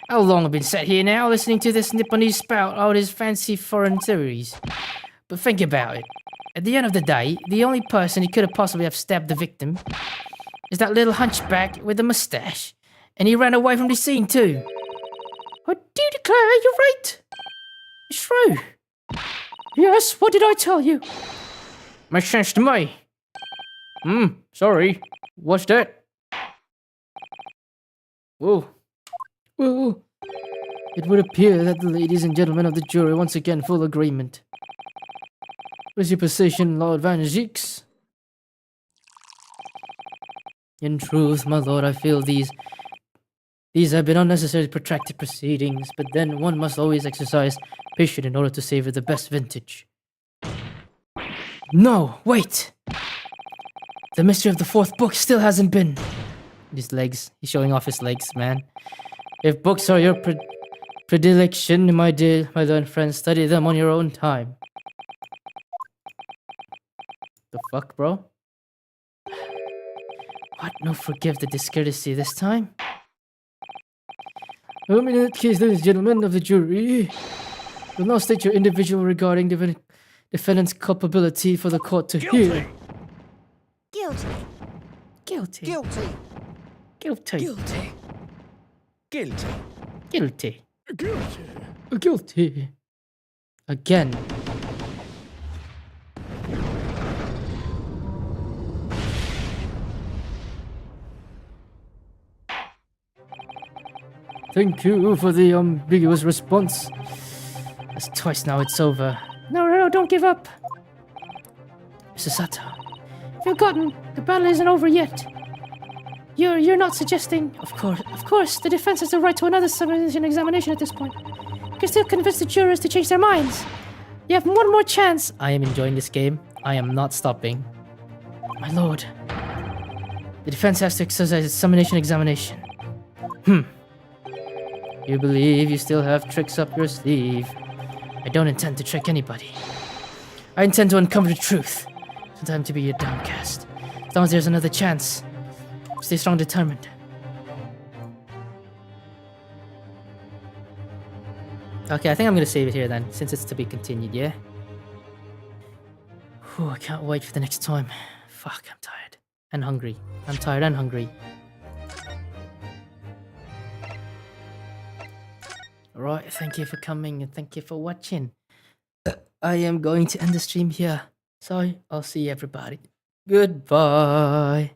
How long have I been sat here now listening to this Nipponese spout all his fancy foreign theories? But think about it. At the end of the day, the only person he could have possibly have stabbed the victim is that little hunchback with the mustache. And he ran away from the scene too. I do declare you're right. It's true. Yes, what did I tell you? Makes sense to me. Sorry. What's that? Whoa. Well, it would appear that the ladies and gentlemen of the jury once again full agreement. What is your position, Lord Van Geeks? In truth, my lord, I feel these have been unnecessary protracted proceedings, but then one must always exercise patience in order to savor the best vintage. No, wait! The mystery of the fourth book still hasn't been... His legs. He's showing off his legs, man. If books are your predilection, my learned friend, study them on your own time. The fuck, bro? What? No, forgive the discourtesy this time? In that case, ladies and gentlemen of the jury, will now state your individual regarding defendant's culpability for the court to hear. Guilty. Guilty. Guilty. Guilty. Guilty. Guilty. Guilty. Guilty. Guilty. Again. Thank you for the ambiguous response. That's twice now, it's over. No, don't give up. Mr. Sato. You've forgotten, the battle isn't over yet. You're not suggesting... Of course, the defense has the right to another submission examination at this point. You can still convince the jurors to change their minds. You have one more chance. I am enjoying this game. I am not stopping. My lord. The defense has to exercise its submission examination. You believe you still have tricks up your sleeve. I don't intend to trick anybody. I intend to uncover the truth. It's time to be your downcast. As long as there's another chance. Stay strong, determined. Okay, I think I'm gonna save it here then, since it's to be continued, yeah? Whew, I can't wait for the next time. Fuck, I'm tired. And hungry. I'm tired and hungry. Alright, thank you for coming and thank you for watching. I am going to end the stream here. So, I'll see everybody. Goodbye.